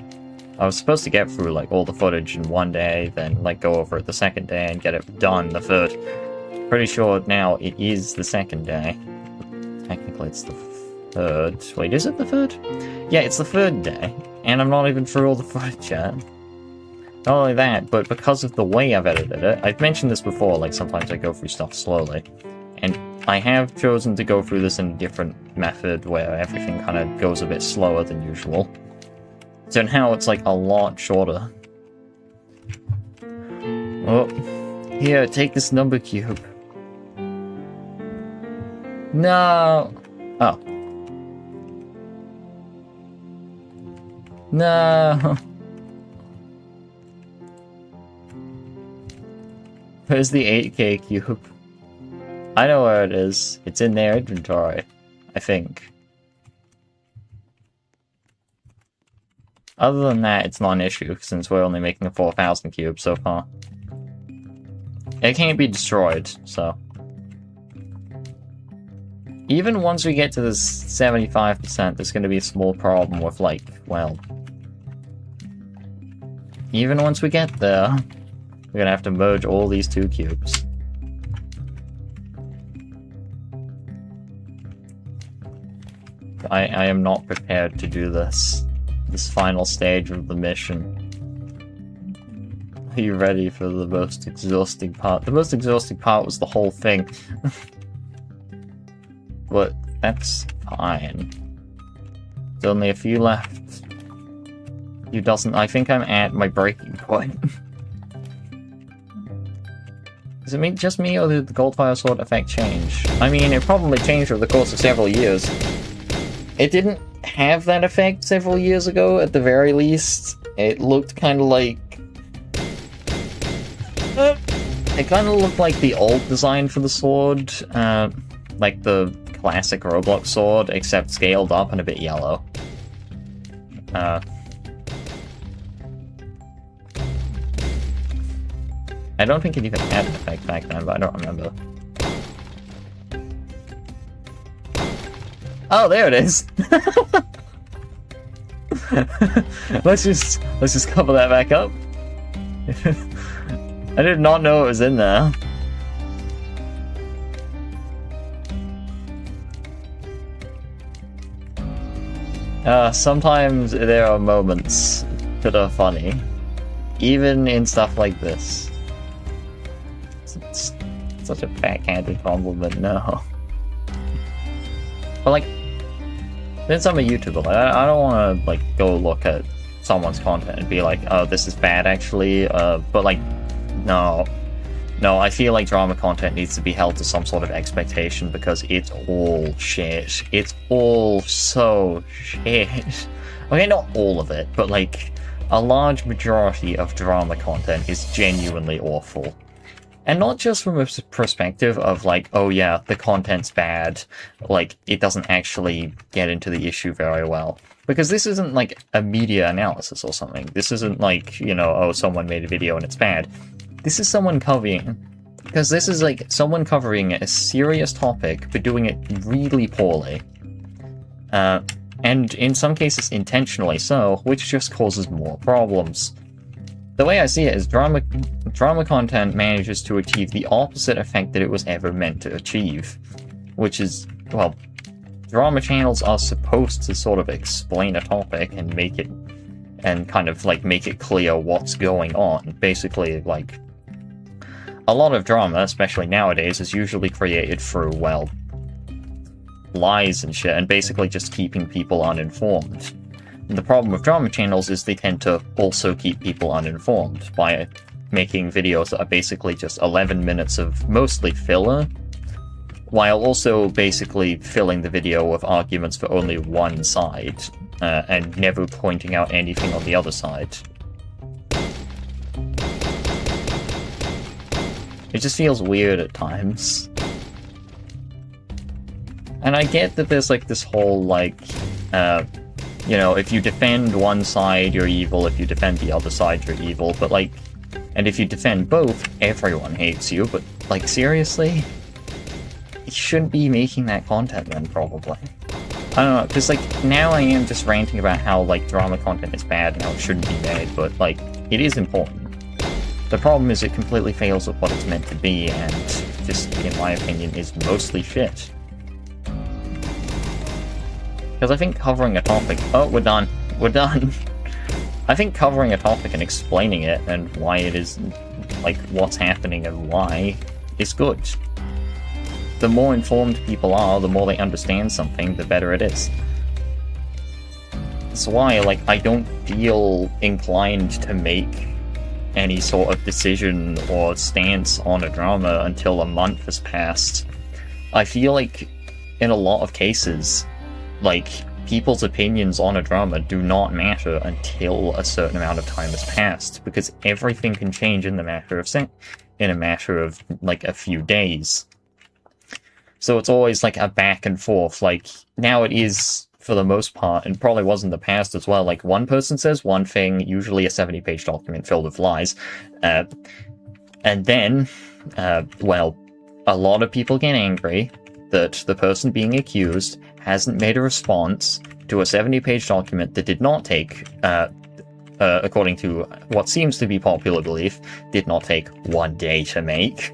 was supposed to get through, like, all the footage in one day, then, like, go over it the second day and get it done the third. Pretty sure now it is the second day. Technically it's the third. Wait, is it the third? Yeah, it's the third day. And I'm not even through all the footage yet. Not only that, but because of the way I've edited it, I've mentioned this before, like sometimes I go through stuff slowly. And I have chosen to go through this in a different method where everything kind of goes a bit slower than usual. So now it's like a lot shorter. Oh, here, take this number cube. No! Oh. No! Where's the 8K cube? I know where it is. It's in their inventory, I think. Other than that, it's not an issue, since we're only making a 4,000 cube so far. It can't be destroyed, so... Even once we get to this 75%, there's gonna be a small problem with, like, well... Even once we get there, we're gonna have to merge all these two cubes. I am not prepared to do this final stage of the mission. Are you ready for the most exhausting part? The most exhausting part was the whole thing. But that's fine. There's only a few left. I think I'm at my breaking point. Is it just me, or did the Goldfire Sword effect change? I mean, it probably changed over the course of several years. It didn't have that effect several years ago, at the very least. It looked kind of like... It kind of looked like the old design for the sword. Like the classic Roblox sword, except scaled up and a bit yellow. I don't think it even had an effect back then, but I don't remember. Oh, there it is! let's just cover that back up. I did not know it was in there. Sometimes there are moments that are funny. Even in stuff like this. It's such a backhanded compliment, no. But like, since I'm a YouTuber, like, I don't want to like go look at someone's content and be like, oh, this is bad actually, but like, no, I feel like drama content needs to be held to some sort of expectation because it's all shit. It's all so shit. Okay, not all of it, but like, a large majority of drama content is genuinely awful. And not just from a perspective of like, oh yeah, the content's bad, like, it doesn't actually get into the issue very well. Because this isn't like a media analysis or something. This isn't like, you know, oh, someone made a video and it's bad. This is someone covering... Because this is like someone covering a serious topic, but doing it really poorly. And in some cases intentionally so, which just causes more problems. The way I see it is drama content manages to achieve the opposite effect that it was ever meant to achieve. Which is, well, drama channels are supposed to sort of explain a topic and make it, and kind of like make it clear what's going on. Basically, like, a lot of drama, especially nowadays, is usually created through, well, lies and shit, and basically just keeping people uninformed. And the problem with drama channels is they tend to also keep people uninformed by making videos that are basically just 11 minutes of mostly filler, while also basically filling the video with arguments for only one side, and never pointing out anything on the other side. It just feels weird at times. And I get that there's like this whole like, you know, if you defend one side, you're evil, if you defend the other side, you're evil, but like, and if you defend both, everyone hates you, but like, seriously? You shouldn't be making that content then, probably. I don't know, because like, now I am just ranting about how like drama content is bad and how it shouldn't be made, but like, it is important. The problem is it completely fails at what it's meant to be, and just, in my opinion, is mostly shit. Because I think covering a topic... Oh, we're done. We're done. I think covering a topic and explaining it and why it is, like, what's happening and why, is good. The more informed people are, the more they understand something, the better it is. That's why, like, I don't feel inclined to make any sort of decision or stance on a drama until a month has passed. I feel like in a lot of cases, like, people's opinions on a drama do not matter until a certain amount of time has passed, because everything can change in a matter of like a few days. So it's always like a back and forth. Like, now it is for the most part, and probably was in the past as well, like, one person says one thing, usually a 70-page document filled with lies, and then, well, a lot of people get angry that the person being accused hasn't made a response to a 70-page document that did not take, according to what seems to be popular belief, did not take 1 day to make.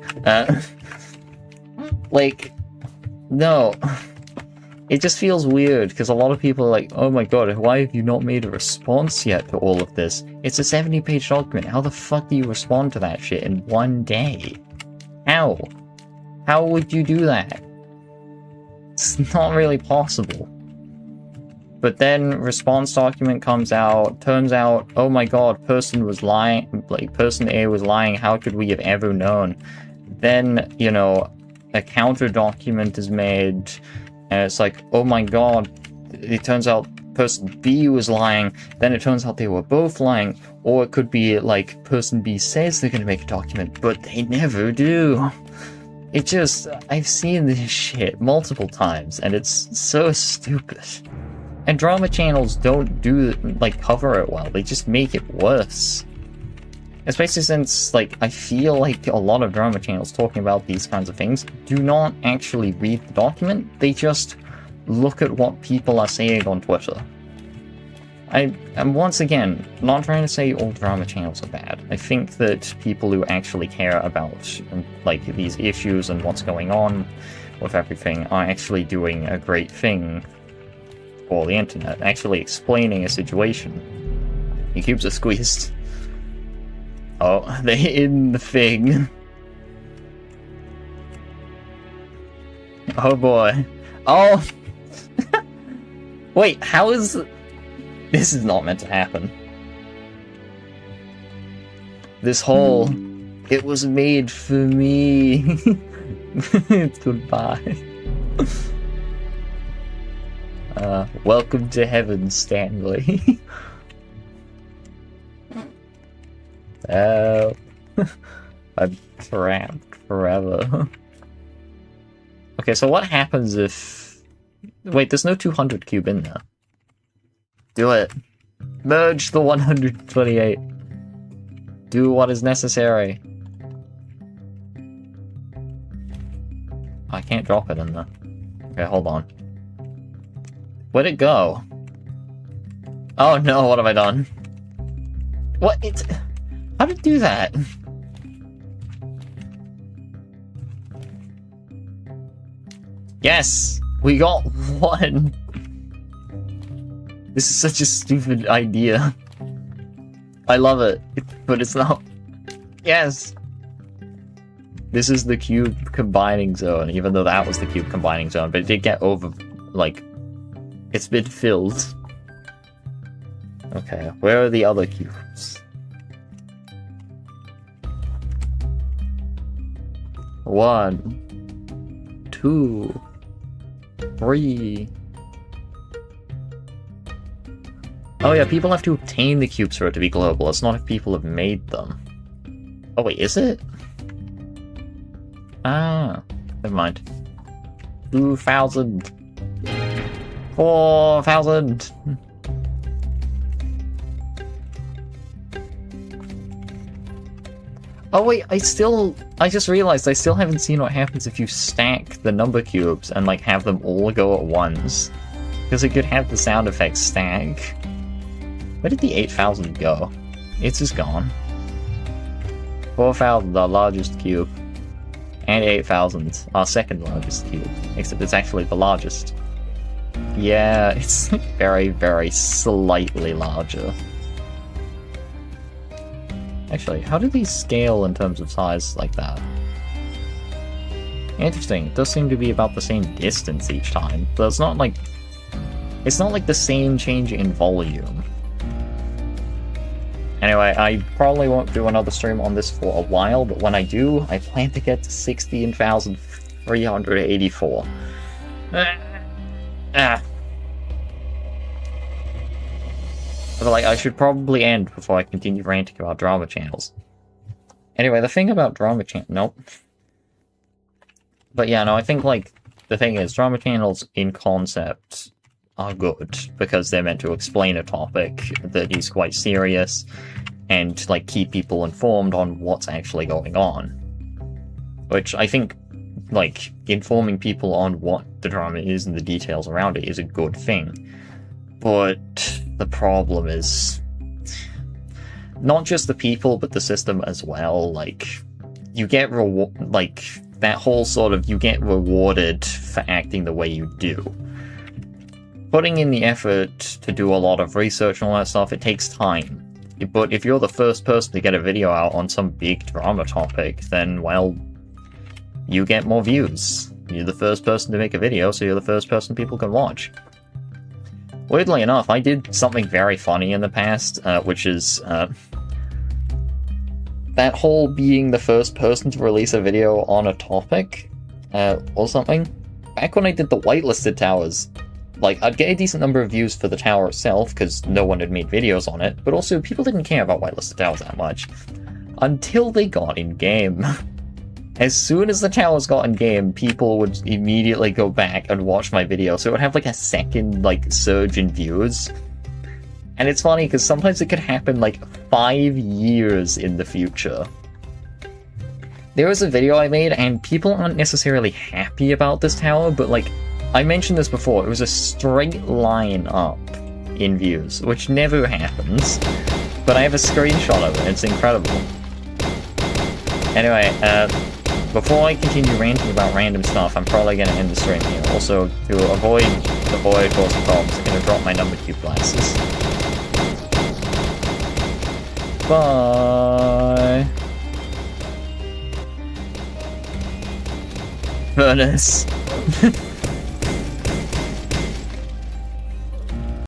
Like, no. It just feels weird, because a lot of people are like, oh my god, why have you not made a response yet to all of this? It's a 70-page document, how the fuck do you respond to that shit in 1 day? How? How would you do that? It's not really possible. But then response document comes out, turns out, oh my god, person was lying, like, person A was lying, how could we have ever known? Then, you know, a counter document is made, and it's like, oh my god, it turns out person B was lying, then it turns out they were both lying, or it could be like, person B says they're gonna make a document, but they never do. It just, I've seen this shit multiple times, and it's so stupid. And drama channels don't do, like, cover it well, they just make it worse. Especially since, like, I feel like a lot of drama channels talking about these kinds of things do not actually read the document, they just look at what people are saying on Twitter. I'm once again not trying to say all drama channels are bad. I think that people who actually care about, like, these issues and what's going on with everything are actually doing a great thing for the internet, actually explaining a situation. The cubes are squeezed. Oh, they're in the thing. Oh boy. Oh! Wait, how is... This is not meant to happen. This hole, it was made for me. Goodbye. Welcome to heaven, Stanley. Oh, I'm trapped forever. Okay, so what happens if... Wait, there's no 200 cube in there. Do it. Merge the 128. Do what is necessary. I can't drop it in there. Okay, hold on. Where'd it go? Oh no, what have I done? What? It's... How did it do that? Yes! We got one! This is such a stupid idea. I love it, but it's not. Yes! This is the cube combining zone, even though that was the cube combining zone, but it did get over, like, it's been filled. Okay, where are the other cubes? 1, 2, 3. Oh yeah, people have to obtain the cubes for it to be global. It's not if people have made them. Oh wait, is it? Ah, never mind. 2,000. 4,000. Oh wait, I just realized I still haven't seen what happens if you stack the number cubes and, like, have them all go at once. Because it could have the sound effect stack. Where did the 8,000 go? It's just gone. 4,000, our largest cube. And 8,000, our second largest cube. Except it's actually the largest. Yeah, it's very, very slightly larger. Actually, how do these scale in terms of size like that? Interesting, it does seem to be about the same distance each time, but it's not like the same change in volume. Anyway, I probably won't do another stream on this for a while, but when I do, I plan to get to 16,384. But like, I should probably end before I continue ranting about drama channels. Anyway, the thing about drama channel... Nope. But yeah, no, I think, like, the thing is, drama channels in concept are good, because they're meant to explain a topic that is quite serious, and, like, keep people informed on what's actually going on. Which I think, like, informing people on what the drama is and the details around it is a good thing. But the problem is not just the people, but the system as well. Like, you get that whole sort of, you get rewarded for acting the way you do. Putting in the effort to do a lot of research and all that stuff, it takes time. But if you're the first person to get a video out on some big drama topic, then, well, you get more views. You're the first person to make a video, so you're the first person people can watch. Weirdly enough, I did something very funny in the past, which is that whole being the first person to release a video on a topic, or something. Back when I did the whitelisted towers, like, I'd get a decent number of views for the tower itself, because no one had made videos on it, but also people didn't care about whitelisted towers that much. Until they got in-game. As soon as the towers got in-game, people would immediately go back and watch my video, so it would have like a second, like, surge in views. And it's funny, because sometimes it could happen, like, 5 years in the future. There was a video I made, and people aren't necessarily happy about this tower, but, like, I mentioned this before, it was a straight line up in views, which never happens. But I have a screenshot of it, it's incredible. Anyway, before I continue ranting about random stuff, I'm probably going to end the stream here. Also, to avoid the void causing problems, I'm going to drop my number cube glasses. Bye! Furnace.